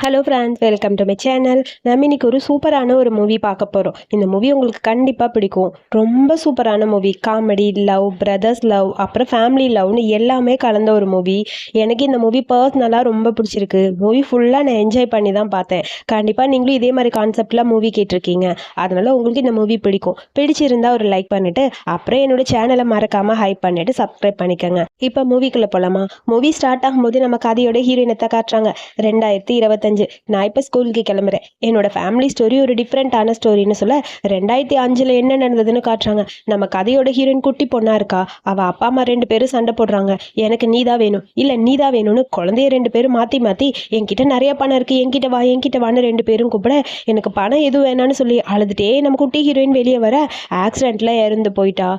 Hello friends, welcome to my channel. நம்ம இன்னைக்கு ஒரு சூப்பரான ஒரு மூவி பார்க்க போகிறோம். இந்த மூவி உங்களுக்கு கண்டிப்பாக பிடிக்கும். ரொம்ப சூப்பரான movie. Comedy, love, brothers love, அப்புறம் ஃபேமிலி லவ்னு எல்லாமே கலந்த ஒரு மூவி. எனக்கு இந்த மூவி பர்சனலாக ரொம்ப பிடிச்சிருக்கு. மூவி ஃபுல்லாக நான் என்ஜாய் பண்ணி தான் பார்த்தேன். கண்டிப்பாக நீங்களும் இதே மாதிரி கான்செப்டில் மூவி கேட்டிருக்கீங்க. அதனால் உங்களுக்கு இந்த மூவி பிடிக்கும். பிடிச்சிருந்தா ஒரு லைக் பண்ணிவிட்டு அப்புறம் என்னோட சேனலை மறக்காமல் ஹைப் பண்ணிவிட்டு சப்ஸ்கிரைப் பண்ணிக்கோங்க. இப்போ மூவிக்குள்ளே போகலாமா? மூவி ஸ்டார்ட் ஆகும்போது நம்ம கதையோட ஹீரோயினத்தை காட்டுறாங்க. 2025 நான் இப்போ ஸ்கூலுக்கு கிளம்புறேன். என்னோட ஃபேமிலி ஸ்டோரி ஒரு டிஃப்ரெண்ட்டான ஸ்டோரின்னு சொல்ல 2005 என்ன நடந்ததுன்னு காட்டுறாங்க. நம்ம கதையோட ஹீரோயின் குட்டி பொண்ணா இருக்கா. அவள் அப்பா அம்மா 2 பேரும் சண்டை போடுறாங்க. எனக்கு நீதா வேணும், இல்லை நீதா வேணும்னு குழந்தைய 2 பேரும் மாற்றி மாற்றி என்கிட்ட நிறைய பணம் இருக்குது, என்கிட்ட வா என்கிட்ட வான்னு 2 பேரும் கூப்பிட எனக்கு பணம் எதுவும் வேணான்னு சொல்லி அழுதுகிட்டே நம்ம குட்டி ஹீரோயின் வெளியே வர ஆக்சிடெண்ட்டில் இறந்து போயிட்டா.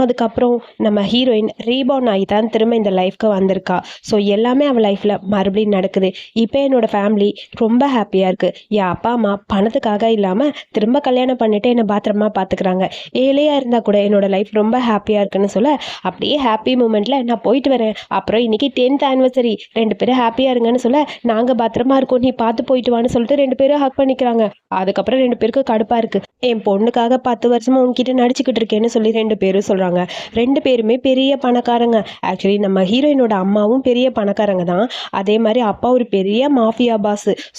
அதுக்கப்புறம் நம்ம ஹீரோயின் ரீபோர்ன் ஆகி தான் திரும்ப இந்த லைஃப்க்கு வந்திருக்கா. ஸோ எல்லாமே அவள் லைஃப்பில் மறுபடியும் நடக்குது. இப்போ என்னோட ஃபேமிலி ரொம்ப ஹாப்பியாக இருக்குது. என் அப்பா அம்மா பணத்துக்காக இல்லாமல் திரும்ப கல்யாணம் பண்ணிட்டு என்னை பாத்திரமா பார்த்துக்கிறாங்க. ஏழையாக இருந்தால் கூட என்னோட லைஃப் ரொம்ப ஹாப்பியாக இருக்குன்னு சொல்ல அப்படியே ஹாப்பி மூமெண்ட்டில் நான் போயிட்டு வரேன். அப்புறம் இன்னைக்கு 10th ஆனிவர்சரி, 2 பேரும் ஹாப்பியாக இருங்கன்னு சொல்ல நாங்கள் பத்திரமா இருக்கோம், நீ பார்த்து போயிட்டு வான்னு சொல்லிட்டு 2 பேரும் ஹக் பண்ணிக்கிறாங்க. அதுக்கப்புறம் 2 பேருக்கு கடுப்பாக இருக்குது. என் பொண்ணுக்காக 10 வருஷமா உங்ககிட்ட நடிச்சுக்கிட்டு இருக்கேன்னு சொல்லி 2 பேரும் சொல்கிறாங்க. 2 பேருமே பெரிய பணக்காரங்க. ஆக்சுவலி நம்ம ஹீரோயினோட அம்மாவும் பெரிய பணக்காரங்க தான். அதே மாதிரி அப்பா ஒரு பெரிய மாஃபியா பாஸ்.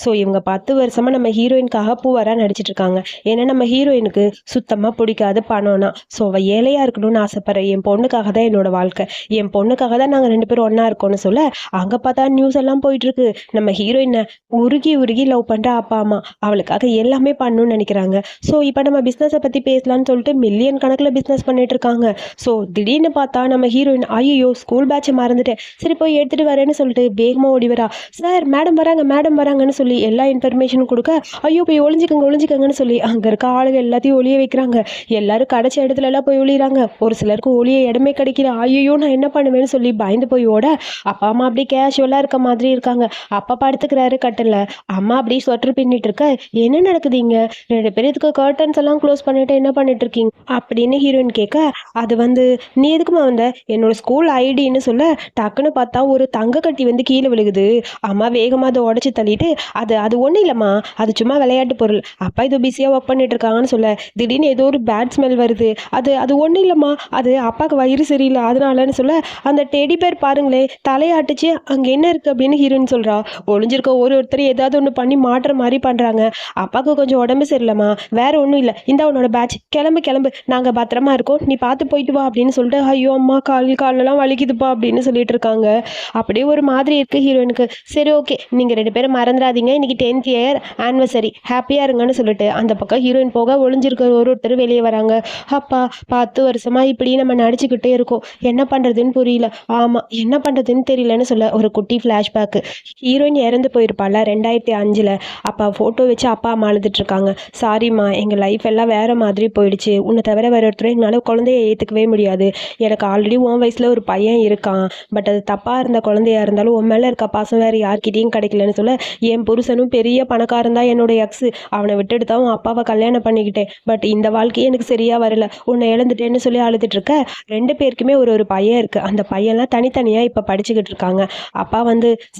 ஸோ இவங்க 10 வருஷமா நம்ம ஹீரோயினுக்காக பூவராக நடிச்சிட்டு இருக்காங்க. ஏன்னா நம்ம ஹீரோயினுக்கு சுத்தமாக பிடிக்காது பணம்னா. ஸோ அவள் ஏழையாக இருக்கணும்னு ஆசைப்படுறேன். என் பொண்ணுக்காக தான் என்னோட வாழ்க்கை, என் பொண்ணுக்காக தான் நாங்கள் 2 பேரும் ஒன்றா இருக்கோம்னு சொல்ல அங்கே பார்த்தா நியூஸ் எல்லாம் போயிட்டு இருக்கு. நம்ம ஹீரோயினை உருகி உருகி லவ் பண்ணுற அப்பா அம்மா அவளுக்காக எல்லாமே பண்ணணும்னு நினைக்கிறாங்க. ஸோ இப்போ நம்ம பிஸ்னஸை பற்றி பேசலான்னு சொல்லிட்டு மில்லியன் கணக்கில் பிஸ்னஸ் பண்ணிட்டு இருக்காங்க. ஸோ திடீர்னு பார்த்தா நம்ம ஹீரோயின் ஐயோ ஸ்கூல் பேட்சை மறந்துட்டேன், சரி போய் எடுத்துகிட்டு வரேன்னு சொல்லிட்டு வேகமாக ஓடி வரா. சார் மேடம் வராங்க மேடம் வராங்கன்னு சொல்லி எல்லா இன்ஃபர்மேஷனும் கொடுக்க ஐயோ போய் ஒளிஞ்சிக்கங்கன்னு சொல்லி அங்கே இருக்க ஆளுங்க எல்லாத்தையும் ஒளிய வைக்கிறாங்க. எல்லாரும் கடைச்ச இடத்துல எல்லாம் போய் ஒளிகிறாங்க. ஒரு சிலருக்கு ஒளிய இடமே கிடைக்கல. ஐயோ நான் என்ன பண்ணுவேன்னு சொல்லி பயந்து போய் ஓட அப்பா அம்மா அப்படி கேஷுவலாக இருக்க மாதிரி இருக்காங்க. அப்பா படுத்துக்கிறாரு கட்டில், அம்மா அப்படி ஸ்வெட்டர் பின்னிட்டு இருக்க என்ன நடக்குதுங்க 2 பேருக்கு கர்டன்ஸ் எல்லாம் க்ளோஸ் பண்ணிட்டு என்ன பண்ணிட்டு இருக்கீங்க அப்படின்னு ஹீரோயின் கேட்க அது நீ எதுக்குமா வந்த, என்னோட ஸ்கூல் ஐடின்னு சொல்ல டக்குன்னு பார்த்தா ஒரு தங்க கட்டி கீழே விழுகுது. அம்மா வேகமாக அதை உடச்சி தள்ளிட்டு அது அது ஒன்றும் இல்லைம்மா, அது சும்மா விளையாட்டு பொருள், அப்பா ஏதோ பிஸியாக ஒர்க் பண்ணிட்டு இருக்காங்கன்னு சொல்ல திடீர்னு ஏதோ ஒரு பேட் ஸ்மெல் வருது. அது அது ஒன்றும் இல்லைம்மா, அது அப்பாவுக்கு வயிறு சரியில்லை அதனாலன்னு சொல்ல அந்த டெடி பேர் பாருங்களேன் தலையாட்டுச்சு, அங்கே என்ன இருக்குது அப்படின்னு ஹீரோயின் சொல்கிறா. ஒளிஞ்சிருக்க ஒருத்தர் ஏதாவது ஒன்று பண்ணி மாட்டுற மாதிரி பண்ணுறாங்க. அப்பாவுக்கு கொஞ்சம் உடம்பு சரியில்லைம்மா, வேற ஒன்றும் இல்லை, இந்த உன்னோட பேட்ச், கிளம்பு நாங்கள் பத்திரமா இருக்கோம், நீ பார்த்து போயிட்டு வா அப்படின்னு சொல்லிட்டு ஐயோ அம்மா காலெல்லாம் வலிக்குதுப்பா அப்படின்னு சொல்லிட்டு இருக்காங்க. அப்படியே ஒரு மாதிரி இருக்கு ஹீரோயினுக்கு. சரி ஓகே நீங்கள் 2 பேரும் மறந்துடாதீங்க, இன்னைக்கு 10th இயர் ஆனிவர்சரி, ஹாப்பியாக இருங்கன்னு சொல்லிட்டு அந்த பக்கம் ஹீரோயின் போக ஒளிஞ்சிருக்க ஒருத்தர் வெளியே வராங்க. அப்பா 10 வருஷமா இப்படி நம்ம நடிச்சுக்கிட்டே இருக்கோம், என்ன பண்ணுறதுன்னு புரியல. ஆமாம் என்ன பண்ணுறதுன்னு தெரியலன்னு சொல்ல ஒரு குட்டி ஃப்ளாஷ்பேக்கு. ஹீரோயின் இறந்து போயிருப்பாள் 2005. அப்பா ஃபோட்டோ வச்சு அப்பா அம்மா அழுதுட்ருக்காங்க. சாரிம்மா எங்கள் லைஃப் எல்லாம் வேறு மாதிரி போயிடுச்சு, உன்னை தவிர வேறு ஒருத்தர் எங்களால் குழந்தைய ஏற்றுக்கவே முடியாது. எனக்கு ஆல்ரெடி உன் வயசில் ஒரு பையன் இருக்கான், பட் அது தப்பாக இருந்த குழந்தையா இருந்தாலும் உன் மேலே இருக்க பாசம் வேறு யார்கிட்டையும் கிடைக்கலன்னு சொல்ல என் புருஷனும் பெரிய பணக்காரன் தான் என்னோட எக்ஸு, அவனை விட்டுட்டு தான் உன் அப்பாவை கல்யாணம் பண்ணிக்கிட்டேன், பட் இந்த வாழ்க்கையே எனக்கு சரியாக வரல, உன்னை இழந்துட்டேன்னு சொல்லி அழுதுட்டு இருக்க 2 பேருக்குமே ஒரு பையன் இருக்குது. அந்த பையன்லாம் தனித்தனியாக இப்போ படிச்சுக்கிட்டு இருக்காங்க. அப்பா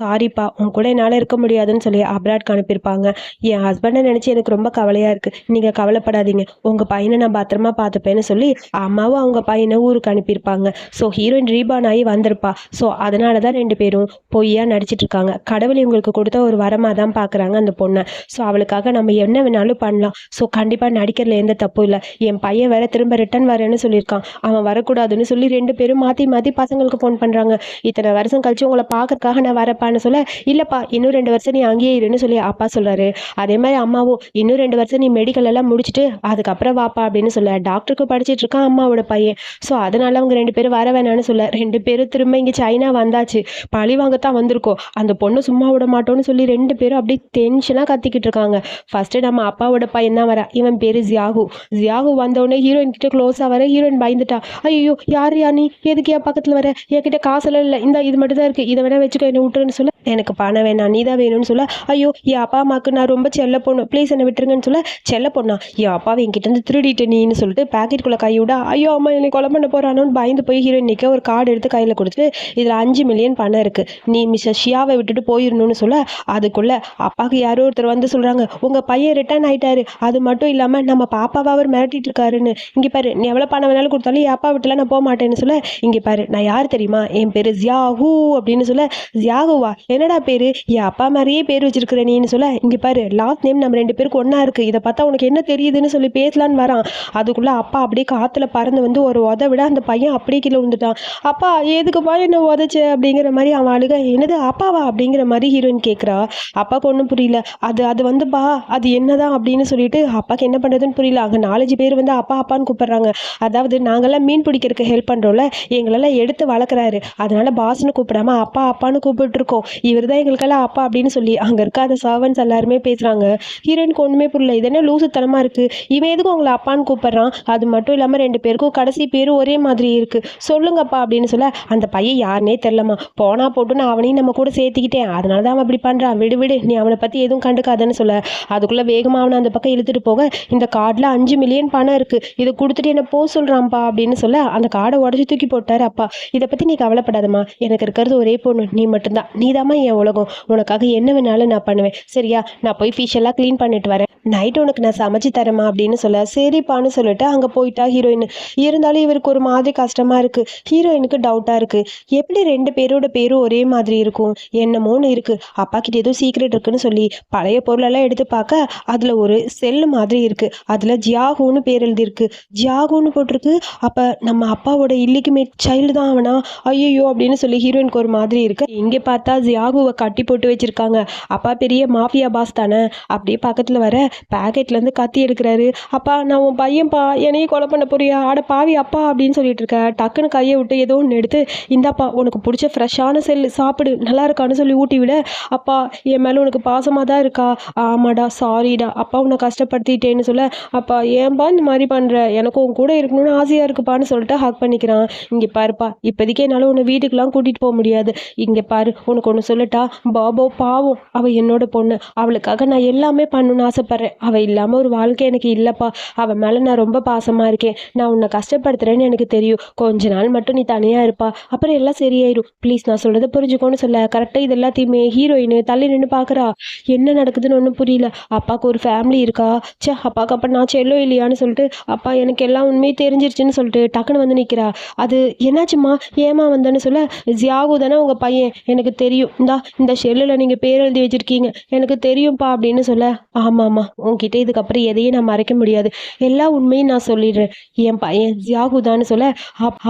சாரிப்பா உன் கூட என்னால் இருக்க முடியாதுன்னு சொல்லி அப்ராட்க்கு அனுப்பியிருப்பாங்க. என் ஹஸ்பண்டை நினச்சி எனக்கு ரொம்ப கவலையாக இருக்குது, நீங்கள் கவலைப்படாதீங்க, உங்கள் பையனை நான் பத்திரமா பார்த்துப்பேன்னு சொல்லி அம்மாவும் அவங்க பையனை ஊருக்கு அனுப்பியிருப்பாங்க. ஸோ ஹீரோயின் ரீபான் ஆகி வந்திருப்பா. ஸோ அதனால தான் 2 பேரும் பொய்யா நடிச்சிட்டு இருக்காங்க. கடவுள் இவங்களுக்கு கொடுத்த ஒரு வரமாக தான் பார்க்குறாங்க அந்த பொண்ணை. ஸோ அவளுக்காக நம்ம என்ன வேணாலும் பண்ணலாம். ஸோ கண்டிப்பாக நடிக்கிறதுல எந்த தப்பும் இல்லை. என் பையன் வேற திரும்ப ரிட்டர்ன் வரேன்னு சொல்லியிருக்கான், அவன் வரக்கூடாதுன்னு சொல்லி 2 பேரும் மாற்றி மாற்றி பசங்களுக்கு ஃபோன் பண்ணுறாங்க. இத்தனை வருஷம் கழிச்சு உங்களை பார்க்கறதுக்காக நான் வரப்பான்னு சொல்ல இல்லைப்பா இன்னும் 2 வருஷம் நீ அங்கேயே இருன்னு சொல்லி அப்பா சொல்கிறாரு. அதே மாதிரி அம்மாவும் இன்னும் 2 வருஷம் நீ மெடிக்கல் எல்லாம் முடிச்சுட்டு அதுக்கப்புறம் வாப்பா அப்படின்னு சொல்ல டாக்டருக்கு படிச்சுட்டு இருக்கான் அம்மாவோட பையன். ஸோ அதனால அவங்க 2 பேரும் வர வேணான்னு சொல்ல 2 பேரும் திரும்ப இங்கே சைனா வந்தாச்சு, பழி வாங்கத்தான் வந்திருக்கோம், அந்த பொண்ணு சும்மா விட மாட்டோம்னு சொல்லி 2 பேரும் அப்படியே டென்ஷனாக கத்திக்கிட்டு இருக்காங்க. ஃபர்ஸ்ட்டு நம்ம அப்பாவோட பையன் தான் வரா, இவன் பேர் ஜியாகு வந்தோடனே ஹீரோயின் கிட்ட க்ளோஸாக வர ஹீரோயின் பயந்துட்டா. ஐயோ யார் நீ எதுக்கு என் பக்கத்தில் வர, என்கிட்ட காசெல்லாம் இல்லை, இந்த இது மட்டும் தான் இருக்குது, இதை வேணா வச்சுக்கோ என்னை விட்டுருன்னு சொல்ல எனக்கு பணம் வேணாம் நீ தான் வேணும்னு சொல்ல ஐயோ என் அப்பா அம்மாவுக்கு நான் ரொம்ப செல்ல பொண்ணு ப்ளீஸ் என்னை விட்டுருங்கன்னு சொல்ல செல்ல பொண்ணா என் அப்பாவை என்கிட்ட இருந்து திருடிட்டு நீன்னு சொல்லிட்டு பேக்கெட்டுக்குள்ளே கை விட ஐயோ அம்மா என்னை கொலை பண்ண போகிறானோன்னு பயந்து போய் ஹீரோயின் நிற்க ஒரு கார்டு எடுத்து கையில் கொடுத்துட்டு இதில் 5 மில்லியன் பணம் இருக்குது, நீ மிஸ்ஸஸ் ஷியாவை விட்டுட்டு போயிடணும்னு சொல்ல அதுக்குள்ள அப்பாவுக்கு யாரோ ஒருத்தர் வந்து சொல்றாங்க, உங்க பையன் ரிட்டர்ன் ஆயிட்டாரு, அது மட்டும் இல்லாம நம்ம பாப்பாவை அவர் மிரட்டிட்டு இருக்காருன்னு. இங்க பாரு, நீ எவ்வளவு பணம் வேணாலும் கொடுத்தாலும் என் அப்பா வீட்டுல நான் போக மாட்டேன்னு சொல்ல, இங்க பாரு நான் யார் தெரியுமா, என் பேரு ஜியாஹூ அப்படின்னு சொல்ல, ஜியாகுவா என்னடா பேரு, என் அப்பா மாதிரியே பேர் வச்சிருக்கிற நீன்னு சொல்ல, இங்க பாரு லாஸ்ட் நேம் நம்ம 2 பேருக்கு ஒண்ணா இருக்கு, இதை பார்த்தா உனக்கு என்ன தெரியுதுன்னு சொல்லி பேசலான்னு வரான். அதுக்குள்ள அப்பா அப்படியே காத்துல பறந்து வந்து ஒரு உத விட அந்த பையன் அப்படியே கீழே விழுந்துட்டான். அப்பா எதுக்குப்பா என்ன உதச்ச அப்படிங்கிற மாதிரி அவன் அழுக. என்னது அப்பாவா அப்படிங்கிற மாதிரி ஹீரோயின் கேட்குறா. அப்பாவுக்கு ஒன்றும் புரியல. அது அது வந்துப்பா அது என்னதான் அப்படின்னு சொல்லிட்டு அப்பாவுக்கு என்ன பண்ணுறதுன்னு புரியல. அங்கே 4-5 பேர் வந்து அப்பா அப்பான்னு கூப்பிடுறாங்க. அதாவது நாங்கள்லாம் மீன் பிடிக்கிறதுக்கு ஹெல்ப் பண்ணுறோம்ல, எங்களெல்லாம் எடுத்து வளர்க்குறாரு, அதனால பாஸ்ன்னு கூப்பிடாம அப்பா அப்பான்னு கூப்பிட்டுருக்கோம், இவர் தான் எங்களுக்கெல்லாம் அப்பா அப்படின்னு சொல்லி அங்கே இருக்க அந்த சர்வன்ஸ் எல்லாருமே பேசுகிறாங்க. ஹீரோயினுக்கு ஒன்றுமே புரியல, இது என்ன லூசுத்தனமாக இருக்குது, இவன் எதுக்கு உங்களை அப்பான்னு கூப்பிட்றான், அது மட்டும் இல்லாமல் 2 பேருக்கும் கடைசி பேரும் ஒரே மாதிரி இருக்குது, சொல்லுங்கப்பா அப்படின்னு சொல்ல, அந்த பையன் யாருனே தெரிலம்மா, போனா போட்டு நான் அவனையும் நம்ம கூட சேர்த்துக்கிட்டேன், அதனால தான் அவன் அப்படி பண்ணுறான், விடு விடு நீ அவனை பற்றி எதுவும் கண்டுக்காதன்னு சொல்ல, அதுக்குள்ளே வேகமாக அவனை அந்த பக்கம் இழுத்துட்டு போக, இந்த கார்டில் 5 மில்லியன் பணம் இருக்குது, இதை கொடுத்துட்டு என்ன போக சொல்கிறான்ப்பா அப்படின்னு சொல்ல, அந்த கார்டை உடச்சி தூக்கி போட்டார் அப்பா. இதை பற்றி நீ கவலைப்படாதம்மா, எனக்கு இருக்கிறது ஒரே பொண்ணு நீ மட்டும்தான், நீதாம்மா என் உலகம், உனக்காக என்ன வேணாலும் நான் பண்ணுவேன், சரியா, நான் போய் ஃபிஷ் எல்லாம் க்ளீன் பண்ணிட்டு வரேன், நைட்டு உனக்கு நான் சமைச்சு தரேம்மா அப்படின்னு சொல்ல, சரிப்பான்னு சொல்லிட்டு அங்கே போயிட்டா ஹீரோயின். இருந்தாலும் இவருக்கு ஒரு மாதிரி கஷ்டமா இருக்கு. ஹீரோயினுக்கு டவுட்டா இருக்கு, எப்படி 2 பேரோட பேரும் ஒரே மாதிரி இருக்கும், என்னமோன்னு இருக்கு. அப்பா கிட்ட ஏதோ சீக்ரெட் இருக்குன்னு சொல்லி பழைய பொருளெல்லாம் எடுத்து பார்க்க அதுல ஒரு செல்லு மாதிரி இருக்கு, அதுல ஜியாகுன்னு பேர் எழுதியிருக்கு, ஜியாகுன்னு போட்டிருக்கு. அப்ப நம்ம அப்பாவோட இல்லிக்குமேட் சைல்டு தான் அவனா, ஐயோ அப்படின்னு சொல்லி ஹீரோயினுக்கு ஒரு மாதிரி இருக்கு. இங்கே பார்த்தா ஜியாகுவை கட்டி போட்டு வச்சிருக்காங்க. அப்பா பெரிய மாஃபியா பாஸ் தானே. அப்படியே பக்கத்துல வர பேக்கெட்ல இருந்து கத்தி எடுக்கிறாரு. அப்பா நான் உன் பையன்பா, என்னையும் கொலை பண்ண போறியா, ஆட பாவி அப்பா அப்படின்னு சொல்லிட்டு இருக்க. டக்குன்னு கையை விட்டு ஏதோ ஒன்று எடுத்து, இந்தாப்பா உனக்கு பிடிச்ச ஃப்ரெஷ்ஷான செல்லு, சாப்பிடு நல்லா இருக்கான்னு சொல்லி ஊட்டி விட, அப்பா என் மேலே உனக்கு பாசமாக தான் இருக்கா, ஆமாடா சாரிடா அப்பா உன்னை கஷ்டப்படுத்திட்டேன்னு சொல்ல, அப்பா ஏன்பா இந்த மாதிரி பண்ணுற, எனக்கும் உன் கூட இருக்கணும்னு ஆசையாக இருக்குப்பான்னு சொல்லிட்டு ஹக் பண்ணிக்கிறான். இங்கே பாருப்பா இப்போதைக்கு என்னால் உன்னை வீட்டுக்கெலாம் கூட்டிகிட்டு போக முடியாது, இங்கே பாரு உனக்கு ஒன்று சொல்லட்டா, பாபோ பாவம், அவள் என்னோட பொண்ணு, அவளுக்காக நான் எல்லாமே பண்ணணும்னு ஆசைப்பட்றேன், அவள் இல்லாமல் ஒரு வாழ்க்கை எனக்கு இல்லைப்பா, அவள் மேலே நான் ரொம்ப பாசமாக இருக்கேன், நான் உன்னை கஷ்டப்படுத்துறேன்னு எனக்கு தெரியும், கொஞ்ச நாள் மட்டும் நீ தனியாக இருப்பா, அப்புறம் எல்லாம் சரியாயிடும், ப்ளீஸ் நான் சொல்கிறத புரிஞ்சுக்கோன்னு சொல்ல, கரெக்டாக இது எல்லாத்தையுமே ஹீரோயின் தள்ளி நின்று பார்க்குறா. என்ன நடக்குதுன்னு ஒன்றும் புரியல. அப்பாவுக்கு ஒரு ஃபேமிலி இருக்கா, சே அப்பாவுக்கு அப்போ நான் செல்லோ இல்லையான்னு சொல்லிட்டு, அப்பா எனக்கு எல்லாம் உண்மையே தெரிஞ்சிருச்சுன்னு சொல்லிட்டு டக்குன்னு வந்து நிற்கிறா. அது என்னாச்சுமா ஏமா வந்தேன்னு சொல்ல, ஜியாகு தானே உங்கள் பையன், எனக்கு தெரியும், இந்த ஷெல்லில் நீங்கள் பேர் எழுதி வச்சுருக்கீங்க, எனக்கு தெரியும்ப்பா அப்படின்னு சொல்ல, ஆமாம்மா உங்ககிட்ட இதுக்கப்புறம் எதையும் நான் மறைக்க முடியாது, எல்லா உண்மையும் நான் சொல்லிடுறேன், என் பையன் ஜியாகுதான்னு சொல்ல,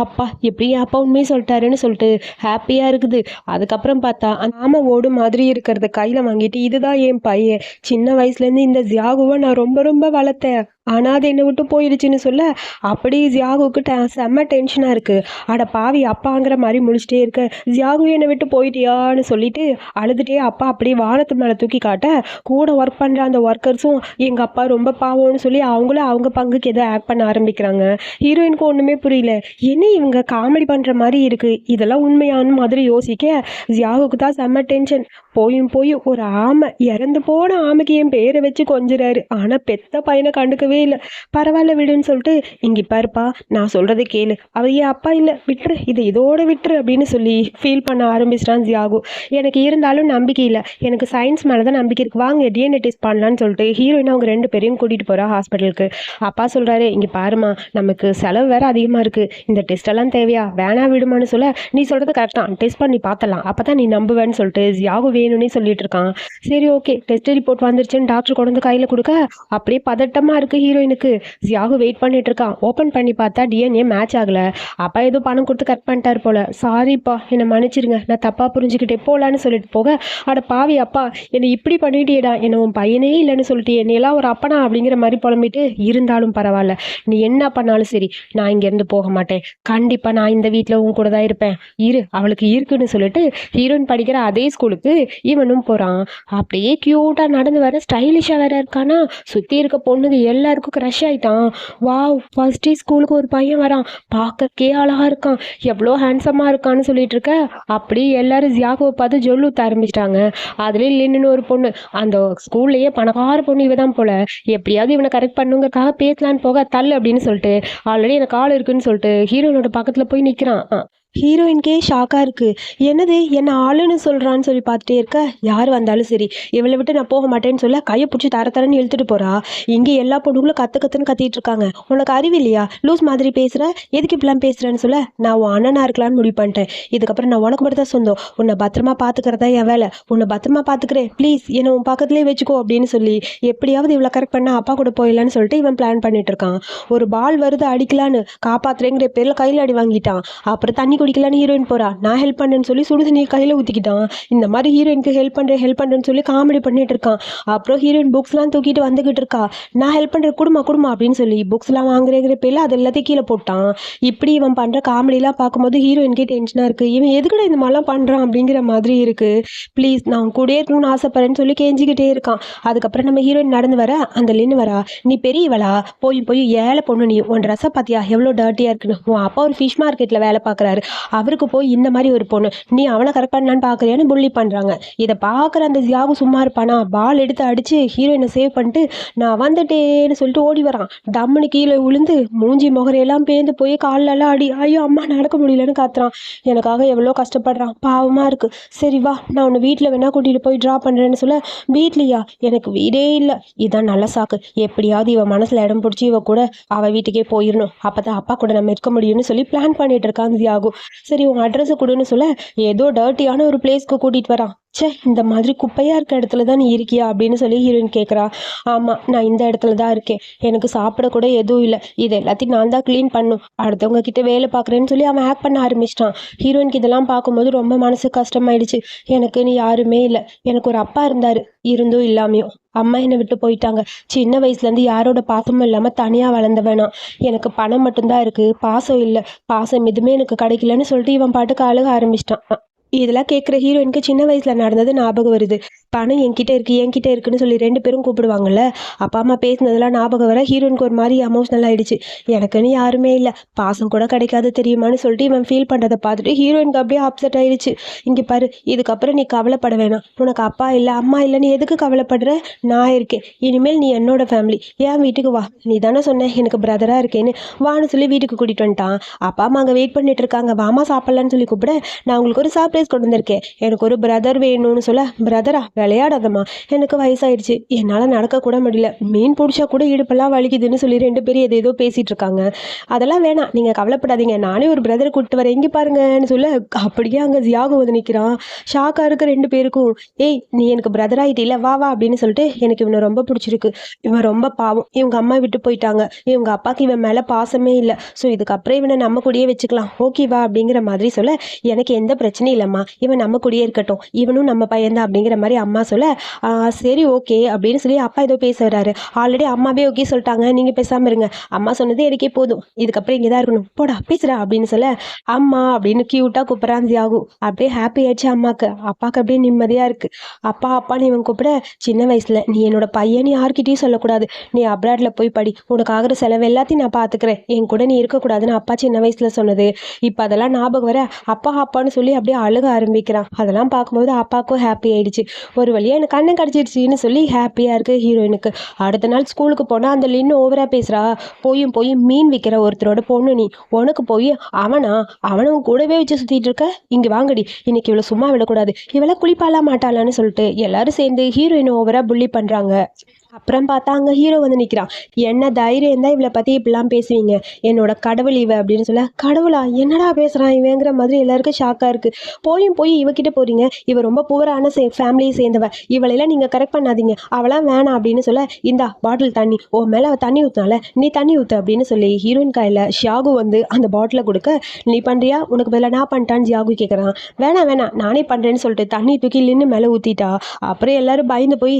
அப்பா எப்படி என் அப்பா உண்மையை சொல்லிட்டாருன்னு சொல்லிட்டு ஹாப்பியாக இருக்குது. அதுக்கப்புறம் பார்த்தா அந்த ஆமை ஓடு மாதிரி இருக்கிறத கையில் வாங்கிட்டு, இதுதான் என் பையன், சின்ன வயசுலேருந்து இந்த ஜியாகுவை நான் ரொம்ப ரொம்ப வளர்த்தேன், ஆனால் அது என்னை விட்டு போயிடுச்சுன்னு சொல்ல, அப்படி ஜியாகுவுக்கு செம்ம டென்ஷனாக இருக்குது. அட பாவி அப்பாங்கிற மாதிரி முடிச்சுட்டே இருக்க, ஜியாகு என்னை விட்டு போயிட்டியான்னு சொல்லிட்டு அழுதுகிட்டே அப்பா அப்படியே வானத்து மேலே தூக்கி காட்ட, கூட ஒர்க் பண்ணுற அந்த ஒர்க்கர்ஸும் எங்கள் அப்பா ரொம்ப பாவம்னு சொல்லி அவங்களும் அவங்க பங்குக்கு ஏதோ ஆக்ட் பண்ண ஆரம்பிக்கிறாங்க. ஹீரோயினுக்கு ஒன்றுமே புரியல, என்ன இவங்க காமெடி பண்ணுற மாதிரி இருக்குது, இதெல்லாம் உண்மையான மாதிரி யோசிக்க ஜியாகுக்கு தான் செம்ம டென்ஷன். போயும் ஒரு ஆமை, இறந்து போன ஆமைக்கு என் பேரை வச்சு கொஞ்சிறாரு, ஆனால் பெத்த பையனை கண்டுக்கவே இல்லை, பரவாயில்ல விடுன்னு சொல்லிட்டு, இங்கே பாருப்பா நான் சொல்கிறத கேளு, அவர் என் அப்பா இல்லை விட்டுரு, இதை இதோட விட்டுரு அப்படின்னு சொல்லி ஃபீல் பண்ண ஆரம்பிச்சிட்டான் ஜியாகு. எனக்கு இருந்தாலும் நம்பிக்கை இல்லை, எனக்கு சயின்ஸ் மேலே தான் நம்பிக்கை இருக்குது, வாங்க டிஎன்ஏ டெஸ்ட் பண்ணலான்னு சொல்லிட்டு ஹீரோயின் அவங்க 2 பேரையும் கூட்டிகிட்டு போகிறா ஹாஸ்பிட்டலுக்கு. அப்பா சொல்கிறாரு, இங்கே பாருமா நமக்கு செலவு வேறு அதிகமாக இருக்குது, இந்த டெஸ்ட்டெல்லாம் தேவையா, வேணா விடுமான்னு சொல்ல, நீ சொல்கிறது கரெக்டாக டெஸ்ட் பண்ணி பார்த்தலாம், அப்போ தான் நீ நம்புவேன்னு சொல்லிட்டு ஜியாகு வேணும்னே சொல்லிட்டு இருக்கான். சரி ஓகே டெஸ்ட் ரிப்போர்ட் வந்துருச்சுன்னு டாக்டர் கொண்டு வந்து கையில் கொடுக்க, அப்படியே பதட்டமாக இருக்குது ஹீரோயினுக்கு. ஜியாகு வெயிட் பண்ணிட்டு இருக்கான். ஓப்பன் பண்ணி பார்த்தா டிஎன்ஏ மேட்ச் ஆகலை. அப்பா ஏதோ பணம் கொடுத்து கட் பண்ணிட்டார் போல, சாரிப்பா என்னை மன்னிச்சிருங்க, நான் தப்பாக புரிஞ்சுக்கிட்டே போகலான்னு சொல்லிட்டு போக, அட பாவி அப்பா என்னை இப்படி பண்ணிட்டேடா, என்னை உன் பையனே இல்லைன்னு சொல்லிட்டு என்னையெல்லாம் ஒரு அப்பனா அப்படிங்கிற மாதிரி புலம்பிட்டு, இருந்தாலும் பரவாயில்ல நீ என்ன பண்ணாலும் சரி நான் இங்கேருந்து போக மாட்டேன், கண்டிப்பாக நான் இந்த வீட்டில் உன் கூட தான் இருப்பேன், அவளுக்கு இருக்குன்னு சொல்லிட்டு ஹீரோயின் படிக்கிற அதே ஸ்கூலுக்கு இவனும் போகிறான். அப்படியே க்யூட்டாக நடந்து வர ஸ்டைலிஷாக வேற இருக்கானா, சுற்றி இருக்க பொண்ணுங்க எல்லாருக்கும் க்ரஷ் ஆகிட்டான். வாவ் ஃபர்ஸ்ட் டே ஸ்கூலுக்கு ஒரு பையன் வரான், பார்க்கறக்கே அழகாக இருக்கான், எவ்வளோ ஹேண்ட்ஸமாக இருக்கான்னு சொல்லிட்டு இருக்க, அப்படி எல்லாரும் ஜியாகுவை பார்த்து ஜொல்லு ஊற்ற ஆரம்பிச்சிட்டாங்க. அதுலேயும் லின்னு ஒரு பொண்ணு, அந்த ஸ்கூல்லையே பணக்கார பொண்ணு இவ தான் போல, எப்படியாவது இவனை கரெக்ட் பண்ணுங்கிறதுக்காக பேசலான்னு போக, தள்ளு அப்படின்னு சொல்லிட்டு ஆல்ரெடி எனக்கு ஆள் இருக்குன்னு சொல்லிட்டு ஹீரோனோட பக்கத்தில் போய் நிற்கிறான். ஹீரோயின்கே ஷாக்கா இருக்கு. என்னது என்ன ஆளுன்னு சொல்றான்னு சொல்லி பார்த்துட்டே இருக்க, யார் வந்தாலும் சரி, இவள விட்டு நான் போக மாட்டேன்னு சொல்ல கைய புடிச்சு தர தரன்னு இழுத்துட்டு போறா. இங்க எல்லா பொண்ணுங்களும் கத்து கத்துன்னு கத்திட்டு இருக்காங்க. உனக்கு அறிவு இல்லையா? லூஸ் மாதிரி பேசுற, எதுக்கு இப்படிலாம் பேசுறேன்னு சொல்ல, நான் உன் அண்ணனா இருக்கலாம்னு முடிவு பண்ணிட்டேன். இதுக்கப்புறம் நான் உனக்கு மட்டும் தான் சொந்தம். உன்னை பத்திரமா பாத்துக்கிறதா என் வேலை. உன்னை பத்திரமா பாத்துக்கிறேன். ப்ளீஸ் என்னை உன் பக்கத்துலயே வச்சுக்கோ அப்படின்னு சொல்லி எப்படியாவது இவளை கரெக்ட் பண்ண அப்பா கூட போயிடலான்னு சொல்லிட்டு இவன் பிளான் பண்ணிட்டு இருக்கான். ஒரு பால் வருது அடிக்கலான்னு காப்பாத்துறேங்கிற பேர்ல கையில அடி வாங்கிட்டான். அப்புறம் தண்ணி குடிக்கலான்னு ஹீரோயின் போறா. நான் ஹெல்ப் பண்ணேன்னு சொல்லி சுடுதண்ணி கையில ஊத்திக்கிட்டான். இந்த மாதிரி ஹீரோயினுக்கு ஹெல்ப் பண்றேன்னு சொல்லி காமெடி பண்ணிட்டு இருக்கான். அப்புறம் ஹீரோயின் புக்ஸ்லாம் தூக்கிட்டு வந்துகிட்டு இருக்கா. நான் ஹெல்ப் பண்றேன், குடுமா அப்படின்னு சொல்லி புக்ஸ்லாம் வாங்குறேங்கிற பேர்ல அது எல்லாத்தையும் கீழே போட்டான். இப்படி இவன் பண்ற காமெடிலாம் பார்க்கும்போது ஹீரோயினுக்கே டென்ஷனா இருக்கு. இவன் எதுக்குடா இந்த மாதிரிலாம் பண்றான் அப்படிங்கிற மாதிரி இருக்கு. ப்ளீஸ் நான் உன் கூடயே இருக்கணும்னு ஆசைப்படுறேன்னு சொல்லி கெஞ்சிக்கிட்டே இருக்கான். அதுக்கப்புறம் நம்ம ஹீரோயின் நடந்து வர அந்த லின்னு வரா. நீ பெரியவளா? போய் ஏழை பொண்ணு நீ. உன் ட்ரெஸ்ஸை பார்த்தியா எவ்வளோ டர்ட்டியா இருக்குன்னு. உன் அப்பா ஒரு ஃபிஷ் மார்க்கெட்ல வேலை பார்க்குறாரு. அவருக்கு போய் இந்த மாதிரி ஒரு பொண்ணு, நீ அவனை கரெக்ட் பண்ணலான்னு பார்க்குறியான்னு புள்ளி பண்ணுறாங்க. இதை பார்க்குற அந்த ஜியாகு சும்மா இருப்பானா? பால் எடுத்து அடித்து ஹீரோயினை சேவ் பண்ணிட்டு நான் வந்துட்டேன்னு சொல்லிட்டு ஓடி வரான். டம்முன்னு கீழே விழுந்து மூஞ்சி முகரையெல்லாம் பேந்து போய் காலெல்லாம் அடி. ஐயோ அம்மா நடக்க முடியலன்னு காத்துறான். எனக்காக எவ்வளோ கஷ்டப்படுறான், பாவமாக இருக்கு. சரி வா, நான் உன்னை வீட்டில் வேணா கூட்டிகிட்டு போய் ட்ரா பண்ணுறேன்னு சொல்ல, வீட்லையா? எனக்கு வீடே இல்லை. இதான் நல்ல சாக்கு. எப்படியாவது இவன் மனசில் இடம் பிடிச்சி இவ கூட அவள் வீட்டுக்கே போயிடணும். அப்போ தான் அப்பா கூட நம்ம இருக்க முடியும்னு சொல்லி பிளான் பண்ணிட்டு இருக்கான் ஜியாகு. சரி உன் அட்ரஸை கொடுன்னு சொல்ல ஏதோ டர்ட்டியான ஒரு பிளேஸ்க்கு கூட்டிகிட்டு வரான். சே, இந்த மாதிரி குப்பையாக இருக்க இடத்துல தான் நீ இருக்கியா அப்படின்னு சொல்லி ஹீரோயின் கேட்குறா. ஆமாம், நான் இந்த இடத்துல தான் இருக்கேன். எனக்கு சாப்பிட கூட எதுவும் இல்லை. இது எல்லாத்தையும் நான் தான் க்ளீன் பண்ணும். அடுத்தவங்க கிட்ட வேலை பார்க்குறேன்னு சொல்லி அவன் ஆக்ட் பண்ண ஆரம்பிச்சிட்டான். ஹீரோயினுக்கு இதெல்லாம் பார்க்கும்போது ரொம்ப மனசு கஷ்டமாயிடுச்சு. எனக்கு நீ யாருமே இல்லை. எனக்கு ஒரு அப்பா இருந்தார், இருந்தும் இல்லாமையும். அம்மா என்னை விட்டு போயிட்டாங்க. சின்ன வயசுலேருந்து யாரோட பாசமும் இல்லாமல் தனியாக வளர்ந்த வேணாம். எனக்கு பணம் மட்டும்தான் இருக்குது, பாசம் இல்லை. பாசம் எதுவுமே எனக்கு கிடைக்கலன்னு சொல்லிட்டு இவன் பாட்டுக்கு அழுக ஆரம்பிச்சிட்டான். இதெல்லாம் கேட்குற ஹீரோயினுக்கு சின்ன வயசில் நடந்தது ஞாபகம் வருது. பணம் என்கிட்ட இருக்குன்னு சொல்லி ரெண்டு பேரும் கூப்பிடுவாங்கல்ல. அப்பா அம்மா பேசினதெல்லாம் ஞாபகம் வர ஹீரோயினுக்கு ஒரு மாதிரி எமோஷ்னல் ஆயிடுச்சு. எனக்குன்னு யாருமே இல்லை, பாசம் கூட கிடைக்காது தெரியுமான்னு சொல்லிட்டு இவன் ஃபீல் பண்ணுறதை பார்த்துட்டு ஹீரோயினுக்கு அப்படியே அப்செட் ஆயிடுச்சு. இங்கே பாரு, இதுக்கப்புறம் நீ கவலைப்பட வேணாம். உனக்கு அப்பா இல்லை அம்மா இல்லை, நீ எதுக்கு கவலைப்படுற? நான் இருக்கேன். இனிமேல் நீ என்னோட ஃபேமிலி. என் வீட்டுக்கு வா. நீ தானே சொன்ன எனக்கு பிரதராக இருக்கேன்னு. வான்னு சொல்லி வீட்டுக்கு கூட்டிகிட்டு வந்துட்டான். அப்பா அம்மா அங்கே வெயிட் பண்ணிட்டு இருக்காங்க. வாமா சாப்பிட்லான்னு சொல்லி கூப்பிட, நான் உங்களுக்கு ஒரு சர்ப்ரைஸ் கொண்டு வந்திருக்கேன். எனக்கு ஒரு பிரதர் வேணும்னு சொல்ல, பிரதரா? விளையாடாதம்மா, எனக்கு வயசாயிடுச்சு, என்னால் நடக்க கூட முடியல, மீன் பிடிச்சா கூட இடுப்பெல்லாம் வலிக்குதுன்னு சொல்லி ரெண்டு பேரும் ஏதோ பேசிட்டு இருக்காங்க. அதெல்லாம் வேணாம், நீங்கள் கவலைப்படாதீங்க, நானே ஒரு பிரதரை கூப்பிட்டு வரேன், இங்கே பாருங்கன்னு சொல்ல அப்படியே அங்கே ஜியாகு வந்து நிற்கிறான். ஷாக்காக இருக்க ரெண்டு பேருக்கும். ஏய், நீ எனக்கு பிரதர் ஆகிட்டில, வா வா அப்படின்னு சொல்லிட்டு, எனக்கு இவனை ரொம்ப பிடிச்சிருக்கு. இவன் ரொம்ப பாவம், இவங்க அம்மா விட்டு போயிட்டாங்க, இவங்க அப்பாவுக்கு இவன் மேலே பாசமே இல்லை. ஸோ இதுக்கப்புறம் இவனை நம்ம கூடயே வச்சுக்கலாம், ஓகேவா அப்படிங்கிற மாதிரி சொல்ல, எனக்கு எந்த பிரச்சனையும் இல்லைம்மா, இவன் நம்ம கூடயே இருக்கட்டும், இவனும் நம்ம பையன்தான் அப்படிங்கிற மாதிரி அம்மா சொல்ல, சரி ஓகே அப்படின்னு சொல்லி அப்பா ஏதோ பேச வர்றாரு. ஆல்ரெடி அம்மாவே ஓகே சொல்லிட்டாங்க, நீங்கள் பேசாமல் இருங்க, அம்மா சொன்னது எனக்கே போதும், இதுக்கப்புறம் இங்கே தான் இருக்கணும், போடா பேசுகிறா அப்படின்னு சொல்ல, அம்மா அப்படின்னு க்யூட்டாக கூப்பிட்றான் ஜியாகு. அப்படியே ஹாப்பி ஆயிடுச்சு அம்மாவுக்கு. அப்பாவுக்கு அப்படியே நிம்மதியாக இருக்குது. அப்பா அப்பான்னு இவன் கூப்பிட, சின்ன வயசில் நீ என்னோட பையன் யார்கிட்டையும் சொல்லக்கூடாது, நீ அப்ராடில் போய் படி, உனக்கு ஆகிற செலவு எல்லாத்தையும் நான் பார்த்துக்கிறேன், என் கூட நீ இருக்கக்கூடாதுன்னு அப்பா சின்ன வயசில் சொன்னது இப்போ அதெல்லாம் ஞாபகம் வர அப்பா அப்பான்னு சொல்லி அப்படியே அழுக ஆரம்பிக்கிறான். அதெல்லாம் பார்க்கும்போது அப்பாவுக்கும் ஹாப்பி ஆயிடுச்சு. ஒரு வழியாக எனக்கு அண்ணன் கிடச்சிருச்சின்னு சொல்லி ஹாப்பியாக இருக்குது ஹீரோயினுக்கு. அடுத்த நாள் ஸ்கூலுக்கு போனால் அந்த லின்னு ஓவராக பேசுகிறா. போய் மீன் விற்கிற ஒருத்தரோட பொண்ணு நீ, உனக்கு போய் அவனும் கூடவே வச்சு சுற்றிட்டு இருக்க, இங்கே வாங்கடி, இன்னைக்கு இவளை சும்மா விடக்கூடாது, இவளை குளிப்பாலாம் மாட்டாளான்னு சொல்லிட்டு எல்லாரும் சேர்ந்து ஹீரோயினை ஓவராக புள்ளி பண்ணுறாங்க. அப்புறம் பார்த்தா அங்கே ஹீரோ வந்து நிற்கிறான். என்ன தைரியம் தான் இவளை பற்றி இப்படிலாம் பேசுவீங்க, என்னோட கடவுள் இவ அப்படின்னு சொல்ல, கடவுளா? என்னடா பேசுகிறான் இவங்கிற மாதிரி எல்லாருக்கும் ஷாக்காக இருக்குது. போய் இவகிட்ட போகிறீங்க, இவ ரொம்ப புவரான ஃபேமிலியை சேர்ந்தவ, இவளையெல்லாம் நீங்கள் கரெக்ட் பண்ணாதீங்க, அவளாம் வேணாம் அப்படின்னு சொல்ல, இந்தா பாட்டில் தண்ணி, ஓ மேலே அவள் தண்ணி ஊற்றினால நீ தண்ணி ஊற்று அப்படின்னு சொல்லி ஹீரோயின் கையில் ஷியாகு வந்து அந்த பாட்டிலை கொடுக்க, நீ பண்ணுறியா, உனக்கு பதிலாக நான் பண்ணிட்டான்னு ஜியாகு கேட்குறான். வேணாம் நானே பண்ணுறேன்னு சொல்லிட்டு தண்ணி தூக்கி நின்று மேலே ஊற்றிட்டா. அப்புறம் எல்லாரும் பயந்து போய்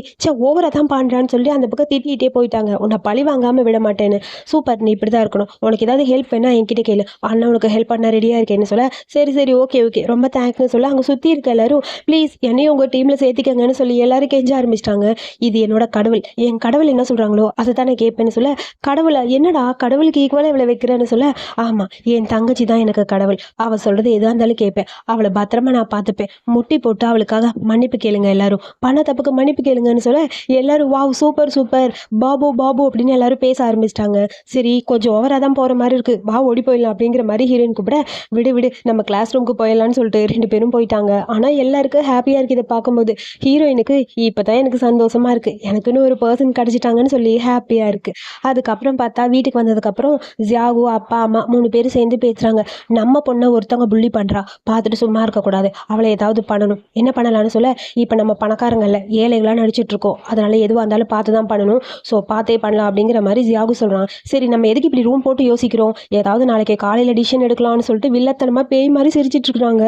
ஓவராக தான் பண்ணுறான்னு சொல்லி அந்த பக்கம் திட்டிகிட்டே போயிட்டாங்க. உன்னை பழி வாங்காமல் விட மாட்டேன்னு. சூப்பர், நீ இப்படி தான் இருக்கணும், உனக்கு ஏதாவது ஹெல்ப் வேணா என்கிட்ட கேளு, அண்ணா உனக்கு ஹெல்ப் பண்ண ரெடியாக இருக்கேன்னு சொல்ல, சரி ஓகே ரொம்ப தேங்க்ஸ்னு சொல்ல, அங்கே சுற்றி இருக்க எல்லாரும் ப்ளீஸ் என்னையும் உங்கள் டீமில் சேர்த்துக்கங்கன்னு சொல்லி எல்லாரும் கெஞ்ச ஆரம்பிச்சிட்டாங்க. இது என்னோட கடவுள், என் கடவுள் என்ன சொல்கிறாங்களோ அதை தான் நான் கேட்பேன்னு சொல்ல, கடவுளை என்னடா கடவுளுக்கு ஈக்குவலாக இவளை வைக்கிறேன்னு சொல்ல, ஆமாம் என் தங்கச்சி தான் எனக்கு கடவுள், அவள் சொல்கிறது எதாக இருந்தாலும் கேட்பேன், அவளை பத்திரமா நான் பார்த்துப்பேன், முட்டி போட்டு அவளுக்காக மன்னிப்பு கேளுங்க, எல்லாரும் பண்ண தப்புக்கு மன்னிப்பு கேளுங்கன்னு சொல்ல, எல்லாரும் wow super super super, Babu Babu அப்படின்னு எல்லாரும் பேச ஆரம்பிச்சிட்டாங்க. சரி கொஞ்சம் ஓவராக தான் போகிற மாதிரி இருக்குது, வா ஓடி போயிடலாம் அப்படிங்கிற மாதிரி ஹீரோயின் கூப்பிட, விடு விடு நம்ம கிளாஸ் ரூமுக்கு போயிடலான்னு சொல்லிட்டு 2 பேரும் போயிட்டாங்க. ஆனால் எல்லாருக்கும் ஹாப்பியாக இருக்குது இதை பார்க்கும்போது. ஹீரோயினுக்கு இப்போ தான் எனக்கு சந்தோஷமாக இருக்குது, எனக்குன்னு ஒரு பர்சன் கிடச்சிட்டாங்கன்னு சொல்லி ஹாப்பியாக இருக்குது. அதுக்கப்புறம் பார்த்தா வீட்டுக்கு வந்ததுக்கப்புறம் ஜியாகு அப்பா அம்மா 3 பேரும் சேர்ந்து பேசுகிறாங்க. நம்ம பொண்ணை ஒருத்தவங்க புள்ளி பண்ணுறா, பார்த்துட்டு சும்மா இருக்கக்கூடாது, அவளை ஏதாவது பண்ணணும். என்ன பண்ணலான்னு சொல்ல, இப்போ நம்ம பணக்காரங்கள்ல ஏழைகளாக நடிச்சிட்ருக்கோம், அதனால் எதுவாக இருந்தாலும் பார்த்து தான் பண்ணணும், ஸோ பார்த்தே பண்ணலாம் அப்படிங்கிற மாதிரி ஜியாகு சொல்கிறான். சரி நம்ம எதுக்கு இப்படி ரூம் போட்டு யோசிக்கிறோம், ஏதாவது நாளைக்கு காலையில் டிசிஷன் எடுக்கலாம்னு சொல்லிட்டு வில்லத்தனமாக பேய் மாதிரி சிரிச்சிட்ருக்குறாங்க.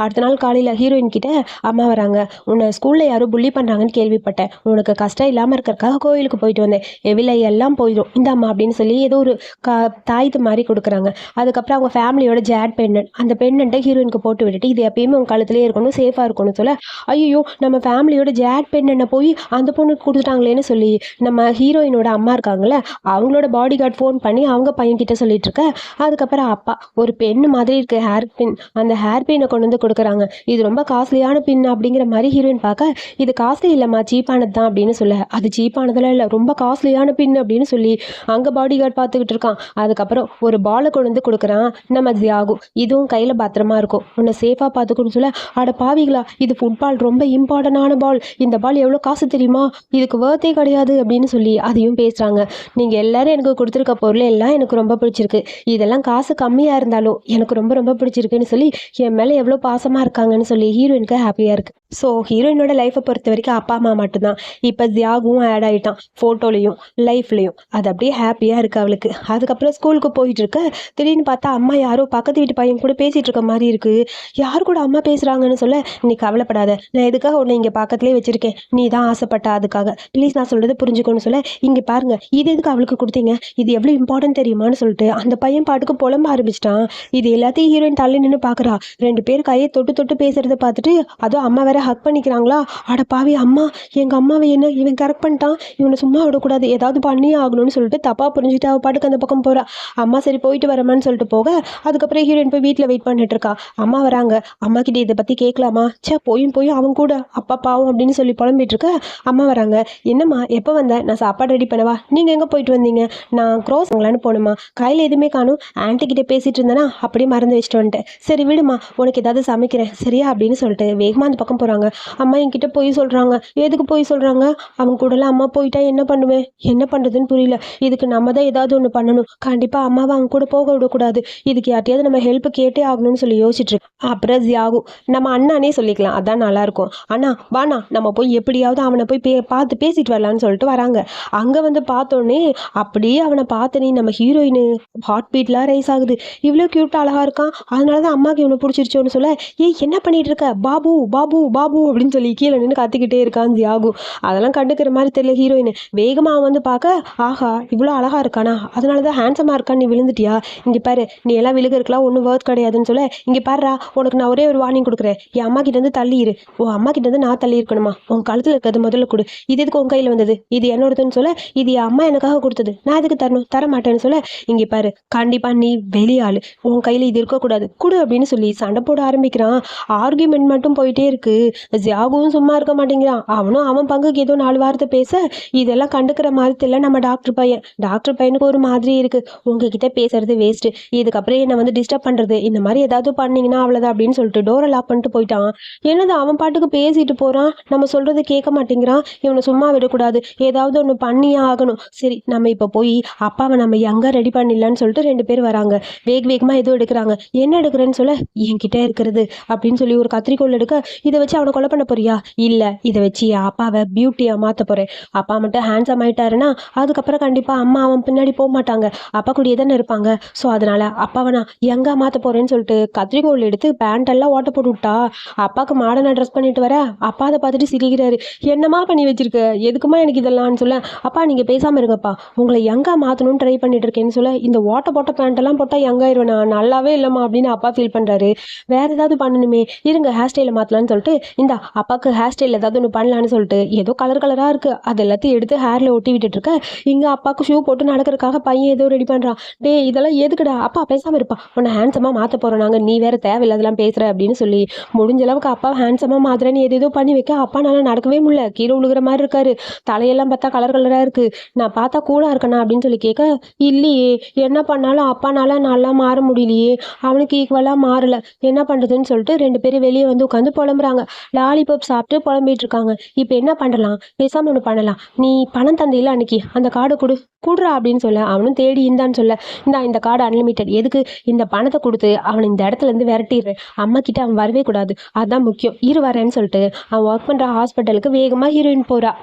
அடுத்த நாள் காலையில் ஹீரோயின் கிட்ட அம்மா வராங்க. உன்னை ஸ்கூலில் யாரும் புள்ளி பண்ணுறாங்கன்னு கேள்விப்பட்டேன், உனக்கு கஷ்டம் இல்லாமல் இருக்கிறக்காக கோயிலுக்கு போயிட்டு வந்தேன், எவிலை எல்லாம் போயிடும் இந்த அம்மா அப்படின்னு சொல்லி ஏதோ ஒரு தாய்த்து மாதிரி கொடுக்குறாங்க. அதுக்கப்புறம் அவங்க ஃபேமிலியோட ஜேட் பெண்ணன், அந்த பெண்ணன்ட்டை ஹீரோயினுக்கு போட்டு விட்டுட்டு இது எப்பயுமே உங்கள் கழுத்துலேயே இருக்கணும், சேஃபாக இருக்கணும்னு சொல்ல, ஐயோ நம்ம ஃபேமிலியோட ஜேட் பெண்ணனை போய் அந்த பொண்ணுக்கு கொடுத்துட்டாங்களேன்னு சொல்லி நம்ம ஹீரோயினோட அம்மா இருக்காங்கல்ல, அவங்களோட பாடி கார்டு ஃபோன் பண்ணி அவங்க பையன்கிட்ட சொல்லிட்டு இருக்க. அதுக்கப்புறம் அப்பா ஒரு பெண்ணு மாதிரி இருக்கு ஹேர் பின், அந்த ஹேர் பின்னை கொண்டு வந்து கொடுக்குறாங்க. இது ரொம்ப காஸ்ட்லியான பின் அப்படிங்கிற மாதிரி ஹீரோயின் பார்க்க, இது காஸ்ட்லி இல்லைம்மா சீப்பானது தான் அப்படின்னு சொல்ல, அது சீப்பானதெல்லாம் இல்லை ரொம்ப காஸ்ட்லியான பின் அப்படின்னு சொல்லி அங்கே பாடி கார்டு பார்த்துக்கிட்டு இருக்கான். அதுக்கப்புறம் ஒரு பாலை கொண்டு வந்து கொடுக்குறான் நம்ம ஜியாகு, இதுவும் கையில் பத்திரமா இருக்கும், உன்னை சேஃபாக பார்த்துக்கணும்னு சொல்ல, அட பாவிகளா இது ஃபுட்பால் ரொம்ப இம்பார்ட்டண்டான பால், இந்த பால் எவ்வளோ காசு தெரியுமா, இதுக்கு வேர்த்தே கிடையாது அப்படின்னு சொல்லி அதையும் பேசுகிறாங்க. நீங்கள் எல்லாரும் எனக்கு கொடுத்துருக்க பொருள் எல்லாம் எனக்கு ரொம்ப பிடிச்சிருக்கு, இதெல்லாம் காசு கம்மியாக இருந்தாலும் எனக்கு ரொம்ப ரொம்ப பிடிச்சிருக்குன்னு சொல்லி என் மேலே எவ்வளோ பாசமாக இருக்காங்கன்னு சொல்லி ஹீரோயினுக்கு ஹாப்பியாக இருக்குது. ஸோ ஹீரோயினோட லைஃப்பை பொறுத்த வரைக்கும் அப்பா அம்மா மட்டும்தான். இப்போ ஜியாகவும் ஆட் ஆகிட்டான் ஃபோட்டோலையும் லைஃப்லையும், அது அப்படியே ஹாப்பியாக இருக்குது அவளுக்கு. அதுக்கப்புறம் ஸ்கூலுக்கு போயிட்டு இருக்க திடீர்னு பார்த்தா அம்மா யாரோ பக்கத்து வீட்டு பையன் கூட பேசிகிட்டு இருக்க மாதிரி இருக்குது. யார் கூட அம்மா பேசுகிறாங்கன்னு சொல்ல, நீ கவலைப்படாத, நான் எதுக்காக உன்னை இங்கே பக்கத்துலேயே வச்சுருக்கேன், நீ தான் ஆசைப்பட்ட அதுக்காக, ப்ளீஸ் நான் சொல்கிறது புரிஞ்சுக்கணும்னு சொல்ல, இங்கே பாருங்கள் இது எதுக்கு அவளுக்கு கொடுத்தீங்க, இது எவ்வளோ இம்பார்ட்டன்ட் தெரியுமான்னு சொல்லிட்டு அந்த பையன் பாட்டுக்கு புலம்ப ஆரம்பிச்சிட்டான். இது எல்லாத்தையும் ஹீரோயின் தள்ளி நின்று பார்க்குறா. 2 பேர் கையை தொட்டு தொட்டு பேசுகிறத பார்த்துட்டு அதுவும் அம்மா வேற ஹக் பண்ணிக்கிறாங்களா. அட பாவி அம்மா, எங்கள் அம்மாவை என்ன இவன் கரெக்ட் பண்ணிட்டான், இவனை சும்மா விடக்கூடாது, ஏதாவது பண்ணியே ஆகணும்னு சொல்லிட்டு தப்பாக புரிஞ்சுட்டு அவள் பாட்டுக்கு அந்த பக்கம் போகிறா. அம்மா சரி போயிட்டு வரமான்னு சொல்லிட்டு போக, அதுக்கப்புறம் ஹீரோயின் போய் வீட்டில் வெயிட் பண்ணிட்டு இருக்கா. அம்மா வராங்க, அம்மா கிட்ட இதை பற்றி கேட்கலாமா, போய் அவன் கூட அப்பா பாவம் அப்படின்னு சொல்லி புலம்பிட்டு இருக்க. அம்மா வராங்க, என்னம்மா எப்போ வந்த, நான் சாப்பாடு ரெடி பண்ணவா, நீங்கள் எங்கே போயிட்டு வந்தீங்க, நான் க்ரோஸ் வாங்கலான்னு போகணுமா, கையில் எதுவுமே காணும், ஆன்ட்டி கிட்டே பேசிகிட்டு இருந்தேன்னா அப்படியே மறந்து வச்சுட்டு வந்துட்டேன், சரி விடுமா உனக்கு ஏதாவது சமைக்கிறேன் சரியா அப்படின்னு சொல்லிட்டு வேகமாக அந்த பக்கம் போகிறாங்க. அம்மா என்கிட்ட போய் சொல்கிறாங்க, எதுக்கு போய் சொல்கிறாங்க, அவங்க கூடலாம் அம்மா போயிட்டா என்ன பண்ணுவேன், என்ன பண்ணுறதுன்னு புரியல, இதுக்கு நம்ம தான் ஏதாவது ஒன்று பண்ணணும், கண்டிப்பாக அம்மாவை அவங்க கூட போக விடக்கூடாது, இதுக்கு யார்ட்டையாவது நம்ம ஹெல்ப் கேட்டே ஆகணும்னு சொல்லி யோசிச்சுட்டு. அப்புறம் ஜியாகு, நம்ம அண்ணானே சொல்லிக்கலாம் அதான் நல்லாயிருக்கும், அண்ணா வாண்ணா நம்ம போய் எப்படியாவது அவனை போய் பார்த்து பேசிட்டு வரலான்னு சொல்லிட்டு வராங்க. அங்கே வந்து பார்த்தோன்னே அப்படியே அவனை பார்த்தனே நம்ம ஹீரோயின் ஹார்ட் பீட்லாம் ரைஸ் ஆகுது, இவ்வளோ க்யூட்டாக அழகாக இருக்கான், அதனால தான் அம்மாவுக்கு இவனை பிடிச்சிருச்சோன்னு சொல்ல, ஏய் என்ன பண்ணிட்டு இருக்க, பாபு பாபு பாபு அப்படின்னு சொல்லி கீழே நின்று கத்திக்கிட்டே இருக்கான் ஜியாகு. அதெல்லாம் கண்டுக்கிற மாதிரி தெரியல ஹீரோயின். வேகமாக வந்து பார்க்க, ஆஹா இவ்வளோ அழகாக இருக்கானா, அதனால தான் ஹேண்ட்ஸமாக இருக்கான்னு நீ விழுந்துட்டியா, இங்கே பாரு நீ எல்லாம் விழுகிறதுக்குலாம் ஒன்றும் ஒர்த் கிடையாதுன்னு சொல்ல, இங்கே பாருடா உனக்கு நான் ஒரே ஒரு வார்னிங் கொடுக்குறேன், என் அம்மா கிட்டேருந்து தள்ளிடு, உன் அம்மா கிட்டேருந்து நான் தள்ளி இருக்கணுமா, உன் கழுத்தில் இருக்கிறது முதல்ல கொடு, இது எதுக்கு உன் கையில் வந்தது, இது என்னோடதுன்னு சொல்ல, இது என் அம்மா எனக்காக கொடுத்தது, நான் எதுக்கு தரணும், தர மாட்டேன்னு சொல்ல, இங்கே பாரு கண்டிப்பாக நீ வெளியாள், உன் கையில் இது இருக்கக்கூடாது கொடு அப்படின்னு சொல்லி சண்டை போட ஆரம்பிக்கிறான். ஆர்கியூமெண்ட் மட்டும் போயிட்டே இருக்கு. ஜியாகுவும் சும்மா இருக்க மாட்டேங்கிறான், அவனும் அவன் பங்குக்கு ஏதோ 4 வார்த்தை பேச, இதெல்லாம் கண்டுக்கிற மாதிரி தெரியல நம்ம டாக்டர் பையனுக்கு ஒரு மாதிரி இருக்கு, உங்ககிட்ட பேசுறது வேஸ்ட்டு, இதுக்கப்புறம் என்னை வந்து டிஸ்டர்ப் பண்ணுறது இந்த மாதிரி ஏதாவது பண்ணீங்கன்னா அவ்வளோதான் அப்படின்னு சொல்லிட்டு டோரை லாக் பண்ணிட்டு போயிட்டான். என்னது அவன் பாட்டுக்கு பேசிட்டு போகிறான், நம்ம சொல்கிறது கேட்க மாட்டேங்கிறான், இவனை சும்மா விடக்கூடாது, ஏதாவது ஒன்று பண்ணியே ஆகணும், சரி நம்ம இப்போ போய் அப்பாவை நம்ம எங்கே ரெடி பண்ணிடலான்னு சொல்லிட்டு 2 பேர் வராங்க. வேகமாக ஏதோ எடுக்கிறாங்க. என்ன எடுக்கிறேன்னு சொல்ல, என்கிட்ட இருக்கிறது அப்படின்னு சொல்லி ஒரு கத்திரிக்கோள் எடுக்க, இதை வச்சு அவனை கொலை பண்ண போறியா, இல்லை இதை வச்சு அப்பாவை பியூட்டியாக மாற்ற போகிறேன், அப்பா மட்டும் ஹேண்ட்ஸம் ஆயிட்டாருன்னா அதுக்கப்புறம் கண்டிப்பாக அம்மா அவன் பின்னாடி போக மாட்டாங்க, அப்பா கூடயே தானே இருப்பாங்க, ஸோ அதனால் அப்பாவை நான் எங்கே மாற்ற போகிறேன்னு சொல்லிட்டு கத்திரிக்கோள் எடுத்து பேண்டெல்லாம் ஓட்ட போட்டு விட்டா. அப்பாவுக்கு மாடர்னாக ட்ரெஸ் பண்ணிட்டு வர, அப்பா அதை பார்த்துட்டு சிரிக்கிறாரு, என்னம்மா பண்ணி வச்சிருக்க, எதுக்குமா எனக்கு இதெல்லாம்னு சொல்ல, அப்பா நீங்கள் பேசாமல் இருங்கப்பா, உங்களை எங்கே மாற்றணும்னு ட்ரை பண்ணிட்டு இருக்கேன்னு சொல்ல, இந்த ஓட்ட போட்ட பேண்டெல்லாம் போட்டால் எங்காயிருவேன் நான் நல்லாவே இல்லைம்மா அப்படின்னு அப்பா ஃபீல் பண்ணுறாரு. வேறு ஏதாவது பண்ணணுமே, இருங்க ஹேர் ஸ்டைலை மாற்றலான்னு சொல்லிட்டு இந்த அப்பாவுக்கு ஹேர் ஸ்டைல் ஏதாவது ஒன்று பண்ணலான்னு சொல்லிட்டு ஏதோ கலராக இருக்குது அது எல்லாத்தையும் எடுத்து ஹேரில் ஒட்டி விட்டுட்டு இருக்க. இங்கே அப்பாவுக்கு ஷூ போட்டு நடக்கிறதுக்காக பையன் ஏதோ ரெடி பண்ணுறான். டே இதெல்லாம் எதுக்குடா, அப்பா பேசாமல் இருப்பா, உன்னை ஹேண்ட்ஸமாக மாற்ற போகிறோம் நாங்கள், நீ வேறு தேவையில்லாதெல்லாம் பேசுகிற அப்படின்னு சொல்லி முடிஞ்ச அளவுக்கு அப்பா ஹேண்ட்ஸமாக மாத்திரன்னு ஏதோ பண்ணி வைக்க, அப்பா நல்லா நடக்கவே முடியல, கீழே விழுகிற மாதிரி இருக்காரு. தலையெல்லாம் பார்த்தா கலர் கலராக இருக்குது, நான் பார்த்தா கூலாக இருக்கேனா அப்படின்னு சொல்லி கேட்க, இல்லையே என்ன பண்ணாலும் அப்பானால நல்லா மாற முடியலையே, அவனுக்கு ஈக்குவலாக மாறலை, என்ன பண்ணுறதுன்னு சொல்லிட்டு 2 பேரும் வெளியே வந்து உட்காந்து புலம்புறாங்க. லாலிபாப் சாப்பிட்டு புலம்பிட்டு இருக்காங்க. இப்போ என்ன பண்ணலாம், பேசாமல் ஒன்று பண்ணலாம், நீ பணம் தந்தையில் அன்னைக்கு அந்த கார்டு குடுறா அப்படின்னு சொல்ல, அவனும் தேடி இந்தான்னு சொல்ல, இந்த கார்டு அன்லிமிட்டெட், எதுக்கு இந்த பணத்தை கொடுத்து அவனை இந்த இடத்துல இருந்து விரட்டிடுறேன், அம்மா கிட்ட அவன் வரவே கூடாது, அதுதான் முக்கியம், இரு வரேன்னு சொல்லிட்டு அவன் ஒர்க் பண்ணுற ஹாஸ்பிட்டலுக்கு வேகமாக ஹீரோயின் போறா.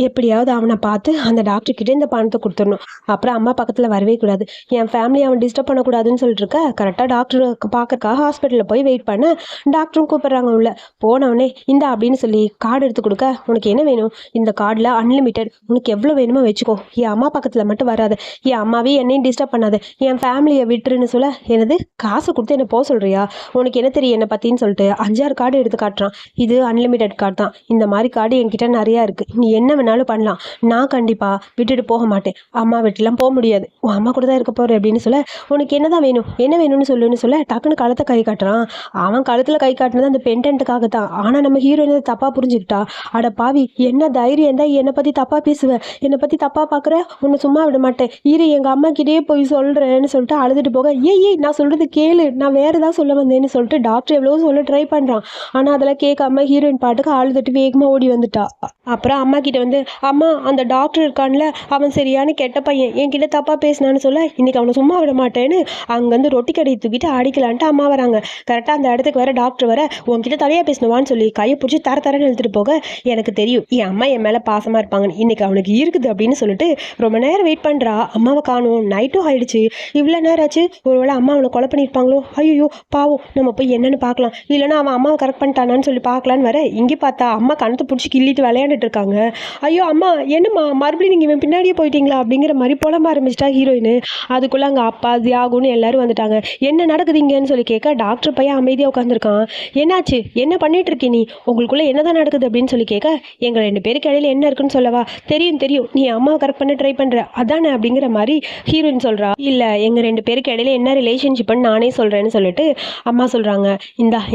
எப்படியாவது அவனை பார்த்து அந்த டாக்டர்கிட்ட இந்த பணத்தை கொடுத்துடணும், அப்புறம் அம்மா பக்கத்தில் வரவே கூடாது, என் ஃபேமிலி அவன் டிஸ்டர்ப் பண்ணக்கூடாதுன்னு சொல்லிட்டு இருக்க. கரெக்டாக டாக்டர் பார்க்கறக்காக ஹாஸ்பிட்டலில் போய் வெயிட் பண்ண டாக்டரும் கூப்பிட்றாங்க உள்ள. போனவொடனே இந்தா அப்படின்னு சொல்லி கார்டு எடுத்து கொடுக்க, உனக்கு என்ன வேணும், இந்த கார்டில் அன்லிமிட்டெட், உனக்கு எவ்வளோ வேணுமோ வச்சுக்கோ, என் அம்மா பக்கத்தில் மட்டும் வராத, என் அம்மாவே என்னையும் டிஸ்டர்ப் பண்ணாத, என் ஃபேமிலியை விட்டுருன்னு சொல்ல, எனது காசு கொடுத்து என்ன போக சொல்கிறியா, உனக்கு என்ன தெரியும் என்னை பற்றின்னு சொல்லிட்டு 5-6 கார்டு எடுத்து காட்டுறான். இது அன்லிமிட்டெட் கார்டு தான், இந்த மாதிரி கார்டு என்கிட்ட நிறையா இருக்குது, நீ என்ன வேணாலும் பண்ணலாம், நான் கண்டிப்பா விட்டுட்டு போக மாட்டேன், அம்மா வீட்டுலாம் போக முடியாது, உன் அம்மா கூட தான் இருக்க போறேன் அப்படின்னு சொல்ல, உனக்கு என்னதான் வேணும், என்ன வேணும்னு சொல்லுன்னு சொல்ல, டக்குன்னு கழுத்தை கை காட்டுறான். அவன் கழுத்துல கை காட்டுனது அந்த பெண்டன்ட்டுக்காக தான், ஆனா நம்ம ஹீரோயின் தப்பா புரிஞ்சுக்கிட்டா. அட பாவி, என்ன தைரியம் தான் என்னை பத்தி தப்பா பேசுவேன், என்னை பத்தி தப்பா பாக்குற, உன்னை சும்மா விட மாட்டேன், இரு எங்க அம்மா கிட்டே போய் சொல்றேன்னு சொல்லிட்டு அழுதுட்டு போக, ஏய் நான் சொல்றது கேளு, நான் வேற ஏதாவது சொல்ல வந்தேன்னு சொல்லிட்டு டாக்டர் எவ்வளவு சொல்ல ட்ரை பண்றான். ஆனா அதெல்லாம் கேட்காம ஹீரோயின் பாட்டுக்கு அழுதுட்டு வேகமா ஓடி வந்துட்டா. அப்புறம் அம்மா கிட்ட வந்து, அம்மா அந்த டாக்டர் இருக்கான்ல, அவன் சரியான கெட்ட பையன், என்கிட்ட தப்பாக பேசினான்னு சொல்ல, இன்னைக்கு அவனை சும்மா விட மாட்டேன்னு அங்கேருந்து ரொட்டி கடையை தூக்கிட்டு அடிக்கலான்ட்டு அம்மா வராங்க. கரெக்டாக அந்த இடத்துக்கு வர டாக்டர் வர, உன்கிட்ட தலையாக பேசணுவான்னு சொல்லி கையை பிடிச்சி தரன்னு எழுத்துட்டு போக, எனக்கு தெரியும் என் அம்மா என் மேலே பாசமாக இருப்பாங்கன்னு, இன்னைக்கு அவனுக்கு இருக்குது அப்படின்னு சொல்லிட்டு ரொம்ப நேரம் வெயிட் பண்ணுறா. அம்மாவை காணும், நைட்டும் ஆயிடுச்சு, இவ்வளோ நேரம் ஆச்சு, ஒருவேளை அம்மா அவனை கொலை பண்ணியிருப்பாங்களோ, ஐயோ பாவம், நம்ம போய் என்னன்னு பார்க்கலாம், இல்லைன்னா அவன் அம்மாவை கரெக்ட் பண்ணிட்டானான்னு சொல்லி பார்க்கலான்னு வர, இங்கே பார்த்தா அம்மா கணத்தை பிடிச்சி கிள்ளிட்டு விளையாண்டுட்டு இருக்காங்க. ஐயோ அம்மா என்னம்மா மறுபடியும் நீங்கள் இவன் பின்னாடியே போயிட்டீங்களா அப்படிங்கிற மாதிரி புலம்ப ஆரம்பிச்சிட்டா ஹீரோயின். அதுக்குள்ளே அங்கே அப்பா தியாகுன்னு எல்லாரும் வந்துட்டாங்க. என்ன நடக்குதுங்கன்னு சொல்லி கேட்க, டாக்டர் பையன் அமைதியாக உட்காந்துருக்கான். என்னாச்சு, என்ன பண்ணிட்டு இருக்கீ நீ, உங்களுக்குள்ள என்னதான் நடக்குது அப்படின்னு சொல்லி கேட்க, எங்கள் 2 பேருக்கு இடையில என்ன இருக்குன்னு சொல்லவா, தெரியும் நீ அம்மாவை கரெக்ட் பண்ண ட்ரை பண்ணுற அதானே அப்படிங்கிற மாதிரி ஹீரோயின் சொல்கிறா. இல்லை எங்கள் 2 பேருக்கு இடையில என்ன ரிலேஷன்ஷிப்னு நானே சொல்கிறேன்னு சொல்லிட்டு அம்மா சொல்கிறாங்க.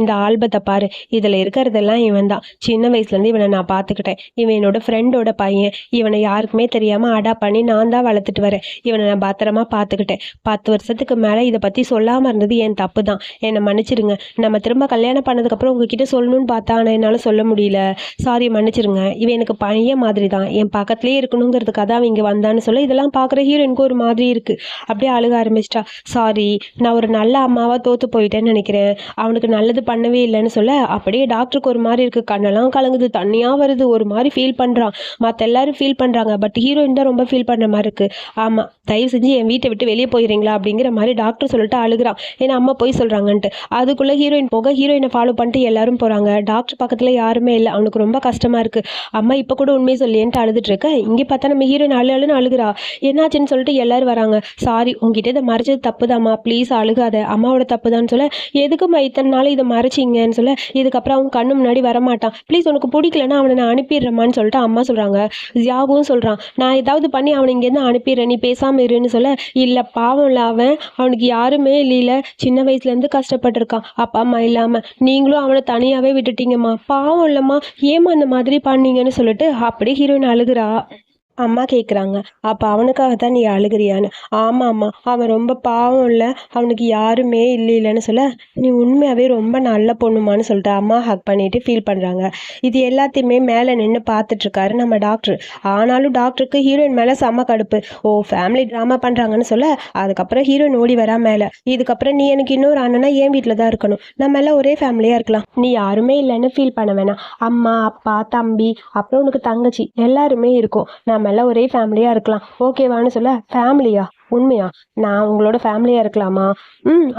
இந்த ஆல்பத்தை பாரு, இதில் இருக்கிறதெல்லாம் இவன் தான், சின்ன வயசுலேருந்து இவனை நான் பார்த்துக்கிட்டேன், இவன் என்னோட ஃப்ரெண்டோட பையன், இவனை யாருக்குமே தெரியாமல் அடாப்ட் பண்ணி நான் தான் வளர்த்துட்டு வரேன், இவனை நான் பத்திரமா பார்த்துக்கிட்டேன், 10 வருஷத்துக்கு மேலே இதை பற்றி சொல்லாமல் இருந்தது என் தப்பு தான், என்னை மன்னிச்சிருங்க, நம்ம திரும்ப கல்யாணம் பண்ணதுக்கப்புறம் உங்ககிட்ட சொல்லணும்னு பார்த்தா ஆனால் என்னால் சொல்ல முடியல, சாரி மன்னிச்சிருங்க, இவன் எனக்கு பையன் மாதிரி தான், என் பக்கத்துலேயே இருக்கணுங்கிறதுக்காக தான் இங்கே வந்தான்னு சொல்ல, இதெல்லாம் பார்க்குற ஹீரோயினுக்கு ஒரு மாதிரி இருக்குது. அப்படியே அழுக ஆரம்பிச்சிட்டா. சாரி, நான் ஒரு நல்ல அம்மாவாக தோற்று போயிட்டேன்னு நினைக்கிறேன், அவனுக்கு நல்லது பண்ணவே இல்லைன்னு சொல்ல, அப்படியே டாக்டருக்கு ஒரு மாதிரி இருக்குது, கண்ணெல்லாம் கலங்குது, தண்ணியாக வருது, ஒரு மாதிரி ஃபீல் பண்ணுறான். மற்ற எல்லாரும் ஃபீல் பண்ணுறாங்க, பட் ஹீரோயின் தான் ரொம்ப ஃபீல் பண்ணுற மாதிரி இருக்குது. ஆமாம், தயவு செஞ்சு என் வீட்டை விட்டு வெளியே போயிடுறீங்களா அப்படிங்கிற மாதிரி டாக்டர் சொல்லிட்டு அழுகிறான். ஏன்னா அம்மா போய் சொல்கிறாங்கன்ட்டு. அதுக்குள்ளே ஹீரோயின் போக ஹீரோயினை ஃபாலோ பண்ணிட்டு எல்லாரும் போகிறாங்க. டாக்டர் பக்கத்தில் யாருமே இல்லை, அவனுக்கு ரொம்ப கஷ்டமாக இருக்குது. அம்மா இப்போ கூட உண்மையை சொல்லியன்ட்டு அழுதுட்டு இருக்க, இங்கே பார்த்தா நம்ம ஹீரோயின் அழுன்னு அழுகிறா. என்னாச்சுன்னு சொல்லிட்டு எல்லாரும் வராங்க. சாரி, உங்ககிட்ட இதை மறைச்சது தப்பு தாம்மா, ப்ளீஸ் அழுகாத, அம்மாவோட தப்பு தான் சொல்ல, எதுக்குமா இத்தனை நாள் இதை மறைச்சிங்கன்னு சொல்ல, இதுக்கப்புறம் அவன் கண்ணு முன்னாடி வரமாட்டான், ப்ளீஸ் உனக்கு பிடிக்கலன்னா அவனை நான் அனுப்பிடுறேம்மான்னு சொல்லிட்டு அம்மா சொல்கிறாங்க. ஜியாகவும் சொல்கிறான், நான் ஏதாவது பண்ணி அவனை இங்கேருந்து அனுப்பிடுறேன், நீ பேசாமல் இருன்னு சொல்ல, இல்லை பாவம் இல்லை, அவனுக்கு யாருமே இல்லையில, சின்ன வயசுலேருந்து கஷ்டப்பட்டிருக்கான், அப்பா அம்மா இல்லாமல், நீங்களும் அவனை தனியாகவே விட்டுட்டீங்கம்மா, பாவம் இல்லைம்மா, ஏமா அந்த மாதிரி பண்ணீங்கன்னு சொல்லிட்டு அப்படியே ஹீரோயின் அழுகிறா. அம்மா கேட்குறாங்க, அப்போ அவனுக்காக தான் நீ அழுகிறியான்னு. ஆமாம்மா, அவன் ரொம்ப பாவம் இல்லை, அவனுக்கு யாருமே இல்லைன்னு சொல்ல, நீ உண்மையாகவே ரொம்ப நல்ல பொண்ணுமான்னு சொல்லிட்டு அம்மா ஹக் பண்ணிட்டு ஃபீல் பண்ணுறாங்க. இது எல்லாத்தையுமே மேலே நின்று பார்த்துட்ருக்காரு நம்ம டாக்டர். ஆனாலும் டாக்டருக்கு ஹீரோயின் மேலே செம்ம கடுப்பு. ஓ ஃபேமிலி ட்ராமா பண்ணுறாங்கன்னு சொல்ல, அதுக்கப்புறம் ஹீரோயின் ஓடி வரா மேலே, இதுக்கப்புறம் நீ எனக்கு இன்னொரு அண்ணனா என் வீட்டில் தான் இருக்கணும், நம்ம எல்லாம் ஒரே ஃபேமிலியாக இருக்கலாம், நீ யாருமே இல்லைன்னு ஃபீல் பண்ண வேணாம், அம்மா அப்பா தம்பி அப்புறம் உனக்கு தங்கச்சி எல்லாருமே இருக்கும், நம்ம எல்லாம் ஒரே ஃபேமிலியாக இருக்கலாம், ஓகேவான்னு சொல்ல, ஃபேமிலியா, உண்மையா, நான் உங்களோட ஃபேமிலியாக இருக்கலாமா,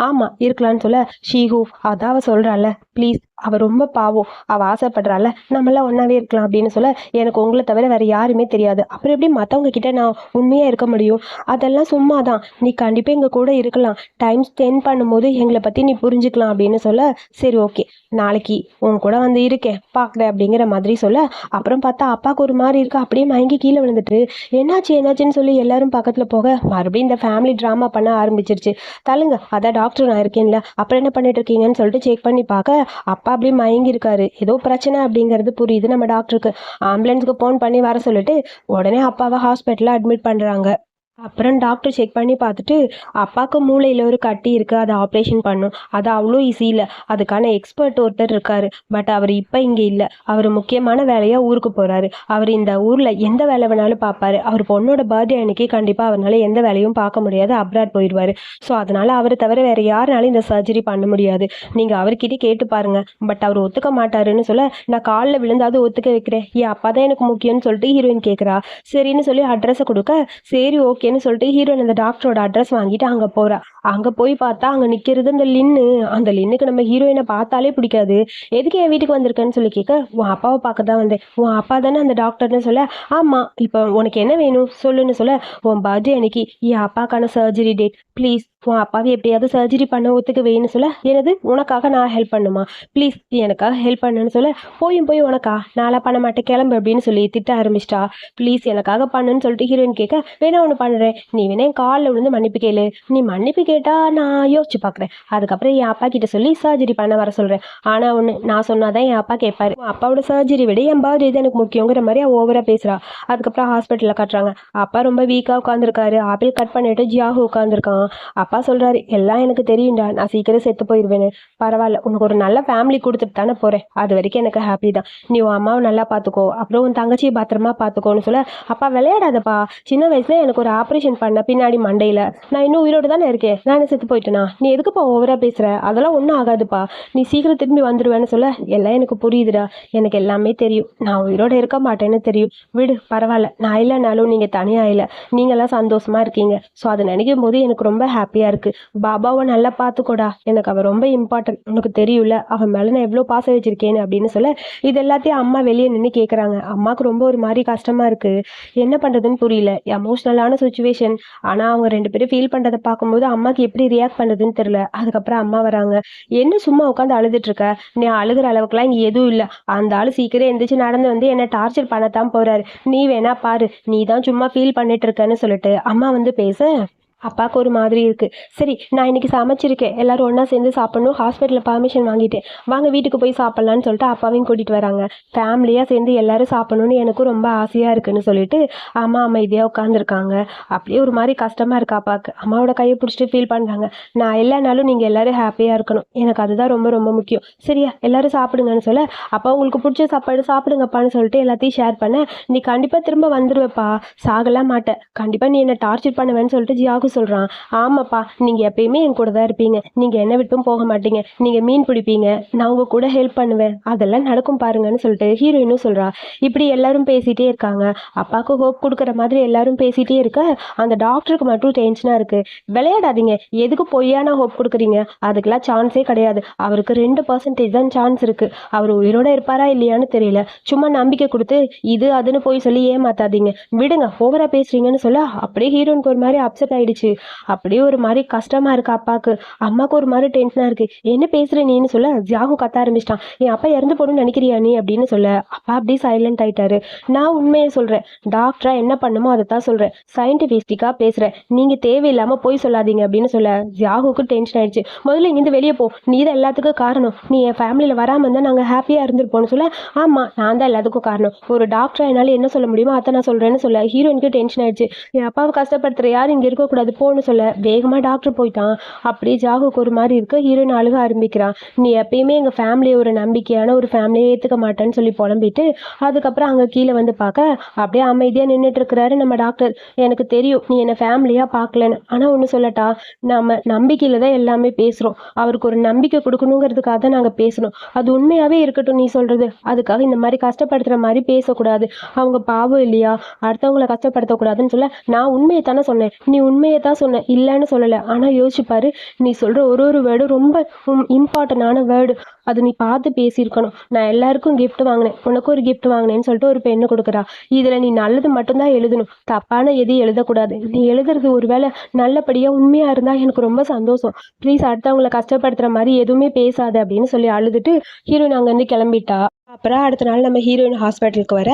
ஆமாம் இருக்கலான்னு சொல்ல, ஷீஹூ அதான் அவள் சொல்கிறாள், ப்ளீஸ், அவள் ரொம்ப பாவம், அவள் ஆசைப்படுறாள், நம்மளாம் ஒன்றாவே இருக்கலாம் அப்படின்னு சொல்ல, எனக்கு உங்களை தவிர வேறு யாருமே தெரியாது, அப்புறம் எப்படி மற்றவங்க கிட்ட நான் உண்மையாக இருக்க முடியும், அதெல்லாம் சும்மா தான், நீ கண்டிப்பாக எங்கள் கூட இருக்கலாம், டைம் ஸ்பெண்ட் பண்ணும்போது எங்களை பற்றி நீ புரிஞ்சுக்கலாம் அப்படின்னு சொல்ல, சரி ஓகே, நாளைக்கு உன் கூட வந்து இருக்கேன் பார்க்குறேன் அப்படிங்கிற மாதிரி சொல்ல, அப்புறம் பார்த்தா அப்பாவுக்கு ஒரு மாதிரி இருக்கு, அப்படியே மயங்கி கீழே விழுந்துட்டு, என்னாச்சுன்னு சொல்லி எல்லாரும் பக்கத்தில் போக, மறுபடியும் இந்த ஃபேமிலி ட்ராமா பண்ண ஆரம்பிச்சிருச்சு. தள்ளுங்க, அதான் டாக்டர் நான் இருக்கேன்ல, அப்புறம் என்ன பண்ணிட்டு இருக்கீங்கன்னு சொல்லிட்டு செக் பண்ணி பார்க்க, அப்பா அப்பா அப்படியே மயங்கி இருக்காரு. ஏதோ பிரச்சனை அப்படிங்கிறது புரியுது நம்ம டாக்டருக்கு. ஆம்புலன்ஸுக்கு ஃபோன் பண்ணி வர சொல்லிட்டு உடனே அப்பாவை ஹாஸ்பிட்டலில் அட்மிட் பண்ணுறாங்க. அப்புறம் டாக்டர் செக் பண்ணி பார்த்துட்டு அப்பாவுக்கு மூளையில் ஒரு கட்டி இருக்குது, அதை ஆப்ரேஷன் பண்ணும். அது அவ்வளோ ஈஸி இல்லை, அதுக்கான எக்ஸ்பர்ட் ஒருத்தர் இருக்கார். பட் அவர் இப்போ இங்கே இல்லை, அவர் முக்கியமான வேலையாக ஊருக்கு போகிறாரு. அவர் இந்த ஊரில் எந்த வேலை வேணாலும் பார்ப்பாரு. அவர் பொண்ணோட பர்த்டே அன்னைக்கு கண்டிப்பாக அவரால் எந்த வேலையும் பார்க்க முடியாது, அப்ராட் போயிடுவார். ஸோ அதனால் அவரை தவிர வேறு யாருனாலும் இந்த சர்ஜரி பண்ண முடியாது. நீங்கள் அவர்கிட்ட கேட்டு பாருங்கள். பட் அவர் ஒத்துக்க மாட்டாருன்னு சொல்ல, நான் காலில் விழுந்தாவது ஒத்துக்க வைக்கிறேன், என் அப்பா தான் எனக்கு முக்கியம்னு சொல்லிட்டு ஹீரோயின் கேட்குறா. சரின்னு சொல்லி அட்ரஸை கொடுக்க, சரி ஓகேன்னு சொல்லிட்டு ஹீரோயின் அந்த டாக்டரோட அட்ரஸ் வாங்கிட்டு அங்கே போகிறா. அங்கே போய் பார்த்தா அங்கே நிற்கிறது அந்த லின்னு. அந்த லின்னுக்கு நம்ம ஹீரோயினை பார்த்தாலே பிடிக்காது. எதுக்கு என் வீட்டுக்கு வந்திருக்கேன்னு சொல்லி கேட்க, உன் அப்பாவை பார்க்க தான் வந்தேன். உன் அப்பா தானே அந்த டாக்டர்னு சொல்ல, ஆமாம், இப்போ உனக்கு என்ன வேணும் சொல்லுன்னு சொல்ல, உன் பர்த்டே அன்னைக்கு என் அப்பாக்கான சர்ஜரி டேட், ப்ளீஸ் உன் அப்பாவை எப்படியாவது சர்ஜரி பண்ண ஒத்துக்க வேணும்னு சொல்ல, எனது உனக்காக நான் ஹெல்ப் பண்ணுமா, ப்ளீஸ் எனக்காக ஹெல்ப் பண்ணுன்னு சொல்ல, போய் உனக்கா நான்லாம் பண்ண மாட்டேன் கிளம்பு அப்படின்னு சொல்லி திட்ட ஆரம்பிச்சிட்டா. ப்ளீஸ் எனக்காக பண்ணுன்னு சொல்லிட்டு ஹீரோயின் கேட்க, வேணா ஒன்று பண்ணுறேன், நீ வேணா என் காலில் விழுந்து மன்னிப்பு கேளு, நீ மன்னிப்பு கேட்டால் நான் யோசிச்சு பார்க்குறேன், அதுக்கப்புறம் என் அப்பா கிட்ட சொல்லி சர்ஜரி பண்ண வர சொல்கிறேன். ஆனால் ஒன்று, நான் சொன்னாதான் என் அப்பா கேட்பாரு, அப்பாவோட சர்ஜரி விட என் பர்த்டே தான் எனக்கு முக்கியங்கிற மாதிரி ஓவராக பேசுகிறா. அதுக்கப்புறம் ஹாஸ்பிட்டலில் கட்டுறாங்க. அப்பா ரொம்ப வீக்காக உட்காந்துருக்காரு. ஆப்பிள் கட் பண்ணிட்டு ஜியாகு உட்காந்துருக்கான். அப்பா சொல்கிறாரு, எல்லாம் எனக்கு தெரியும்டா, நான் சீக்கிரம் செத்து போயிடுவேன்னு. பரவாயில்ல, உனக்கு ஒரு நல்ல ஃபேமிலி கொடுத்துட்டு தானே போகிறேன், அது வரைக்கும் எனக்கு ஹாப்பி தான். நீ உன் அம்மாவை நல்லா பார்த்துக்கோ, அப்புறம் உன் தங்கச்சியை பத்திரமா பார்த்துக்கோன்னு சொல்ல, அப்பா விளையாடாதப்பா, சின்ன வயசுல எனக்கு ஒரு ஆப்ரேஷன் பண்ண பின்னாடி மண்டையில், நான் இன்னும் உயிரோடு தானே இருக்கேன், நான் செத்து போயிட்டேனா, நீ எதுக்குப்பா ஓவராக பேசுகிற, அதெல்லாம் ஒன்றும் ஆகாதுப்பா, நீ சீக்கிரம் திரும்பி வந்துடுவேன்னு சொல்ல, எல்லாம் எனக்கு புரியுதுடா, எனக்கு எல்லாமே தெரியும், நான் உயிரோடு இருக்க மாட்டேன்னு தெரியும், விடு பரவாயில்ல, நான் இல்லைனாலும் நீங்கள் தனியாக இல்லை, நீங்களாம் சந்தோஷமாக இருக்கீங்க. ஸோ அதை நினைக்கும் போது எனக்கு ரொம்ப ஹாப்பியாக இருக்குது. பாபாவை நல்லா பார்த்துக்கோடா, எனக்கு அவள் ரொம்ப இம்பார்ட்டன்ட், உனக்கு தெரியும்ல அவன் மேலே நான் எவ்வளோ பாசம் வச்சிருக்கேன்னு அப்படின்னு சொல்ல, இது எல்லாத்தையும் அம்மா வெளியே நின்று கேட்குறாங்க. அம்மாவுக்கு ரொம்ப ஒரு மாதிரி கஷ்டமாக இருக்குது, என்ன பண்ணுறதுன்னு புரியல, எமோஷ்னலான சுச்சுவேஷன். ஆனால் அவங்க ரெண்டு பேரும் ஃபீல் பண்ணுறதை பார்க்கும்போது அம்மாவுக்கு எப்படி ரியாக்ட் பண்ணுறதுன்னு தெரியல. அதுக்கப்புறம் அம்மா வராங்க. என்ன சும்மா உட்காந்து அழுதுட்டு இருக்க, நீ அழுகிற அளவுக்குலாம் இங்கே எதுவும் இல்லை, அந்த ஆள் சீக்கிரம் எந்திரிச்சு நடந்து வந்து என்னை டார்ச்சர் பண்ணத்தான் போகிறாரு, நீ வேணா பாரு, நீ தான் சும்மா ஃபீல் பண்ணிட்டு இருக்கன்னு சொல்லிட்டு அம்மா வந்து பேச, அப்பாவுக்கு ஒரு மாதிரி இருக்குது. சரி நான் இன்றைக்கி சமைச்சிருக்கேன், எல்லோரும் ஒன்றா சேர்ந்து சாப்பிட்ணும், ஹாஸ்பிட்டலில் பர்மிஷன் வாங்கிட்டேன், வாங்க வீட்டுக்கு போய் சாப்பிட்லான்னு சொல்லிட்டு அப்பாவையும் கூட்டிகிட்டு வராங்க. ஃபேமிலியாக சேர்ந்து எல்லோரும் சாப்பிட்ணுன்னு எனக்கும் ரொம்ப ஆசையாக இருக்குன்னு சொல்லிட்டு அம்மா அமைதியாக உட்காந்துருக்காங்க. அப்படியே ஒரு மாதிரி கஷ்டமாக இருக்கு அப்பாவுக்கு. அம்மாவோட கையை பிடிச்சிட்டு ஃபீல் பண்ணுறாங்க. நான் இல்லைனாலும் நீங்கள் எல்லோரும் ஹாப்பியாக இருக்கணும், எனக்கு அதுதான் ரொம்ப ரொம்ப முக்கியம், சரியா எல்லோரும் சாப்பிடுங்கன்னு சொல்ல, அப்பா உங்களுக்கு பிடிச்ச சாப்பாடு சாப்பிடுங்கப்பான்னு சொல்லிட்டு எல்லாத்தையும் ஷேர் பண்ண, நீ கண்டிப்பாக திரும்ப வந்துடுவேப்பா, சாகலாம் மாட்டேன், கண்டிப்பாக நீ என்னை டார்ச்சர் பண்ணுவேன்னு சொல்லிட்டு ஜியாகு சொல்கிறான். ஆமாப்பா, நீங்கள் எப்பயுமே என் கூட தான் இருப்பீங்க, நீங்கள் என்னை விட்டும் போக மாட்டீங்க, நீங்கள் மீன் பிடிப்பீங்க, நான் உங்கள் கூட ஹெல்ப் பண்ணுவேன், அதெல்லாம் நடக்கும் பாருங்கன்னு சொல்லிட்டு ஹீரோயினும் சொல்கிறா. இப்படி எல்லாரும் பேசிகிட்டே இருக்காங்க. அப்பாவுக்கு ஹோப் கொடுக்குற மாதிரி எல்லாரும் பேசிகிட்டே இருக்க, அந்த டாக்டருக்கு மட்டும் டென்ஷனாக இருக்குது. விளையாடாதீங்க, எதுக்கு பொய்யான ஹோப் கொடுக்குறீங்க, அதுக்கெல்லாம் சான்ஸே கிடையாது, அவருக்கு 2% தான் சான்ஸ் இருக்குது, அவர் உயிரோட இருப்பாரா இல்லையான்னு தெரியல, சும்மா நம்பிக்கை கொடுத்து இது அதுன்னு போய் சொல்லி ஏமாத்தாதீங்க, விடுங்க ஓவரா பேசுறீங்கன்னு சொல்ல, அப்படியே ஹீரோயினுக்கு ஒரு மாதிரி அப்செட் ஆயிடுச்சு. அப்படியே ஒரு மாதிரி கஷ்டமா இருக்கு அப்பாவுக்கு. அம்மாவுக்கு ஒரு மாதிரி டென்ஷனா இருக்கு. என்ன பேசுற நீன்னு சொல்ல, ஜியாகு கத்த ஆரம்பிச்சிட்டான். என் அப்பா இறந்து போகணும்னு நினைக்கிறியா நீ அப்படின்னு சொல்ல, அப்பா அப்படியே சைலண்ட் ஆயிட்டாரு. நான் உண்மையை சொல்றேன், டாக்டரா என்ன பண்ணுமோ அதை தான் சொல்றேன், சயின்டிபிஸ்டிக்கா பேசுறேன், நீங்க தேவையில்லாம போய் சொல்லாதீங்க அப்படின்னு சொல்ல, ஜியாகுக்கு டென்ஷன் ஆயிடுச்சு. முதல்ல இங்கிருந்து வெளியே போ, நீ தான் எல்லாத்துக்கும் காரணம், நீ என் ஃபேமிலியில வராம இருந்தா நாங்க ஹாப்பியா இருந்திருப்போம்னு சொல்ல, ஆமா நான் தான் எல்லாத்துக்கும் காரணம், ஒரு டாக்டரா என்னால என்ன சொல்ல முடியுமோ அதை நான் சொல்றேன்னு சொல்ல, ஹீரோயினுக்கு டென்ஷன் ஆயிடுச்சு. என் அப்பாவை கஷ்டப்படுத்துற யாரும் இங்க இருக்கக்கூடாது போன்னு சொல்ல, வேகமா டாக்டர் போயிட்டான். அப்படியே ஜாகுக்கு ஒரு மாதிரி இருக்கு. ஹீரோயின் அழுக ஆரம்பிக்கிறான். நீ எப்பயுமே எங்க ஃபேமிலியை ஒரு நம்பிக்கையான ஒரு ஃபேமிலியை ஏத்துக்க மாட்டேன்னு சொல்லி புலம்பிட்டு, அதுக்கப்புறம் அங்க கீழே வந்து பார்க்க அப்படியே அமைதியா நின்றுட்டு இருக்கிறாரு நம்ம டாக்டர். எனக்கு தெரியும் நீ என்ன ஃபேமிலியா பார்க்கலன்னு, ஆனா ஒண்ணு சொல்லட்டா, நம்ம நம்பிக்கையில தான் எல்லாமே பேசுறோம், அவருக்கு ஒரு நம்பிக்கை கொடுக்கணுங்கிறதுக்காக தான் நாங்க பேசணும், அது உண்மையாவே இருக்கட்டும் நீ சொல்றது, அதுக்காக இந்த மாதிரி கஷ்டப்படுத்துற மாதிரி பேசக்கூடாது, அவங்க பாவம் இல்லையா, அடுத்தவங்களை கஷ்டப்படுத்தக்கூடாதுன்னு சொல்ல, நான் உண்மையை தானே சொன்னேன், நீ உண்மையை தான் சொன்ன, இல்லைன்னு சொல்லலை, ஆனால் யோசிச்சுப்பாரு, நீ சொல்கிற ஒரு வேர்டும் ரொம்ப இம்பார்ட்டண்டான வேர்டு, அது நீ பார்த்து பேசியிருக்கணும், நான் எல்லாருக்கும் கிஃப்ட் வாங்கினேன், உனக்கு ஒரு கிஃப்ட் வாங்கினேன்னு சொல்லிட்டு ஒரு பெண்ணு கொடுக்குறா, இதில் நீ நல்லது மட்டும்தான் எழுதணும், தப்பான எதையும் எழுதக்கூடாது, நீ எழுதுறது ஒரு வேளை நல்லபடியாக உண்மையாக இருந்தால் எனக்கு ரொம்ப சந்தோஷம், ப்ளீஸ் அடுத்தவங்களை கஷ்டப்படுத்துகிற மாதிரி எதுவுமே பேசாது அப்படின்னு சொல்லி அழுதுட்டு ஹீரோயின் அங்கேருந்து கிளம்பிட்டா. அப்புறம் அடுத்த நாள் நம்ம ஹீரோயின் ஹாஸ்பிட்டலுக்கு வர,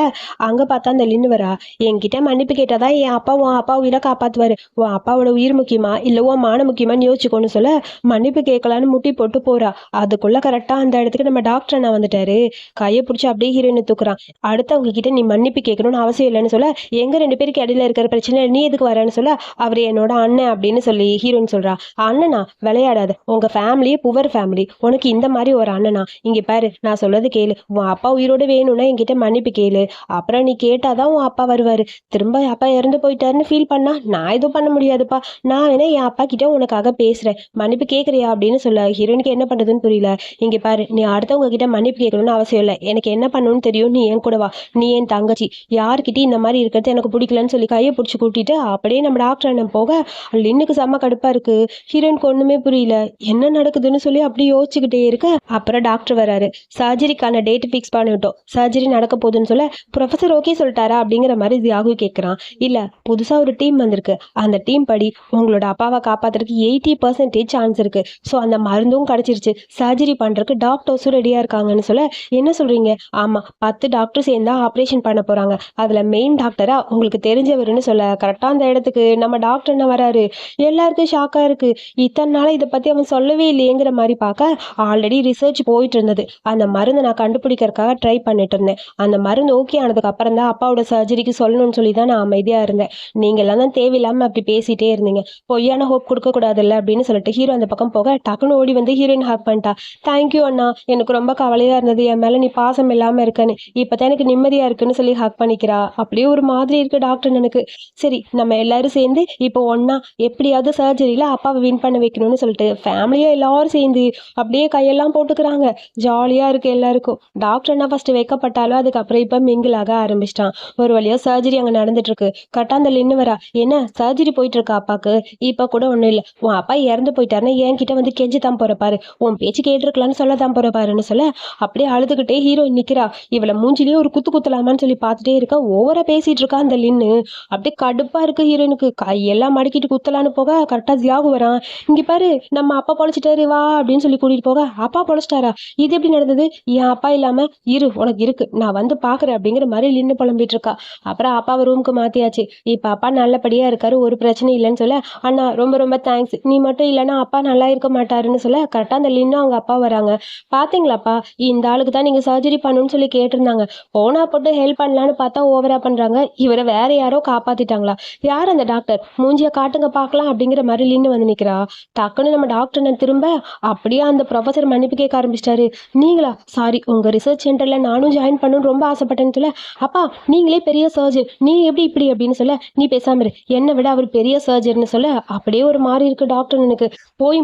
அங்க பார்த்தா அந்த லின்னு வரா. என்கிட்ட மன்னிப்பு கேட்டாதான் என் அப்பா உன் அப்பா உயிரை காப்பாத்துவாரு. உன் அப்பாவோட உயிர் முக்கியமா இல்ல உன் மானம் முக்கியமான்னு யோசிச்சுக்கோன்னு சொல்ல மன்னிப்பு கேட்கலான்னு முட்டி போட்டு போறா. அதுக்குள்ள கரெக்டா அந்த இடத்துக்கு நம்ம டாக்டர் அண்ணா வந்துட்டாரு. கையை பிடிச்சி அப்படியே ஹீரோயினை தூக்குறான். அடுத்தவங்க கிட்ட நீ மன்னிப்பு கேட்கணும்னு அவசியம் இல்லைன்னு சொல்ல, எங்க 2 பேருக்கு இடையில இருக்கிற பிரச்சனை நீ எதுக்கு வரேன்னு சொல்ல, அவர் என்னோட அண்ணன் அப்படின்னு சொல்லி ஹீரோயின் சொல்றா. அண்ணனா? விளையாடாத. உங்க ஃபேமிலியே புவர் ஃபேமிலி. உனக்கு இந்த மாதிரி ஒரு அண்ணனா? இங்க பாரு, நான் சொல்றது கேளு. உன் அப்பா உயிரோட வேணும்னா என்கிட்ட மன்னிப்பு கேளு. அப்புறம் நீ கேட்டாதான் உன் அப்பா வருவாரு. திரும்ப அப்பா இறந்து போயிட்டாருன்னு ஃபீல் பண்ணா நான் எதுவும் பண்ண முடியாதுப்பா. நான் வேணா என் அப்பா கிட்ட உனக்காக பேசுறேன். மன்னிப்பு கேட்கறியா அப்படின்னு சொல்ல ஹீரோனுக்கு என்ன பண்றதுன்னு புரியல. இங்க பாரு, நீ அடுத்தவங்க கிட்ட மன்னிப்பு கேட்கணும்னு அவசியம் இல்லை. எனக்கு என்ன பண்ணணும்னு தெரியும். நீ என் கூட வா. நீ என் தங்கச்சி. யார்கிட்டயும் இந்த மாதிரி இருக்கிறது எனக்கு பிடிக்கலன்னு சொல்லி கையை பிடிச்சி கூட்டிட்டு அப்படியே நம்ம டாக்டர் அண்ணன் போக லின்னுக்கு செம்ம கடுப்பா இருக்கு. ஹீரோனுக்கு ஒண்ணுமே புரியல. என்ன நடக்குதுன்னு சொல்லி அப்படி யோசிச்சுக்கிட்டே இருக்க அப்புறம் டாக்டர் வராரு. சர்ஜரிக்கான டேட் ஃபிக்ஸ் பண்ணிட்டோம். சர்ஜரி நடக்க போகுதுன்னு சொல்ல ப்ரொஃபஸர் ஓகே சொல்லிட்டாரா அப்படிங்கிற மாதிரி தியாகு கேட்குறான். இல்லை, புதுசாக ஒரு டீம் வந்திருக்கு. அந்த டீம் படி உங்களோட அப்பாவை காப்பாத்துறதுக்கு 80% சான்ஸ் இருக்கு. ஸோ அந்த மருந்தும் கிடைச்சிருச்சு. சர்ஜரி பண்ணுறதுக்கு டாக்டர்ஸும் ரெடியாக இருக்காங்கன்னு சொல்ல, என்ன சொல்றீங்க? ஆமாம், 10 டாக்டர் சேர்ந்தா ஆப்ரேஷன் பண்ண போகிறாங்க. அதில் மெயின் டாக்டரா உங்களுக்கு தெரிஞ்சவருன்னு சொல்ல கரெக்டாக அந்த இடத்துக்கு நம்ம டாக்டர் என்ன வராரு. எல்லாருக்கும் ஷாக்காக இருக்கு. இத்தனை நாள் இதை பற்றி அவன் சொல்லவே இல்லையேங்கிற மாதிரி பார்க்க ஆல்ரெடி ரிசர்ச் போயிட்டு இருந்தது. அந்த மருந்தை நான் கண்டுபிடிக்கிறதுக்காக ட்ரை பண்ணிட்டு இருந்தேன். அந்த மருந்து ஓகே ஆனதுக்கு அப்புறம் தான் அப்பாவோட சர்ஜரிக்கு சொல்லணும்னு சொல்லி தான் நான் அமைதியாக இருந்தேன். நீங்களாம் தான் தேவையில்லாமல் அப்படி பேசிட்டே இருந்தீங்க. பொய்யான ஹோப் கொடுக்கக்கூடாதுல்ல அப்படின்னு சொல்லிட்டு ஹீரோ அந்த பக்கம் போக டக்குன்னு ஓடி வந்து ஹீரோயின் ஹக் பண்ணிட்டா. தேங்க்யூ அண்ணா, எனக்கு ரொம்ப கவலையாக இருந்தது என் மேலே நீ பாசம் இல்லாமல் இருக்கன்னு. இப்போ தான் எனக்கு நிம்மதியாக இருக்குன்னு சொல்லி ஹக் பண்ணிக்கிறா. அப்படியே ஒரு மாதிரி இருக்கு டாக்டர் எனக்கு. சரி, நம்ம எல்லாரும் சேர்ந்து இப்போ ஒன்னா எப்படியாவது சர்ஜரியில் அப்பாவை வின் பண்ண வைக்கணும்னு சொல்லிட்டு ஃபேமிலியாக எல்லாரும் சேர்ந்து அப்படியே கையெல்லாம் போட்டுக்கிறாங்க. ஜாலியாக இருக்கு எல்லாருக்கும். டாக்டர் என்ன ஃபர்ஸ்ட் வைக்கப்பட்டாலும் அதுக்கப்புறம் இப்போ மிங்கிளாக ஆரம்பிச்சிட்டான். ஒரு வழியாக சர்ஜரி அங்கே நடந்துட்டு இருக்கு. கட்டாந்த லின்னு வரா. என்ன சர்ஜரி போயிட்டு இருக்கா அப்பாக்கு? இப்போ கூட ஒன்றும் இல்லை. உன் அப்பா இறந்து போயிட்டாருன்னா என்கிட்ட வந்து கெஞ்சி தான் போற பாரு. உன் பேச்சு கேட்டிருக்கலான்னு சொல்ல தான் போற பாருன்னு சொல்ல அப்படியே அழுதுகிட்டே ஹீரோயின் நிற்கிறா. இவளை மூஞ்சிலேயே ஒரு குத்து குத்தலாமான்னு சொல்லி பார்த்துட்டே இருக்கா. ஓவரா பேசிட்டு இருக்கா அந்த லின்னு. அப்படியே கடுப்பா இருக்கு ஹீரோயினுக்கு. கையெல்லாம் மடக்கிட்டு குத்தலான்னு போக கரெக்டா தியாகு வரான். இங்க பாரு, நம்ம அப்பா பொழைச்சிட்டாரு வா அப்படின்னு சொல்லி கூட்டிட்டு போக, அப்பா பொழைச்சிட்டாரா? இது எப்படி நடந்தது? என் அப்பா இல்லாம இரு, உனக்கு இருக்கு, நான் வந்து பாக்குறேன் அப்படிங்கிற மாதிரி லின்னு புலம்பிட்டு இருக்கா. அப்புறம் அப்பாவை ரூமுக்கு மாத்தியாச்சு. இப்ப அப்பா நல்லபடியா இருக்காரு, ஒரு பிரச்சனை இல்லைன்னு சொல்ல, அண்ணா ரொம்ப ரொம்ப தேங்க்ஸ், நீ மட்டும் இல்லைன்னா அப்பா நல்லா இருக்க மாட்டாருன்னு சொல்ல கரெக்டா அந்த லின்னு அவங்க அப்பா வராங்க. பாத்தீங்களாப்பா, இந்த ஆளுக்கு தான் நீங்க சர்ஜரி பண்ணணும்னு சொல்லி கேட்டிருந்தாங்க. போனா போட்டு ஹெல்ப் பண்ணலான்னு பார்த்தா ஓவரா பண்றாங்க. இவரை வேற யாரோ காப்பாத்திட்டாங்களா? யார் அந்த டாக்டர்? மூஞ்சிய காட்டுங்க பார்க்கலாம் அப்படிங்கிற மாதிரி லின்னு வந்து நிக்கிறா. டக்குன்னு நம்ம டாக்டர் திரும்ப அப்படியே அந்த ப்ரொஃபசர் மன்னிப்பு கேட்க ஆரம்பிச்சிட்டாரு. நீங்களா? சாரி, உங்க ரிசர்ச் சென்டர்ல நானும் ஜாயின் பண்ணணும்னு ரொம்ப ஆசைப்பட்டேன்னு சொல்ல, அப்பா நீங்களே பெரிய சர்ஜன், நீ எப்படி இப்படி அப்படின்னு சொல்ல, நீ பேசாம இரு, என்னை விட அவர் பெரிய சர்ஜர்னு சொல்ல அப்படியே ஒரு மாதிரி இருக்கு டாக்டர் எனக்கு.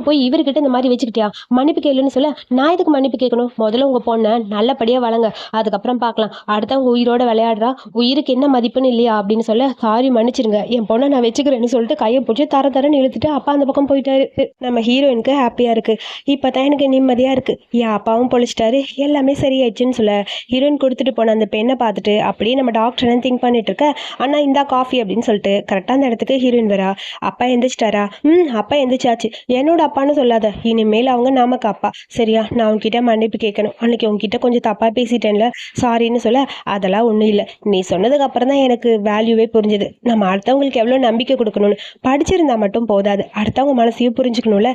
போய் இவர்கிட்ட இந்த மாதிரி வச்சுக்கிட்டியா? மன்னிப்பு கேளுன்னு சொல்ல, நான் எதுக்கு மன்னிப்பு கேட்கணும்? முதல்ல உங்க பொண்ணை நல்லபடியா வளங்க, அதுக்கப்புறம் பார்க்கலாம். அடுத்தவங்க உயிரோட விளையாடுறா, உயிருக்கு என்ன மதிப்புன்னு இல்லையா அப்படின்னு சொல்ல, சாரி மன்னிச்சிருங்க, என் பொண்ணை நான் வச்சுக்கிறேன்னு சொல்லிட்டு கையை பிடிச்சி தரன்னு இழுத்துட்டு அப்பா அந்த பக்கம் போயிட்டாரு. நம்ம ஹீரோயினுக்கு ஹாப்பியா இருக்கு. இப்பதான் எனக்கு நிம்மதியா இருக்கு. என் அப்பாவும் பொழிச்சிட்டாரு, எல்லாமே சரியாயிடுச்சுன்னு சொல்ல ஹீரோயின் கொடுத்துட்டு போன அந்த பெண்ணை பார்த்துட்டு அப்படியே நம்ம டாக்டர் திங்க் பண்ணிட்டு இருக்க. அண்ணா இந்தா காஃபி அப்படின்னு சொல்லிட்டு கரெக்டா அந்த இடத்துக்கு ஹீரோயின் வரா. அப்பா எந்திரிச்சிட்டாரா? அப்பா எந்திரிச்சாச்சு. என்னோட அப்பான்னு சொல்லாத, இனிமேல் அவங்க நமக்கு அப்பா, சரியா? நான் உன்கிட்ட மன்னிப்பு கேட்கணும். அன்னைக்கு உன்கிட்ட கொஞ்சம் தப்பா பேசிட்டேன்ல, சாரின்னு சொல்ல, அதெல்லாம் ஒன்றும் இல்லை, நீ சொன்னதுக்கு அப்புறம் தான் எனக்கு வேல்யூவே புரிஞ்சுது. நம்ம அடுத்தவங்களுக்கு எவ்வளோ நம்பிக்கை கொடுக்கணும்னு. படிச்சிருந்தா மட்டும் போதாது, அடுத்தவங்க மனசையும் புரிஞ்சுக்கணும்ல.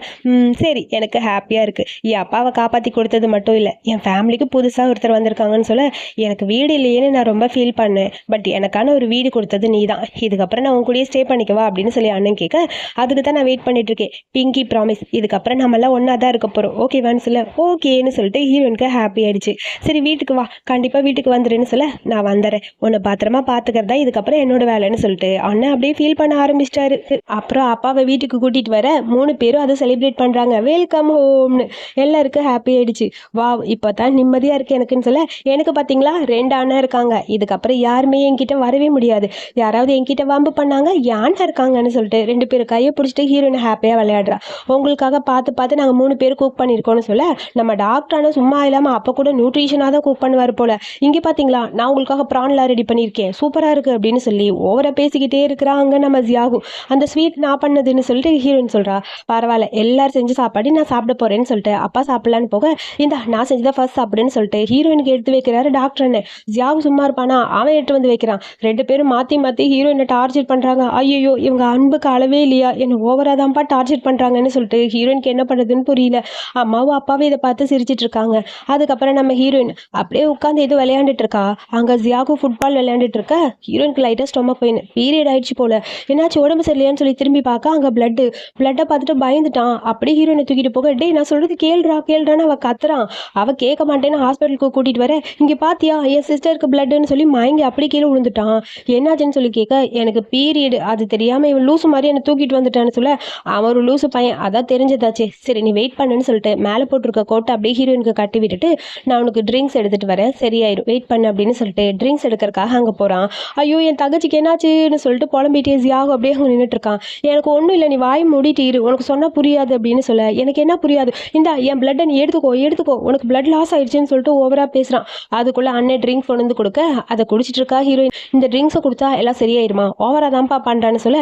சரி, எனக்கு ஹாப்பியாக இருக்குது. என் அப்பாவை காப்பாற்றி கொடுத்தது மட்டும் இல்லை, என் ஃபேமிலிக்கு புதுசாக ஒருத்தர் வந்திருக்காங்கன்னு சொல்ல எனக்கு வீடு இல்லையேன்னு நான் ரொம்ப ஃபீல் பண்ணேன். பட் எனக்கான ஒரு வீடு கொடுத்தது நீ தான். இதுக்கப்புறம் நான் உன் கூடயே ஸ்டே பண்ணிக்கவா அப்படின்னு சொல்லி அண்ணன் கேட்க, அதுக்கு தான் நான் வெயிட் பண்ணிட்டு இருக்கேன். பிங்கி ப்ராமிஸ், இதுக்கப்புறம் நம்மளாம் ஒன்றா தான் இருக்க போகிறோம், ஓகேவான்னு சொல்ல ஓகேன்னு சொல்லிட்டு ஹீரோனுக்கு ஹாப்பி ஆயிடுச்சு. சரி வீட்டுக்கு வா, கண்டிப்பாக வீட்டுக்கு வந்துடுன்னு சொல்ல, நான் வந்துடுறேன், உன்னை பத்திரமா பார்த்துக்கிறதா இதுக்கப்புறம் என்னோட வேலைன்னு சொல்லிட்டு அண்ணன் அப்படியே ஃபீல் பண்ண ஆரம்பிச்சிட்டாரு. அப்புறம் அப்பாவை வீட்டுக்கு கூட்டிகிட்டு வர 3 பேரும் அதை செலிப்ரேட் பண்ணுறாங்க. வெல்கம் ஹோம்னு எல்லாருக்கும் ஹாப்பி ஆயிடுச்சு. வா, இப்போ தான் நிம்மதியாக இருக்கு எனக்குன்னு சொல்ல, எனக்கு பார்த்தீங்களா 2 அண்ணன் இருக்காங்க, இதுக்கப்புறம் யாருமே என்கிட்ட வரவே முடியாது. யாராவது என்கிட்ட வம்பு பண்ணாங்க, யானை இருக்காங்கன்னு சொல்லிட்டு 2 பேரும் கையை பிடிச்சிட்டு ஹீரோயின் ஹாப்பியாக விளையாடுறா. உங்களுக்காக பார்த்து நாங்கள் 3 பேர் குக் பண்ணியிருக்கோம்னு சொல்ல, நம்ம டாக்டரான சும்மா இல்லாமல் அப்போ கூட நியூட்ரிஷனாக தான் குக் பண்ணுவார் போல. இங்கே பார்த்தீங்களா, நான் உங்களுக்காக ப்ரான்லாம் ரெடி பண்ணியிருக்கேன், சூப்பராக இருக்குது அப்படின்னு சொல்லி ஓவரா பேசிக்கிட்டே இருக்கிறாங்க நம்ம ஜியாகு. அந்த ஸ்வீட் நான் பண்ணதுன்னு சொல்லிட்டு ஹீரோயின் சொல்கிறா. பரவாயில்ல, எல்லாரும் செஞ்சு சாப்பாடு நான் சாப்பிட போகிறேன்னு சொல்லிட்டு அப்பா சாப்பிட்லான்னு போக, இந்த நான் செஞ்சதான் ஃபர்ஸ்ட் சாப்பிடுன்னு சொல்லிட்டு ஹீரோயினுக்கு எடுத்து வைக்கிறாரு டாக்டர் அண்ணன். ஜியாவும் சும்மா இருப்பானா, அவன் எடுத்து வந்து வைக்கிறான். 2 பேரும் மாற்றி மாற்றி ஹீரோயினை டார்ச்சர் பண்ணுறாங்க. ஐயோ இவங்க அன்புக்கு அளவே இல்லையா, என்னை ஓவராக தான்ப்பா டார்ச்சர் பண்ணுறாங்கன்னு சொல்லிட்டு ஹீரோயினுக்கு என்ன பண்ணுறதுன்னு புரியல. அம்மாவும் அப்பாவும் இதை பார்த்து சிரிச்சிட்டு இருக்காங்க. அதுக்கப்புறம் நம்ம ஹீரோயின் அப்படியே உட்காந்து ஏதோ விளையாண்டுட்டு இருக்கா. அங்கே ஜியாவுக்கு ஃபுட்பால் விளையாண்டுட்டு இருக்க. ஹீரோயினுக்கு லைட்டாக ஸ்டொமக் பெயின், பீரியட் ஆயிடுச்சு போல. என்னாச்சு உடம்பு சரியில்லையான்னு சொல்லி திரும்பி பார்க்க அங்கே பிளட்டை பார்த்துட்டு பயந்துட்டான். அப்படியே ஹீரோயினை தூக்கிட்டு போக, டேய் நான் சொல்றது கேள்றான்னு அவ கத்துறான். அவ கேட்க மாட்டேன்னு ஹாஸ்பிட்டலுக்கு கூட்டிட்டு வர, இங்க பாத்தியா என் சிஸ்டருக்கு பிளட்னு சொல்லி மயங்கி அப்படி கீழே விழுந்துட்டான். என்னாச்சுன்னு சொல்லி கேட்க, எனக்கு பீரியட் அது தெரியாம இவன் லூசு மாதிரி என்னை தூக்கிட்டு வந்துட்டான்னு சொல்ல, அவன் ஒரு லூசு பையன் அதான் தெரிஞ்சதாச்சே, சரி நீ வெயிட் பண்ணுன்னு சொல்லிட்டு மேலே போட்டிருக்க கோட்டை அப்படியே ஹீரோயினுக்கு கட்டி விட்டுட்டு, நான் உனக்கு ட்ரிங்க்ஸ் எடுத்துட்டு வரேன் சரியாயிரும் வெயிட் பண்ணு அப்படின்னு சொல்லிட்டு ட்ரிங்க்ஸ் எடுக்கிறதுக்காக அங்கே போறான். ஐயோ என் தங்கச்சிக்கு என்னாச்சுன்னு சொல்லிட்டு புலம்பிட்டே ஜியாகும் அப்படியே அங்கே நின்றுட்டு இருக்கான். எனக்கு ஒன்றும் இல்லை, நீ வாய் மூடிட்டு இரு, உனக்கு சொன்னா புரியாது அப்படின்னு சொல்ல, எனக்கு என்ன புரியாது, இந்த என் பிளட்டை நீ எடுத்துக்கோ உனக்கு பிளட் லாஸ் ஆயிடுச்சுன்னு சொல்லிட்டு ஓவரா பேசுறான். அதுக்குள்ள அண்ணன் ட்ரிங்க் கொண்டு வந்து கொடுக்க அதை குடிச்சிட்டு இருக்கா ஹீரோயின். இந்த ட்ரிங்க்ஸை குடிச்சா எல்லாம் சரியாயிருமா, ஓவரா தான்ப்பா பண்றான்னு சொல்ல,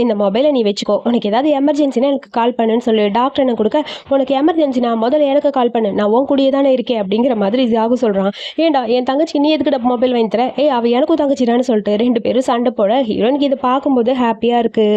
இந்த மொபைலை நீ வச்சுக்கோ, உனக்கு ஏதாவது எமர்ஜென்சினா எனக்கு கால் பண்ணுன்னு சொல்லி டாக்டர் என்ன கொடுக்க, உனக்கு எமர்ஜென்சினா முதல்ல எனக்கு கால் பண்ணு, நான் உன் கூடியே தானே இருக்கேன் அப்படிங்கிற மாதிரி ஜியாகு சொல்றான். ஏண்டா என் தங்கச்சி நீ எதுக்கிட்ட மொபைல் வாங்கி தர, அவ எனக்கும் தங்கச்சிடான்னு சொல்லிட்டு 2 பேரும் சண்டை போட ஹீரோயினுக்கு இதை பார்க்கும்போது ஹாப்பியா இருக்கு.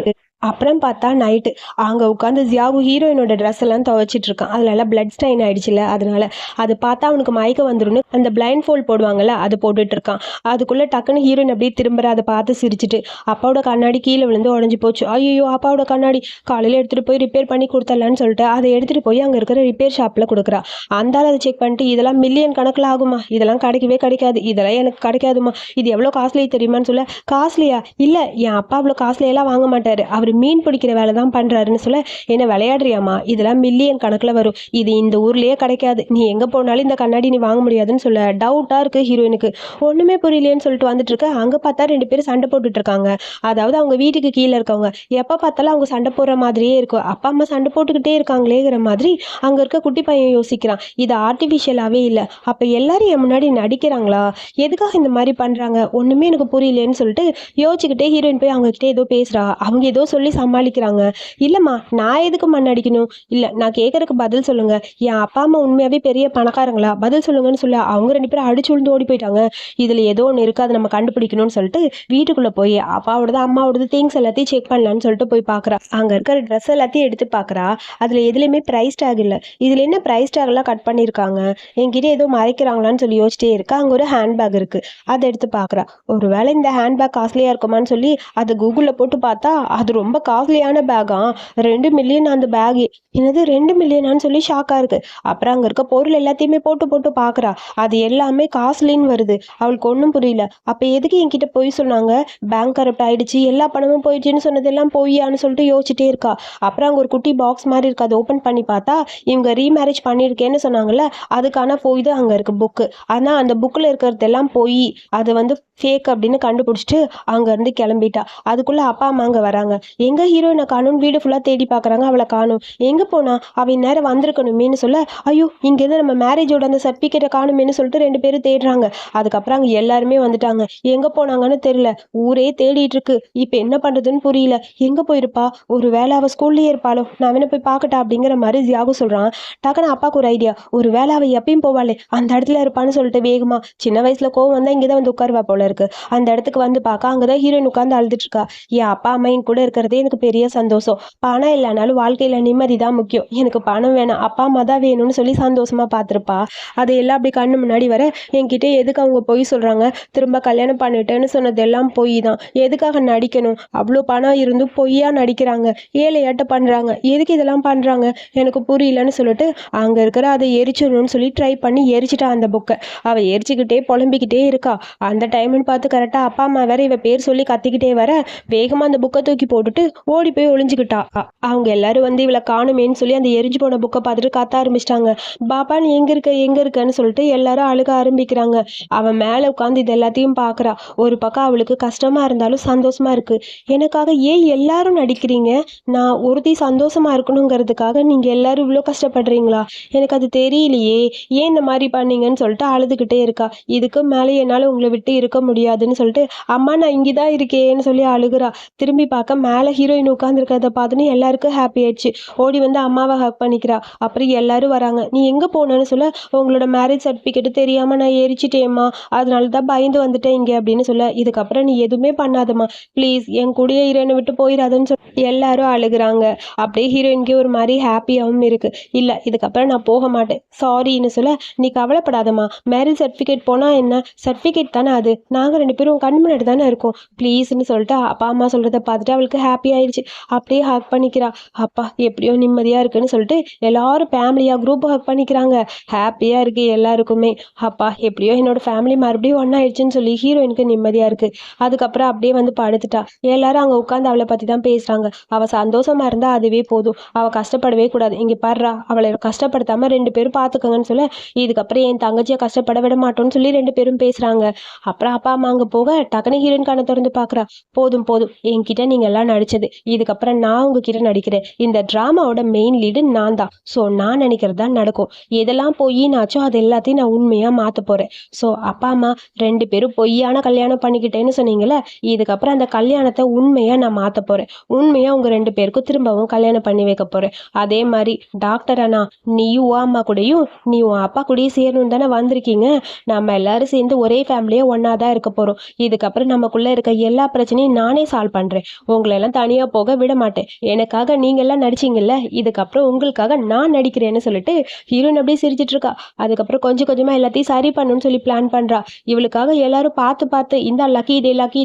அப்புறம் பார்த்தா நைட்டு அங்கே உட்காந்து ஜியாகு ஹீரோயினோட ட்ரெஸ் எல்லாம் துவைச்சிட்டு இருக்கான். அதுல எல்லாம் பிளட் ஸ்டைன் ஆயிடுச்சுல, அதனால அது பார்த்தா அவனுக்கு மயக்க வந்துருன்னு அந்த பிளைண்ட் ஃபோல்ட் போடுவாங்கல்ல அது போட்டுட்டு இருக்கான். அதுக்குள்ள டக்குன்னு ஹீரோயின் அப்படியே திரும்புற அதை பார்த்து சிரிச்சுட்டு, அப்பாவோட கண்ணாடி கீழே விழுந்து உடஞ்சி போச்சு. ஐயோ அப்பாவோட கண்ணாடி காலையில் எடுத்துட்டு போய் ரிப்பேர் பண்ணி கொடுத்தலான்னு சொல்லிட்டு அதை எடுத்துட்டு போய் அங்கே இருக்கிற ரிப்பேர் ஷாப்பில் கொடுக்குறா. அந்த அதை செக் பண்ணிட்டு, இதெல்லாம் மில்லியன் கணக்கில் ஆகுமா, இதெல்லாம் கிடைக்காது, இதெல்லாம் எனக்கு கிடைக்காதுமா, இது எவ்வளோ காஸ்ட்லி தெரியுமான்னு சொல்ல, காஸ்ட்லியா இல்லை என் அப்பா அவ்வளோ காஸ்ட்லியெல்லாம் வாங்க மாட்டாரு, அவர் மீன் பிடிக்கிற வேலை தான் பண்றாருன்னு சொல்ல, என்ன விளையாடுறியாமா, இதெல்லாம் மில்லியன் கணக்குல வரும், இது இந்த ஊர்லயே கிடைக்காது, நீ எங்க போனாலும் இந்த கண்ணாடி நீ வாங்க முடியாதுன்னு சொல்ல, டவுட்டா இருக்கு ஹீரோயினுக்கு. ஒண்ணுமே புரியலையேன்னு சொல்லிட்டு வந்துட்டு இருக்க. அங்க பார்த்தா 2 பேரும் சண்டை போட்டுட்டு இருக்காங்க. அதாவது அவங்க வீட்டுக்கு கீழே இருக்கவங்க எப்ப பார்த்தாலும் அவங்க சண்டை போடுற மாதிரியே இருக்கும். அப்பா அம்மா சண்டை போட்டுக்கிட்டே இருக்காங்களேங்கிற மாதிரி அங்க இருக்க குட்டி பையன் யோசிக்கிறான். இது ஆர்டிபிஷியலாவே இல்லை, அப்ப எல்லாரும் என் முன்னாடி நடிக்கிறாங்களா, எதுக்காக இந்த மாதிரி பண்றாங்க, ஒண்ணுமே எனக்கு புரியலேன்னு சொல்லிட்டு யோசிச்சுக்கிட்டே ஹீரோயின் போய் அவங்க கிட்டே ஏதோ பேசுறா. அவங்க ஏதோ சொல்லி சமாளிக்கிறாங்க. இல்லம்மா நான் எதுக்கு அடிக்கணும், இல்ல நான் கேட்கறதுக்கு பதில் சொல்லுங்க, என் அப்பா அம்மா உண்மையாவே பெரிய பணக்காரங்களா, பதில் சொல்லுங்கன்னு சொல்ல அவங்க 2 பேரும் அடிச்சு விழுந்து ஓடி போயிட்டாங்க. இதுல ஏதோ ஒன்று இருக்கு, அதை நம்ம கண்டுபிடிக்கணும்னு சொல்லிட்டு வீட்டுக்குள்ள போய் அப்பாவோடது அம்மாவோடது திங்ஸ் எல்லாத்தையும் செக் பண்ணலான்னு சொல்லிட்டு போய் பாக்குறா. அங்க இருக்கிற ட்ரெஸ் எல்லாத்தையும் எடுத்து பாக்குறா. அதுல எதுலையுமே பிரைஸ் டேக் இல்ல. இதுல என்ன பிரைஸ் டேக் எல்லாம் கட் பண்ணிருக்காங்க, என்கிட்ட ஏதோ மறைக்கிறாங்களான்னு சொல்லி யோசிச்சிட்டே இருக்கா. அங்க ஒரு ஹேண்ட்பேக் இருக்கு, அதை எடுத்து பாக்குறா. ஒருவேளை இந்த ஹேண்ட்பேக் காஸ்ட்லியா இருக்குமான்னு சொல்லி அதை கூகுள்ல போட்டு பார்த்தா அது ரொம்ப காஸ்ட்லியான பேகா, 2 மில்லியன் அந்த பேக். என்னது 2 மில்லியனான்னு சொல்லி ஷாக்கா இருக்கு. அப்புறம் அங்க இருக்க பொருள் எல்லாத்தையுமே போட்டு போட்டு பாக்குறா. அது எல்லாமே காஸ்ட்லின்னு வருது. அவளுக்கு ஒன்றும் புரியல. அப்ப எதுக்கு என்கிட்ட போய் சொன்னாங்க, பேங்க் கரப்ட் ஆயிடுச்சு, எல்லா பணமும் போயிடுச்சுன்னு சொன்னதெல்லாம் பொய்யான்னு சொல்லிட்டு யோசிச்சுட்டே இருக்கா. அப்புறம் அங்க ஒரு குட்டி பாக்ஸ் மாதிரி இருக்கு, அதை ஓப்பன் பண்ணி பார்த்தா இவங்க ரீமேரேஜ் பண்ணியிருக்கேன்னு சொன்னாங்கல்ல, அதுக்கான போய் அங்க இருக்கு புக்கு. ஆனா அந்த புக்ல இருக்கிறதெல்லாம் போய் அது வந்து ஃபேக் அப்படின்னு கண்டுபிடிச்சிட்டு அங்க இருந்து கிளம்பிட்டா. அதுக்குள்ள அப்பா அம்மா அங்க வராங்க. எங்க ஹீரோயினை காணும், வீடு ஃபுல்லா தேடி பாக்குறாங்க, அவளை காணும். எங்க போனா, அவ நேரம் வந்திருக்கணுமேனு சொல்ல, ஐயோ இங்க இருந்து நம்ம மேரேஜோட அந்த சர்டிபிகேட்டை காணுமேனு சொல்லிட்டு 2 பேரும் தேடுறாங்க. அதுக்கப்புறம் அங்க எல்லாருமே வந்துட்டாங்க. எங்க போனாங்கன்னு தெரியல, ஊரே தேடிட்டு இருக்கு. இப்ப என்ன பண்றதுன்னு புரியல. எங்க போயிருப்பா, ஒரு வேளை அவ ஸ்கூல்லயே இருப்பாளோ, நான் வேணா போய் பாக்கட்டா அப்படிங்கிற மாதிரி ஜியாகு சொல்றான். டக்குன்னு அப்பாவுக்கு ஒரு ஐடியா, ஒரு வேளை அவ எப்பயும் போவாளே அந்த இடத்துல இருப்பான்னு சொல்லிட்டு வேகமா, சின்ன வயசுல கோவம் வந்தா இங்கதான் வந்து உட்காருவா போல இருக்கு, அந்த இடத்துக்கு வந்து பார்க்க அங்கதான் ஹீரோயின் உட்காந்து அழுதுட்டு இருக்கா. என் அப்பா அம்மா என் கூட இருக்கிறதே எனக்கு பெரிய சந்தோஷம், பணம் இல்லைனாலும் வாழ்க்கையில நிம்மதி தான் முக்கியம், எனக்கு பணம் வேணாம், அப்பா அம்மா தான் வேணும்னு சொல்லி சந்தோஷமா பார்த்துருப்பா. அதை எல்லாம் அப்படி கண்ணு முன்னாடி வர, என்கிட்ட எதுக்கு அவங்க பொய் சொல்றாங்க, திரும்ப கல்யாணம் பண்ணிட்டேன்னு சொன்னதெல்லாம் பொய் தான், எதுக்காக நடிக்கணும், அவ்வளோ பணம் இருந்தும் பொய்யா நடிக்கிறாங்க, ஏழையாட்ட பண்றாங்க, எதுக்கு இதெல்லாம் பண்றாங்க எனக்கு புரியலன்னு சொல்லிட்டு அங்க இருக்கிற அதை எரிச்சிடணும்னு சொல்லி ட்ரை பண்ணி எரிச்சிட்டா அந்த புக்கை. அவ எரிச்சுக்கிட்டே புலம்பிக்கிட்டே இருக்கா. அந்த டைம்னு பார்த்து கரெக்டா அப்பா அம்மா வேற இவ பேர் சொல்லி கத்திக்கிட்டே வர, வேகமா அந்த புக்கை தூக்கி போட்டுட்டு ஓடி போய் ஒளிஞ்சுக்கிட்டா. அவங்க எல்லாரும் வந்து இவளை காணுமேன்னு சொல்லி அந்த எரிஞ்சு போன புக்கை பார்த்துட்டு கத்த ஆரம்பிச்சிட்டாங்க. பாப்பா நீ எங்க இருக்கன்னு சொல்லிட்டு எல்லாரும் அழுக ஆரம்பிக்கிறாங்க. அவன் மேல உட்காந்து இது எல்லாத்தையும் பாக்குறா. ஒரு பக்கம் அவளுக்கு கஷ்டமா இருந்தாலும் சந்தோஷமா இருக்கு. எனக்காக ஏன் எல்லாரும் நடிக்கிறீங்க, நான் ஒருத்தி சந்தோஷமா இருக்கணுங்கிறதுக்காக நீங்க எல்லாரும் இவ்வளோ கஷ்டப்படுறீங்களா, எனக்கு அது தெரியலையே, ஏன் இந்த மாதிரி பண்ணீங்கன்னு சொல்லிட்டு அழுதுகிட்டே இருக்கா. இதுக்கு மேலே என்னால உங்களை விட்டு இருக்க முடியாதுன்னு சொல்லிட்டு, அம்மா நான் இங்கதான் இருக்கேன்னு சொல்லி அழுகுறா. திரும்பி பார்க்க மேல மேலே ஹீரோயின் உட்காந்துருக்கிறத பார்த்துன்னு எல்லாருக்கும் ஹாப்பி ஆயிடுச்சு. ஓடி வந்து அம்மாவை ஹக் பண்ணிக்கிறா. அப்புறம் எல்லாரும் வராங்க. நீ எங்கே போனேன்னு சொல்ல, உங்களோட மேரேஜ் சர்டிஃபிகேட்டு தெரியாமல் நான் எரிச்சிட்டேம்மா, அதனால தான் பயந்து வந்துட்டேன் இங்கே அப்படின்னு சொல்ல, இதுக்கப்புறம் நீ எதுவுமே பண்ணாதம்மா, ப்ளீஸ் என் கூடயே ஹீரோயினை விட்டு போயிடாதுன்னு சொல்லி எல்லாரும் அழுகுறாங்க. அப்படியே ஹீரோயினுக்கே ஒரு மாதிரி ஹாப்பியாகவும் இருக்கு. இல்லை இதுக்கப்புறம் நான் போக மாட்டேன் சாரின்னு சொல்ல, நீ கவலைப்படாதம்மா, மேரேஜ் சர்டிஃபிகேட் போனால் என்ன, சர்டிஃபிகேட் தானே அது, நாங்கள் 2 பேரும் கண் முன்னாடி தானே இருக்கோம், ப்ளீஸ்ன்னு சொல்லிட்டு அப்பா அம்மா சொல்கிறத பார்த்துட்டு அவளுக்கு ஹாப்பி ஆயிடுச்சு. அப்படியே ஹக் பண்ணிக்கிறா. அப்பா எப்படியோ நிம்மதியாக இருக்குன்னு சொல்லிட்டு எல்லாரும் ஃபேமிலியாக குரூப் ஹக் பண்ணிக்கிறாங்க. ஹாப்பியாக இருக்குது எல்லாருக்குமே. அப்பா எப்படியோ என்னோட ஃபேமிலி மறுபடியும் ஒன்றாயிடுச்சுன்னு சொல்லி ஹீரோயினுக்கு நிம்மதியாக இருக்குது. அதுக்கப்புறம் அப்படியே வந்து படுத்துட்டா. எல்லாரும் அங்கே உட்காந்து அவளை பற்றி தான் பேசுகிறாங்க. அவள் சந்தோஷமாக இருந்தால் அதுவே போதும், அவள் கஷ்டப்படவே கூடாது. இங்கே பாடுறா, அவளை கஷ்டப்படுத்தாமல் 2 பேரும் பார்த்துக்கோங்கன்னு சொல்ல, இதுக்கப்புறம் என் தங்கச்சியை கஷ்டப்பட விட மாட்டோம்னு சொல்லி 2 பேரும் பேசுகிறாங்க. அப்புறம் அப்பா அம்மா அங்கே போக டக்குனு ஹீரோயின் கண்ணை திறந்து பார்க்குறா. போதும் போதும் என்கிட்ட நீங்கள் எல்லாம் நடிச்சது, இதுக்கப்புறம் நான் உங்ககிட்ட நடிக்கிறேன். இந்த ட்ராமாவோட மெயின் லீடு நான் தான். ஸோ நான் நினைக்கிறது தான் நடக்கும். எதெல்லாம் பொய்னாச்சோ அது எல்லாத்தையும் நான் உண்மையாக மாற்ற போகிறேன். ஸோ அப்பா அம்மா 2 பேரும் பொய்யான கல்யாணம் பண்ணிக்கிட்டேன்னு சொன்னீங்களே, இதுக்கப்புறம் அந்த கல்யாணத்தை உண்மையாக நான் மாற்ற போகிறேன். உண்மையாக உங்கள் 2 பேருக்கும் திரும்பவும் கல்யாணம் பண்ணி வைக்க போகிறேன். அதே மாதிரி டாக்டர் அண்ணா, நீயும் உன் அம்மா கூடயும் நீ உன் அப்பா கூடயும் சேரணும் தானே வந்திருக்கீங்க. நம்ம எல்லாரும் சேர்ந்து ஒரே ஃபேமிலியே ஒன்றா தான் இருக்க போகிறோம். இதுக்கப்புறம் நமக்குள்ளே இருக்க எல்லா பிரச்சனையும் நானே சால்வ் பண்ணுறேன். உங்களெல்லாம் தனியாக போக விட மாட்டேன். எனக்காக நீங்கள்லாம் நடிச்சிங்கல்ல, இதுக்கப்புறம் உங்களுக்காக நான் நடிக்கிறேன்னு சொல்லிட்டு ஹீரோயின் அப்படியே சிரிச்சிட்டு இருக்கா. அதுக்கப்புறம் கொஞ்சம் கொஞ்சமாக எல்லாத்தையும் சரி பண்ணணும்னு சொல்லி பிளான் பண்ணுறா. இவளுக்காக எல்லாரும் பார்த்து பார்த்து இந்த லக்கி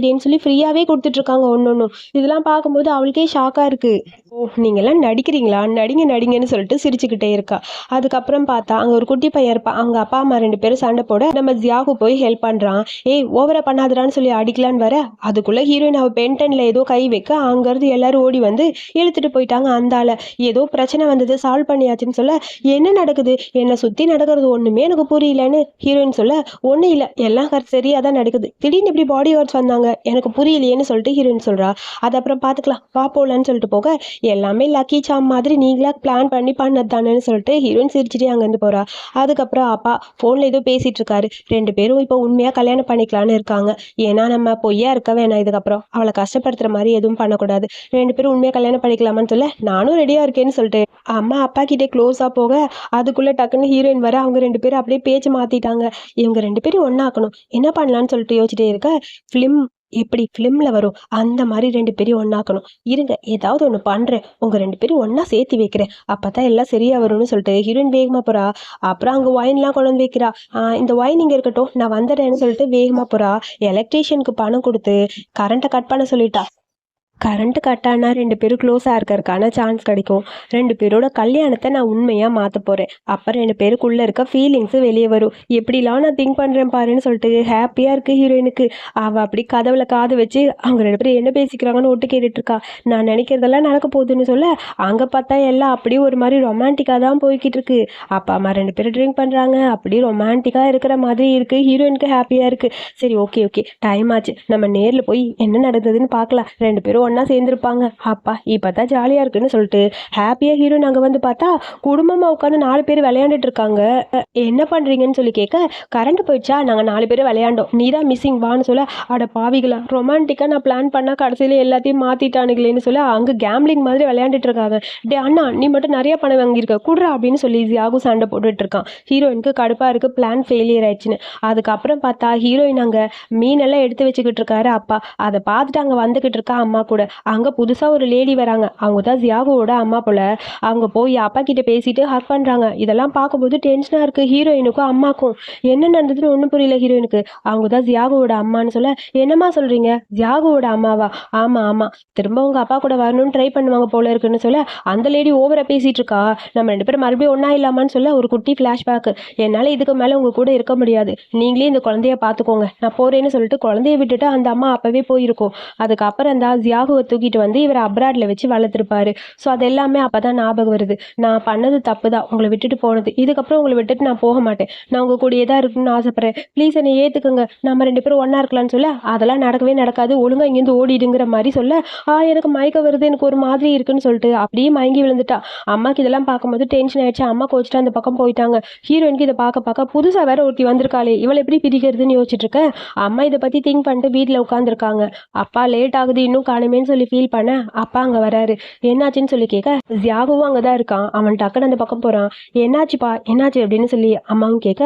டேன்னு சொல்லி ஃப்ரீயாகவே கொடுத்துட்ருக்காங்க ஒன்று. இதெல்லாம் பார்க்கும்போது அவளுக்கே ஷாக்காக இருக்குது. ஓ நீங்கள்லாம் நடிக்கிறீங்களா, நடிங்கன்னு சொல்லிட்டு சிரிச்சுக்கிட்டே இருக்கா. அதுக்கப்புறம் பார்த்தா அங்கே ஒரு குட்டி பையன் இருப்பான். அவங்க அப்பா அம்மா 2 பேரும் சண்டை போட நம்ம ஜியாகு போய் ஹெல்ப் பண்ணுறான். ஏய் ஓவரா பண்ணாதடான்னு சொல்லி அடிக்கலான்னு வர, அதுக்குள்ளே ஹீரோயின் அவள் பென்டனில் ஏதோ கை வைக்க அங்கேருந்து எல்லாரும் ஓடி வந்து இழுத்துட்டு போயிட்டாங்க. அந்தால ஏதோ பிரச்சனை வந்தது, சால்வ் பண்ணியாச்சுன்னு சொல்ல, என்ன நடக்குது, என்னை சுற்றி நடக்கிறது ஒன்றுமே எனக்கு புரியலன்னு ஹீரோயின் சொல்ல, ஒன்றும் இல்லை எல்லாம் சரியாக தான் நடக்குது, திடீர்னு இப்படி பாடி கார்ட்ஸ் வந்தாங்க எனக்கு புரியலையேன்னு சொல்லிட்டு ஹீரோயின் சொல்கிறா. அது அப்புறம் பார்த்துக்கலாம் வா போகலான்னு சொல்லிட்டு போக, எல்லாமே லக்கி சாம் மாதிரி நீங்களா பிளான் பண்ணி பண்ணது தானேன்னு சொல்லிட்டு ஹீரோயின் சிரிச்சுட்டே அங்கேருந்து போகிறா. அதுக்கப்புறம் அப்பா ஃபோனில் ஏதோ பேசிகிட்டு இருக்காரு. 2 பேரும் இப்போ உண்மையாக கல்யாணம் பண்ணிக்கலான்னு இருக்காங்க. ஏன்னா நம்ம பொய்யா இருக்க வேணாம், இதுக்கப்புறம் அவளை கஷ்டப்படுத்துகிற மாதிரி எதுவும் பண்ணக்கூடாது. 2 பேரும் உண்மையாக கல்யாணம் பண்ணிக்கலாமான்னு சொல்ல, நானும் ரெடியாக இருக்கேன்னு சொல்லிட்டு அம்மா அப்பா கிட்டே க்ளோஸாக போக, அதுக்குள்ளே டக்குன்னு ஹீரோயின் வர, அவங்க 2 பேரும் அப்படியே பேச்சு மாற்றிட்டாங்க. இவங்க 2 பேரும் ஒன்றாக்கணும், என்ன பண்ணலான்னு சொல்லிட்டு யோசிச்சுட்டே இருக்க, எப்படி ஃபிலிமில் வரும் அந்த மாதிரி 2 பேரையும் ஒன்றாக்கணும். இருங்க ஏதாவது ஒன்று பண்ணுறேன், உங்கள் 2 பேரும் ஒன்றா சேர்த்து வைக்கிறேன், அப்போ தான் எல்லாம் சரியாக வரும்னு சொல்லிட்டு ஹீரோயின் வேகமாக போகிறா. அப்புறம் அங்கே ஒயின்லாம் கொண்டு வந்து வைக்கிறா. இந்த ஒயின் இங்கே இருக்கட்டும் நான் வந்துடுறேன்னு சொல்லிட்டு வேகமாக போகிறா. எலக்ட்ரீஷியனுக்கு பணம் கொடுத்து கரண்ட்டை கட் பண்ண சொல்லிட்டா. கரண்ட்டு கட் ஆனால் 2 பேரும் க்ளோஸாக இருக்கறதுக்கான சான்ஸ் கிடைக்கும். 2 பேரோட கல்யாணத்தை நான் உண்மையாக மாற்ற போகிறேன். அப்போ 2 பேருக்குள்ளே இருக்க ஃபீலிங்ஸு வெளியே வரும். எப்படிலாம் நான் திங்க் பண்ணுறேன் பாருன்னு சொல்லிட்டு ஹாப்பியாக இருக்குது ஹீரோயினுக்கு. அவள் அப்படி கதவுல காது வச்சு அவங்க 2 பேரும் என்ன பேசிக்கிறாங்கன்னு ஒட்டு கேட்டுட்ருக்கா. நான் நினைக்கிறதெல்லாம் நடக்க போகுதுன்னு சொல்ல, அங்கே பார்த்தா எல்லாம் அப்படியே ஒரு மாதிரி ரொமான்டிக்காக தான் போய்கிட்டு இருக்கு. அப்பா அம்மா 2 பேரும் ட்ரிங்க் பண்ணுறாங்க, அப்படியே ரொமான்டிக்காக இருக்கிற மாதிரி இருக்குது. ஹீரோயினுக்கு ஹாப்பியாக இருக்குது. சரி ஓகே டைம் ஆச்சு, நம்ம நேரில் போய் என்ன நடந்ததுன்னு பார்க்கலாம். 2 பேரும் ஒன்றா சேர்ந்துருப்பாங்க. அப்பா இப்போ தான் ஜாலியாக இருக்குன்னு சொல்லிட்டு ஹாப்பியாக ஹீரோயின் அங்கே வந்து பார்த்தா குடும்பமாக உட்காந்து 4 பேர் விளையாண்டுட்டு இருக்காங்க. என்ன பண்ணுறீங்கன்னு சொல்லி கேட்க, கரண்ட் போயிடுச்சா, நாங்கள் 4 பேர் விளையாண்டோம், நீ தான் மிஸ்ஸிங் வான்னு சொல்ல, அட பாவிகளா ரொமான்டிக்காக நான் பிளான் பண்ணால் கடைசியில் எல்லாத்தையும் மாற்றிட்டானுங்களேன்னு சொல்ல, அங்கே கேம்லிங் மாதிரி விளையாண்டுட்டு இருக்காங்க. டே அண்ணா நீ மட்டும் நிறைய பணம் வாங்கியிருக்க குடுறா அப்படின்னு சொல்லி ஜியாகும் சண்டை போட்டுட்டு இருக்கான். ஹீரோயினுக்கு கடுப்பாக இருக்குது, பிளான் ஃபெயிலியர் ஆயிடுச்சுன்னு. அதுக்கப்புறம் பார்த்தா ஹீரோயின் அங்கே மீனெல்லாம் எடுத்து வச்சுக்கிட்டு இருக்காரு அப்பா. அதை பார்த்துட்டு அங்கே வந்துக்கிட்டு இருக்கா அம்மா கூட. அங்கே புதுசாக ஒரு லேடி வராங்க, அவங்க தான் ஜியாகுவோட அம்மா போல. அவங்க போய் அப்பா கிட்ட பேசிட்டு ஹக் பண்ணுறாங்க. இதெல்லாம் பார்க்கும்போது டென்ஷனாக இருக்குது ஹீரோயினுக்கும் அம்மாக்கும். என்ன நடந்ததுன்னு ஒன்றும் புரியல ஹீரோயினுக்கு. அவங்க தான் ஜியாகுவோட அம்மான்னு சொல்ல, என்னம்மா சொல்கிறீங்க, ஜியாகுவோட அம்மாவா, ஆமாம் திரும்ப உங்கள் அப்பா கூட வரணும்னு ட்ரை பண்ணுவாங்க போல இருக்குன்னு சொல்ல, அந்த லேடி ஓவராக பேசிகிட்டு இருக்கா. நம்ம 2 பேரும் மறுபடியும் ஒன்றா இல்லாமான்னு சொல்ல, ஒரு குட்டி ஃப்ளாஷ்பேக்கு, என்னால் இதுக்கு மேலே உங்கள் கூட இருக்க முடியாது, நீங்களே இந்த குழந்தைய பார்த்துக்கோங்க, நான் போகிறேன்னு சொல்லிட்டு குழந்தைய விட்டுட்டு அந்த அம்மா அப்போவே போயிருக்கோம். அதுக்கப்புறம் அந்த ஜியாகுவை தூக்கிட்டு வந்து இவர் அப்ராட்ல வச்சு வளர்த்துருப்பாரு. ஸோ அது எல்லாமே அப்போ தான் ஞாபகம் வருது. நான் பண்ணது தப்பு தான், உங்களை விட்டுட்டு போனது, இதுக்கப்புறம் உங்களை விட்டுட்டு நான் போக மாட்டேன், நான் உங்கள் கூடயே தான் இருக்கணும்னு ஆசைப்பட்றேன், ப்ளீஸ் என்னை ஏற்றுக்குங்க, நம்ம 2 பேரும் ஒன்றா இருக்கலாம்னு சொல்ல, அதெல்லாம் நடக்கவே நடக்காது, ஒழுங்காக இங்கேருந்து ஓடிடுங்கிற மாதிரி சொல்ல, எனக்கு மயக்க வருது, எனக்கு ஒரு மாதிரி இருக்குன்னு சொல்லிட்டு அப்படியே மயங்கி விழுந்துட்டா. அம்மாக்கு இதெல்லாம் பார்க்கும்போது டென்ஷன் ஆயிடுச்சு. அம்மா கோச்சிட்டு அந்த பக்கம் போயிட்டாங்க. ஹீரோயினுக்கு இதை பார்க்க புதுசாக வேற ஒருத்தி வந்திருக்காளே, இவளை எப்படி பிரிக்கிறதுன்னு யோசிச்சுட்டு இருக்க. அம்மா இதை பற்றி திங்க் பண்ணிட்டு வீட்டில் உட்காந்துருக்காங்க. அப்பா லேட் ஆகுது இன்னும் காணுமே இருக்கணுமேன்னு சொல்லி ஃபீல் பண்ண அப்பா அங்கே வராரு. என்னாச்சுன்னு சொல்லி கேட்க ஜியாகவும் அங்கே தான் இருக்கான். அவன் டக்குன்னு அந்த பக்கம் போகிறான். என்னாச்சுப்பா என்னாச்சு அப்படின்னு சொல்லி அம்மாவும் கேட்க,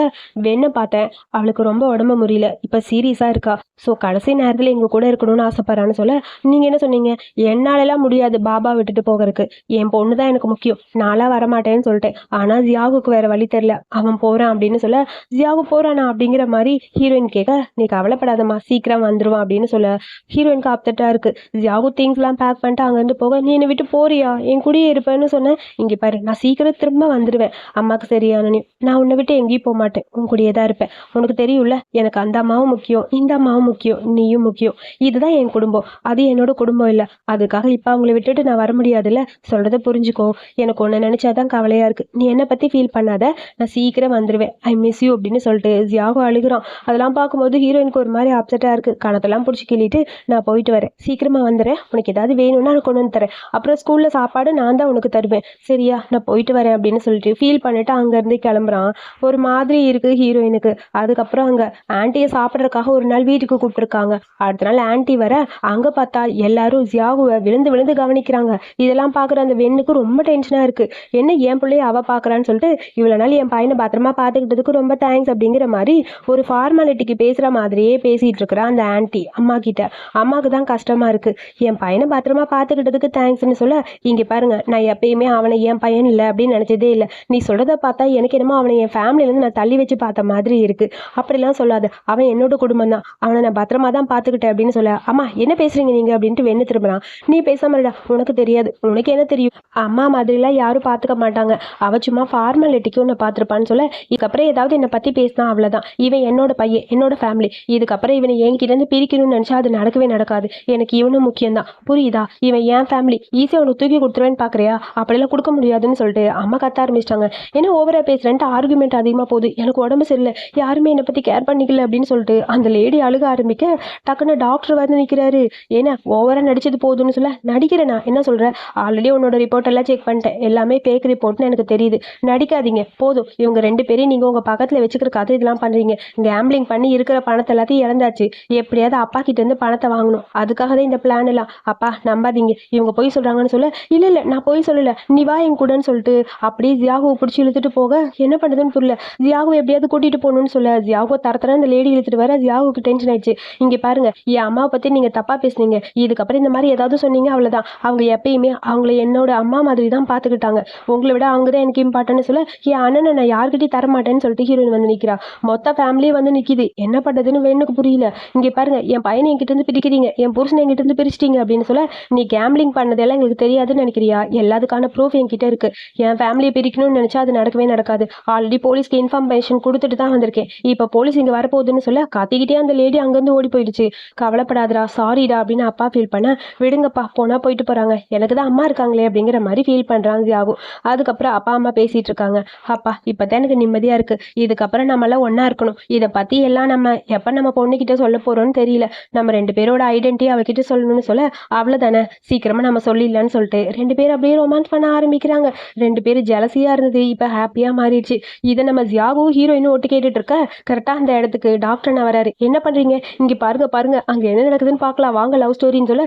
வெண்ணை பார்த்தேன், அவளுக்கு ரொம்ப உடம்பு முடியல, இப்போ சீரியஸாக இருக்கா. ஸோ கடைசி நேரத்தில் எங்கள் கூட இருக்கணும்னு ஆசைப்பட்றான்னு சொல்ல, நீங்கள் என்ன சொன்னீங்க? என்னாலலாம் முடியாது பாபா விட்டுட்டு போகிறதுக்கு, என் பொண்ணு தான் எனக்கு முக்கியம், நான்லாம் வரமாட்டேன்னு சொல்லிட்டேன். ஆனால் ஜியாவுக்கு வேறு வழி தெரில, அவன் போகிறான் அப்படின்னு சொல்ல, ஜியாவு போகிறானா அப்படிங்கிற மாதிரி ஹீரோயின் கேட்க, நீ கவலைப்படாதம்மா சீக்கிரம் வந்துடுவான் அப்படின்னு சொல்ல ஹீரோயினுக்கு அப்செட்டாக இருக்குது. ஜியாவு திங்ஸ்லாம் பேக் பண்ணிட்டு அங்கேருந்து போக, நீ என்னை விட்டு போறியா, என் கூடயே இருப்பேன்னு சொன்னேன். இங்கே பாரு, நான் சீக்கிரம் திரும்ப வந்துடுவேன், அம்மாவுக்கு சரியானு, நான் உன்னை விட்டு எங்கேயும் போக மாட்டேன், உன் கூடயே தான் இருப்பேன். உனக்கு தெரியும்ல, எனக்கு அந்த அம்மாவும் முக்கியம், இந்த அம்மாவும் முக்கியம், நீயும் முக்கியம். இதுதான் என் குடும்பம், அது என்னோட குடும்பம் இல்லை. அதுக்காக இப்போ அவங்கள விட்டுட்டு நான் வர முடியாதுல்ல, சொல்கிறத புரிஞ்சுக்கோ. எனக்கு ஒன்று நினச்சாதான் கவலையாக இருக்குது, நீ என்னை பற்றி ஃபீல் பண்ணாத, நான் சீக்கிரம் வந்துடுவேன், ஐ மிஸ் யூ அப்படின்னு சொல்லிட்டு ஜியாகோ அழுகிறான். அதெல்லாம் பார்க்கும்போது ஹீரோயினுக்கு ஒரு மாதிரி அப்செட்டாக இருக்குது. கணத்தெல்லாம் பிடிச்சி கிள்ளிட்டு, நான் போயிட்டு வரேன், சீக்கிரமாக வந்துடுறேன், உனக்கு ஏதாவது வேணும்னா நான் கொண்டு வந்து தரேன், அப்புறம் ஸ்கூலில் சாப்பாடு நான் தான் உனக்கு தருவேன், சரியா, நான் போயிட்டு வரேன் அப்படின்னு சொல்லிட்டு ஃபீல் பண்ணிட்டு அங்கேருந்து கிளம்புறான். ஒரு மாதிரி இருக்குது ஹீரோயினுக்கு. அதுக்கப்புறம் அங்கே ஆன்ட்டியை சாப்பிட்றதுக்காக ஒரு நாள் வீட்டுக்கு கூப்பிட்டுருக்காங்க. அடுத்த நாள் ஆன்ட்டி வர அங்கே பார்த்தா எல்லாரும் ஜியாகுவை விழுந்து விழுந்து கவனிக்கிறாங்க. இதெல்லாம் பார்க்குற அந்த வெண்ணுக்கு ரொம்ப டென்ஷனாக இருக்குது. என்ன என் பிள்ளைய அவள் பார்க்குறான்னு சொல்லிட்டு, இவ்வளோ நாள் என் பையனை பத்திரமா பார்த்துக்கிட்டதுக்கு ரொம்ப தேங்க்ஸ் அப்படிங்கிற மாதிரி ஒரு ஃபார்மாலிட்டிக்கு பேசுகிற மாதிரியே பேசிகிட்டு இருக்கிற அந்த ஆன்ட்டி அம்மா கிட்ட. அம்மாவுக்கு தான் கஷ்டமாக இருக்குது. என் பையனை பத்திரமா பார்த்துக்கிட்டதுக்கு தேங்க்ஸ்ன்னு சொல்ல, இங்கே பாருங்க, நான் எப்பயுமே அவனை என் பையன் இல்லை அப்படின்னு நினச்சதே இல்லை. நீ சொல்கிறத பார்த்தா எனக்கு என்னமோ அவனை என் ஃபேமிலியிலேருந்து நான் தள்ளி வச்சு பார்த்த மாதிரி இருக்குது. அப்படிலாம் சொல்லாது, அவன் என்னோட குடும்பம் தான், அவனை நான் பத்திரமா தான் பார்த்துக்கிட்டேன் அப்படின்னு சொல்ல, அம்மா என்ன பேசுகிறீங்க நீங்கள் அப்படின்ட்டு வெண்ணு திரும்பினான். நீ பேசாமடா, உனக்கு தெரியாது, உனக்கு என்ன தெரியும், அம்மா மாதிரிலாம் யாரும் பார்த்துக்க மாட்டாங்க, அவ சும்மா ஃபார்மாலிட்டிக்கு உன்னை பார்த்துருப்பான்னு சொல்ல, இதுக்கப்புறம் ஏதாவது என்னை பற்றி பேசினா அவ்வளோதான், இவன் என்னோட பையன், என்னோட ஃபேமிலி, இதுக்கப்புறம் இவனை என்கிட்டேருந்து பிரிக்கணும்னு நினச்சா அது நடக்கவே நடக்காது. எனக்கு இவனும் முக்கியம்தான், புரியுதா, இவன் என் ஃபேமிலி, ஈஸியாக அவனுக்கு தூக்கி கொடுத்துருவேன்னு பார்க்குறியா, அப்படிலாம் கொடுக்க முடியாதுன்னு சொல்லிட்டு அம்மா கத்த ஆரம்பிச்சிட்டாங்க. என்ன ஓவராக பேசுகிறேன்ட்டு ஆர்குமெண்ட் அதிகமாக போகுது, எனக்கு உடம்பு சரியில்லை, யாருமே என்னை பற்றி கேர் பண்ணிக்கல அப்படின்னு சொல்லிட்டு அந்த லேடி அழுக ஆரம்பிக்க, டக்குன்னு டாக்டர் வந்து நிற்கிறாரு. ஏன்னா ஓவராக நடிச்சது போதுன்னு சொல்ல, நடிக்கிறேனா என்ன சொல்கிறேன், ஆல்ரெடி உன்னோட ரிப்போர்ட் எல்லாம் செக் பண்ணிட்டேன், எல்லாமே ஃபேக் ரிப்போர்ட்னு எனக்கு தெரியுது, நடிக்காதீங்க போதும், இவங்க 2 பேரையும் நீங்கள் உங்கள் பக்கத்தில் வச்சுக்கிறக்காது இதெல்லாம் பண்ணுறீங்க, கேம்பிளிங் பண்ணி இருக்கிற பணத்தை எல்லாத்தையும் இழந்தாச்சு, எப்படியாவது அப்பா கிட்டேருந்து பணத்தை வாங்கணும், அதுக்காக தான் இந்த பிளான் எல்லாம், அப்பா நம்பாதீங்க, இவங்க போய் சொல்கிறாங்கன்னு சொல்ல, இல்லை நான் போய் சொல்லலை, நீ வா என் கூடன்னு சொல்லிட்டு அப்படியே ஜியாகுவை பிடிச்சி இழுத்துட்டு போக, என்ன பண்ணுறதுன்னு புரியல. ஜியாகுவை எப்படியாவது கூட்டிகிட்டு போகணும்னு சொல்ல, ஜியாகுவை தரத்தர அந்த லேடி இழுத்துட்டு வர ஜியாகுவுக்கு டென்ஷன் ஆயிடுச்சு. இங்கே பாருங்க, என் அம்மாவை பற்றி நீங்கள் தப்பாக பேசுனீங்க, இதுக்கப்புறம் இந்த மாதிரி ஏதாவது சொன்னீங்க அவ்வளோதான், அவங்க எப்பயுமே அவங்கள என்னோட அம்மா மாதிரி தான் பார்த்துக்கிட்டாங்க, உங்களை விட அவங்க தான் எனக்கு இம்பார்ட்டன்ட்னு சொல்ல, என் அண்ணனை நான் யார்கிட்டையும் தரமாட்டேன்னு சொல்லிட்டு ஹீரோயின் வந்து நிற்கிறா. மொத்த ஃபேமிலியே வந்து நிற்கிது, என்ன பண்ணுறதுன்னு வேணுக்கு புரியல. இங்கே பாருங்க, என் பையனை என்கிட்ட இருந்து பிரிக்கிறீங்க, என் புருஷனை என்கிட்ட இருந்து பிரிச்சிட்டீங்க அப்படின்னு சொல்ல, நீ கேம்பிளிங் பண்ணதெல்லாம் எங்களுக்கு தெரியாதுன்னு நினைக்கிறியா, எல்லாத்துக்கான ப்ரூஃப் என்கிட்ட இருக்கு, என் ஃபேமிலியை பிரிக்கணும்னு நினச்சா அது நடக்கவே நடக்காது, ஆல்ரெடி போலீஸ்க்கு இன்ஃபர்மேஷன் கொடுத்துட்டு தான் வந்திருக்கேன், இப்போ போலீஸ் இங்கே வரப்போகுதுன்னு சொல்ல கத்திக்கிட்டே அந்த லேடி அங்கேருந்து ஓடி போயிடுச்சு. கவலைப்படாதரா, சாரிடா அப்படின்னு அப்பா ஃபீல் பண்ண, விடுங்கப்பா போனால் போயிட்டு போகிறாங்க, எனக்கு தான் அம்மா இருக்காங்களே அப்படிங்கிற மாதிரி ஃபீல் பண்ணுறாங்க ஆகும். அதுக்கப்புறம் அப்பா அம்மா பேசிகிட்டு இருக்காங்க. அப்பா இப்போ தான் எனக்கு நிம்மதியாக இருக்குது, இதுக்கப்புறம் நம்மளாம் ஒன்றா இருக்கணும், இதை பற்றி எல்லாம் நம்ம எப்போ நம்ம பொண்ணுக்கிட்ட சொல்ல போகிறோன்னு தெரியல, நம்ம 2 பேரோட ஐடென்டிட்டி அவகிட்ட சொல்லணும்னு சொல்ல, அவ்வளோதானே சீக்கிரமாக நம்ம சொல்லிடலான்னு சொல்லிட்டு 2 பேரும் அப்படியே ரொமான்ஸ் பண்ண ஆரம்பிக்கிறாங்க. 2 பேரும் ஜெலசியாக இருந்தது இப்போ ஹாப்பியாக மாறிடுச்சு. இதை நம்ம ஜியாகவும் ஹீரோயினும் ஒட்டு கேட்டுட்டு இருக்க, கரெக்டாக அந்த இடத்துக்கு டாக்டர் நான் வராரு. என்ன பண்ணுறீங்க, இங்கே பாருங்க அங்கே என்ன நடக்குதுன்னு பார்க்கலாம் வாங்க, லவ் ஸ்டோரின்னு சொல்ல,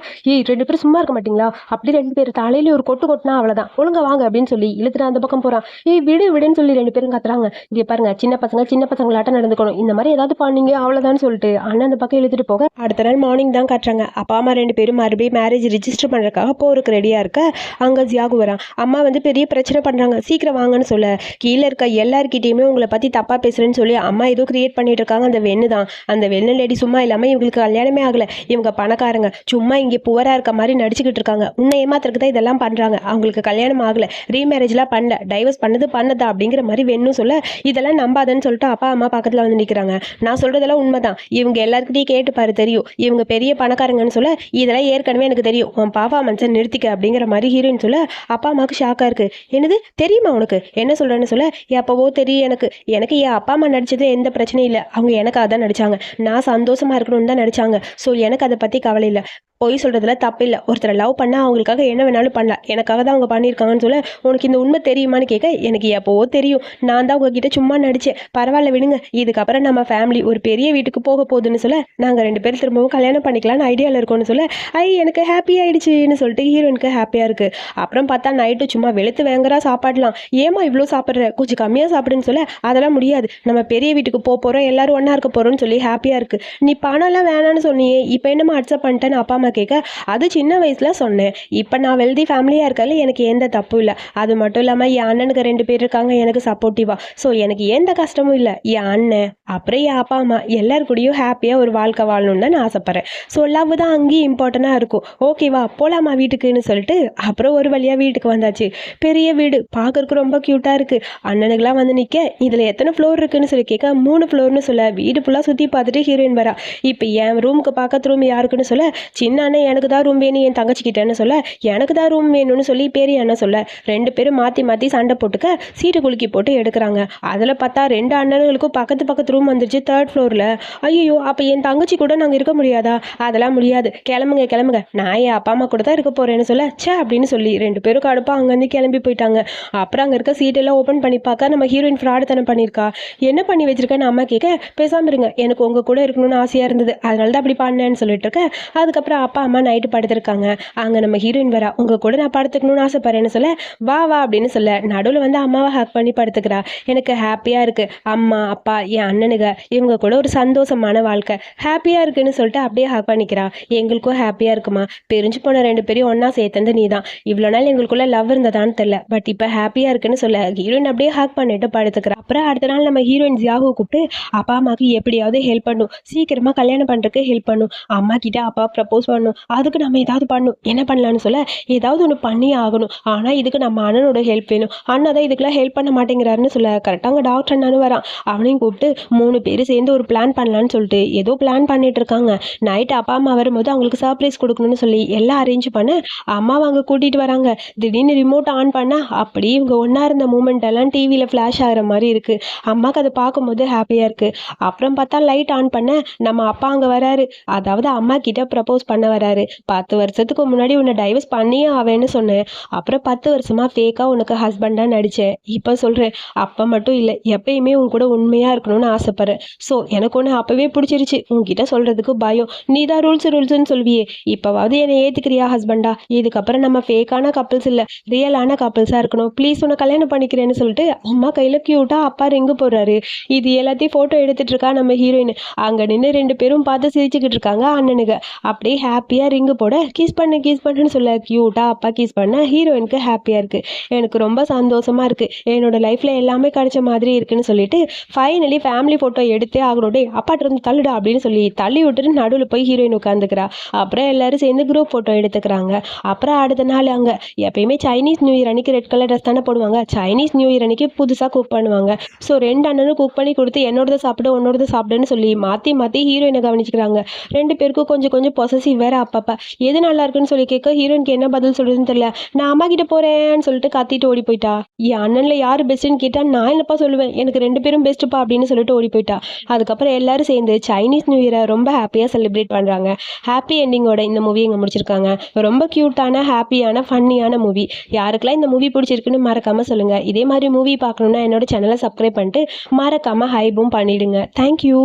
2 பேரும் சும்மா இருக்க மாட்டீங்களா, அப்படி 2 பேர் தலையில ஒரு கொட்டுனா அவ்வளோதான், ஒழுங்கா வாங்க அப்படின்னு சொல்லி இழுத்துட்டு அந்த பக்கம் போகிறான். விடுன்னு சொல்லி 2 பேரும் கத்துறாங்க. இங்கே பாருங்க, சின்ன பசங்களாட்டம் நடந்துக்கணும், இந்த மாதிரி ஏதாவது பண்ணீங்க அவ்வளோதான்னு சொல்லிட்டு அண்ணன் அந்த பக்கம் இழுத்துட்டு போக, அடுத்த நாள் மார்னிங் தான் காட்டுறாங்க. அப்பா அம்மா 2 பேரும் மறுபடியும் மேரேஜ் ரிஜிஸ்டர் பண்ணுறதுக்காக போறதுக்கு ரெடியாக இருக்க, அங்கே ஜியாகு வரான். அம்மா வந்து பெரிய பிரச்சனை பண்ணுறாங்க, சீக்கிரம் வாங்கன்னு சொல்ல, கீழே இருக்க எல்லாருக்கிட்டையுமே உங்களை பற்றி தப்பாக பேசுகிறேன்னு சொல்லி அம்மா ஏதோ கிரியேட் பண்ணிட்டு இருக்காங்க. அந்த வெண்ணு தான், அந்த வெண்ணு லேடி சும்மா இல்லாமல் இவங்களுக்கு கல்யாணமே ஆகலை, இவங்க பணக்காரங்க, சும்மா இங்கே புவராக இருக்க மாதிரி நடிச்சுக்கிட்டு இருக்காங்க, உன்னை ஏமாத்துறதுக்கு தான் இதெல்லாம் பண்ணுறாங்க, அவங்களுக்கு கல்யாணம் ஆகலை, ரீமேரேஜ்லாம் பண்ணல, டைவர்ஸ் பண்ணதா அப்படிங்கிற மாதிரி வெண்ணும் சொல்ல, இதெல்லாம் நம்பாதன்னு சொல்லிட்டு அப்பா அம்மா பக்கத்தில் வந்து நிற்கிறாங்க. நான் சொல்கிறதெல்லாம் உண்மைதான், இவங்க எல்லாருக்கிட்டையும் கேட்டு பாரு தெரியும், இவங்க பெரிய பணக்காரங்கன்னு சொல்ல, இதெல்லாம் ஏற்கனவே எனக்கு தெரியும், உன் பாப்பா மனுஷன் நிறுத்திக்க அப்படிங்கிற மாதிரி ஹீரோயின் சொல்ல, அப்பா அம்மாவுக்கு ஷாக்காக இருக்குது. என்னது தெரியுமா உனக்கு, என்ன சொல்கிறேன்னு சொல்ல, எப்போவோ தெரியும் எனக்கு என் அப்பா அம்மா நடிச்சது எந்த பிரச்சனையும் இல்லை, அவங்க எனக்காக தான் நடித்தாங்க, நான் சந்தோஷமாக இருக்கணும்னு தான் நடித்தாங்க, ஸோ எனக்கு அதை பற்றி கவலை இல்லை, பொய் சொல்கிறதுல தப்பு இல்லை. ஒருத்தரை லவ் பண்ணால் அவங்களுக்காக என்ன வேணாலும் பண்ணலாம். எனக்காக தான் அவங்க பண்ணியிருக்காங்கன்னு சொல்ல, உனக்கு இந்த உண்மை தெரியுமான்னு கேட்க, எனக்கு எப்போவோ தெரியும், நான் தான் உங்ககிட்ட சும்மா நடித்தேன், பரவாயில்ல விடுங்க, இதுக்கப்புறம் நம்ம ஃபேமிலி ஒரு பெரிய வீட்டுக்கு போக போகுதுன்னு சொல்ல, நாங்கள் 2 பேரும் திரும்பவும் கல்யாணம் பண்ணிக்கலாம்னு ஐடியாவில் இருக்கோம்னு சொல்ல, எனக்கு ஹாப்பி ஆயிடுச்சுன்னு சொல்லிட்டு ஹீரோயினுக்கு ஹாப்பியாக இருக்குது. அப்புறம் பார்த்தா நைட்டு சும்மா வெளுத்து வேங்கரா சாப்பாடலாம். ஏமா இவ்வளோ சாப்பிட்ற, கொஞ்சம் கம்மியாக சாப்பிடுன்னு சொல்ல, அதெல்லாம் முடியாது, நம்ம பெரிய வீட்டுக்கு போகிறோம், எல்லாரும் ஒன்றா இருக்க போகிறோம்னு சொல்லி ஹாப்பியாக இருக்குது. நீ பணம்லாம் வேணான்னு சொன்னியே, இப்போ என்னம்மா அக்செப்ட் பண்ணிட்டேன்னு அப்பா அம்மா கேட்க, அது சின்ன வயசில் சொன்னேன், இப்போ நான் வெல்தி ஃபேமிலியாக இருக்கால, எனக்கு எந்த தப்பும் இல்லை. அது மட்டும் இல்லாமல் என் அண்ணனுக்கு 2 பேர் இருக்காங்க எனக்கு சப்போர்ட்டிவாக. ஸோ எனக்கு எந்த கஷ்டமும் இல்லை. என் அண்ணன் அப்புறம் என் அப்பா அம்மா எல்லாரு கூடயும் ஹாப்பியாக ஒரு வாழ்க்கை வாழணும்னு தான் நான் ஆசைப்பட்றேன். ஸோ லவ் தான் அங்கேயும் இம்பார்ட்டண்ட்டாக இருக்கும். ஓகேவா போகலாமா வீட்டுக்குன்னு சொல்லிட்டு அப்புறம் ஒரு வழியாக வீட்டுக்கு வந்தாச்சு. பெரிய வீடு பார்க்கறதுக்கு ரொம்ப க்யூட்டாக இருக்குது. அண்ணனுக்கெலாம் வந்து நிற்க, இதில் எத்தனை ஃப்ளோர் இருக்குன்னு சொல்லி கேட்க, 3 ஃப்ளோர்னு சொல்ல, வீடு ஃபுல்லாக சுற்றி பார்த்துட்டு ஹீரோயின் வரா. இப்போ என் ரூமுக்கு பக்கத்து ரூம் யாருக்குன்னு சொல்ல, சின்ன அண்ணன் எனக்கு தான் ரூம் வேணும் என் தங்கச்சிக்கிட்டேன்னு சொல்ல, எனக்கு தான் ரூம் வேணும்னு சொல்லி பெரிய அண்ணன் சொல்ல, 2 பேரும் மாற்றி மாற்றி சண்டை போட்டுக்க சீட்டு குலுக்கி போட்டு எடுக்கிறாங்க. அதில் பார்த்தா 2 அண்ணனுங்களுக்கும் பக்கத்து பக்கத்து ரூம் வந்துருச்சு 3rd ஃப்ளோரில். ஐயோ அப்போ என் தங்கச்சி கூட நாங்கள் இருக்க முடியாதா? அதெல்லாம் முடியாது, கிளம்புங்க கிளம்புங்க, நான் என் அப்பா அம்மா கூட தான் இருக்க போகிறேன்னு சொல்ல, சே அப்படின்னு சொல்லி 2 பேரும் கடுப்பாக அங்கேருந்து கிளம்பி போயிட்டாங்க. அப்புறம் அங்கே இருக்க சீட்டெல்லாம் ஓப்பன் பண்ணி பார்க்க, நம்ம ஹீரோயின் ஃப்ராடுத்தனம் பண்ணியிருக்கா. என்ன பண்ணி வச்சிருக்கேன்னு அம்மா கேட்க, பேசாமல் இருங்க, எனக்கு உங்கள் கூட இருக்கணும்னு ஆசையாக இருந்தது, அதனால தான் அப்படி பண்ணேன்னு சொல்லிட்டு இருக்க. அதுக்கப்புறம் அப்பா அம்மா நைட்டு படுத்திருக்காங்க. அங்கே நம்ம ஹீரோயின் வரா, உங்கள் கூட நான் படுத்துக்கணும்னு ஆசைப்படுறேன்னு சொல்ல, வா வா அப்படின்னு சொல்ல, நடுவில் வந்து அம்மாவை ஹக் பண்ணி படுத்துக்கிறா. எனக்கு ஹாப்பியாக இருக்குது, அம்மா அப்பா என் அண்ணனுங்க இவங்க கூட ஒரு சந்தோஷமான வாழ்க்கை ஹாப்பியாக இருக்குன்னு சொல்லிட்டு அப்படியே ஹக் பண்ணிக்கிறா. எங்களுக்கும் ஹாப்பியாக இருக்குமா, பிரிஞ்சு போன 2 பேரையும் ஒன்றா சேர்த்தது நீ தான், இவ்வளோ நாள் எங்களுக்குள்ள லவ் இருந்ததான்னு தெரியல, பட் இப்போ ஹாப்பியாக இருக்குன்னு சொல்ல, ஹீரோயின் அப்படியே ஹக் பண்ணிட்டு படுத்துக்கிறா. அப்புறம் அடுத்த நாள் நம்ம ஹீரோயின் ஜியாவை கூப்பிட்டு, அப்பா அம்மாவுக்கு எப்படியாவது ஹெல்ப் பண்ணும், சீக்கிரமாக கல்யாணம் பண்ணுறதுக்கு ஹெல்ப் பண்ணும், அம்மா கிட்ட அப்பா ப்ரப்போஸ் பண்ணணும், அதுக்கு நம்ம ஏதாவது பண்ணணும், என்ன பண்ணலான்னு சொல்ல, ஏதாவது ஒன்று பண்ணி ஆகணும், ஆனால் இதுக்கு நம்ம அண்ணனோட ஹெல்ப் வேணும், அண்ணன் தான் இதுக்கெல்லாம் ஹெல்ப் பண்ண மாட்டேங்கிறாருன்னு சொல்ல, கரெக்டாக அங்கே டாக்டர் அண்ணனும் வரான். அவனையும் கூப்பிட்டு 3 பேர் சேர்ந்து ஒரு பிளான் பண்ணலான்னு சொல்லிட்டு ஏதோ பிளான் பண்ணிட்டு இருக்காங்க. நைட்டு அப்பா அம்மா வரும்போது அவங்களுக்கு சர்ப்ரைஸ் கொடுக்கணும்னு சொல்லி எல்லாம் அரேஞ்ச் பண்ண, அம்மாவை அங்கே கூட்டிகிட்டு வராங்க. திடீர்னு ரிமோட் ஆன் பண்ண, அப்படி இவங்க ஒன்றா இருந்த மூமெண்ட் எல்லாம் டிவியில் ஃப்ளாஷ் ஆகிற மாதிரி இருக்குது. அம்மாவுக்கு அதை பார்க்கும்போது ஹாப்பியாக இருக்குது. அப்புறம் பார்த்தா லைட் ஆன் பண்ண, நம்ம அப்பா அங்கே வராரு, அதாவது அம்மா கிட்ட ப்ரப்போஸ் பண்ண வராரு. 10 வருஷத்துக்கு முன்னாடி உன்னை டைவர்ஸ் பண்ணியே ஆவேன்னு சொன்னேன், அப்புறம் 10 வருஷமா ஃபேக்காக உனக்கு ஹஸ்பண்டாக நடித்தேன், இப்போ சொல்கிறேன், அப்போ மட்டும் இல்லை எப்பயுமே உன் கூட உண்மையாக இருக்கணும்னு ஆசைப்பட்றேன். ஸோ எனக்கு ஒன்று அப்போவே பிடிச்சிருச்சு, உன்கிட்ட சொல்கிறதுக்கு பயம், நீ தான் ரூல்ஸ்னு சொல்வியே, இப்போவாவது என்னை ஏற்றுக்கிறியா ஹஸ்பண்டா? இதுக்கப்புறம் நம்ம ஃபேக்கான கப்பிள்ஸ் இல்லை, ரியலான கப்பிள்ஸாக இருக்கணும், ப்ளீஸ் உன்னை கல்யாணம் பண்ணிக்கிறேன்னு சொல்லிட்டு அம்மா கையில் க்யூட்டாக அப்பா ரிங்கு போடுறாரு. இது எல்லாத்தையும் ஃபோட்டோ எடுத்துகிட்டு இருக்கா நம்ம ஹீரோயின். அங்கே நின்று 2 பேரும் பார்த்து சிரிச்சுக்கிட்டு இருக்காங்க அண்ணனுங்க. அப்படியே ஹாப்பியாக ரிங்கு போட, கிஸ் பண்ணுன்னு சொல்ல, க்யூட்டாக அப்பா கிஸ் பண்ண ஹீரோயினுக்கு ஹாப்பியாக இருக்குது. எனக்கு ரொம்ப சந்தோஷமாக இருக்குது, என்னோட லைஃப்பில் எல்லாமே கிடைச்ச மாதிரி இருக்குன்னு சொல்லிட்டு ஃபைனலி ஃபேமிலி ஃபோட்டோ எடுத்தே ஆகணும், டே அப்பாட்ட இருந்து தள்ளுடா அப்படின்னு சொல்லி தள்ளி விட்டுட்டு நடுவில் போய் ஹீரோயின் உட்காந்துக்கிறா. அப்புறம் எல்லாரும் சேர்ந்து குரூப் ஃபோட்டோ எடுத்துக்கிறாங்க. அப்புறம் அடுத்த நாள் அங்கே எப்பயுமே சைனீஸ் நியூ இயர் அன்னைக்கு ரெட் கலர் ட்ரெஸ் தானே போடுவாங்க, சைனீஸ் நியூ இயர் அன்னைக்கு புதுசாக குக் பண்ணுவாங்க. ஸோ 2 அண்ணனும் குக் பண்ணி கொடுத்து என்னோடத சாப்பிடு உன்னோடத சாப்பிடுன்னு சொல்லி மாற்றி மாற்றி ஹீரோயினை கவனிச்சுக்கிறாங்க. 2 பேருக்கும் கொஞ்சம் கொஞ்சம் பொசசிவ் வேறு. அப்பப்போ எது நல்லா இருக்குன்னு சொல்லி கேட்க ஹீரோயினுக்கு என்ன பதில் சொல்கிறதுன்னு தெரியல. நான் அம்மா கிட்ட போகிறேன்னு சொல்லிட்டு கத்திட்டு ஓடி போயிட்டா. என் அண்ணனில் யார் பெஸ்ட்டுன்னு கேட்டால் நான் என்னப்பா சொல்லுவேன், எனக்கு 2 பேரும் பெஸ்ட்டுப்பா அப்படின்னு சொல்லிட்டு ஓடி போயிட்டா. அதுக்கப்புறம் எல்லாரும் சேர்ந்து சைனீஸ் நியூ இயரை ரொம்ப ஹாப்பியாக செலிப்ரேட் பண்ணுறாங்க. ஹாப்பி எண்டிங்கோட இந்த மூவி இங்கே முடிச்சிருக்காங்க. ரொம்ப க்யூட்டான ஹாப்பியான ஃபன்னியான மூவி. யாருக்கெல்லாம் இந்த மூவி பிடிச்சிருக்குன்னு மறக்காமல் சொல்லுங்கள். இதே மாதிரி மூவி பார்க்கணுன்னா என்னோட சேனலை சப்ஸ்கிரைப் பண்ணிட்டு மறக்காமல் ஹைப்பும் பண்ணிவிடுங்க. தேங்க்யூ.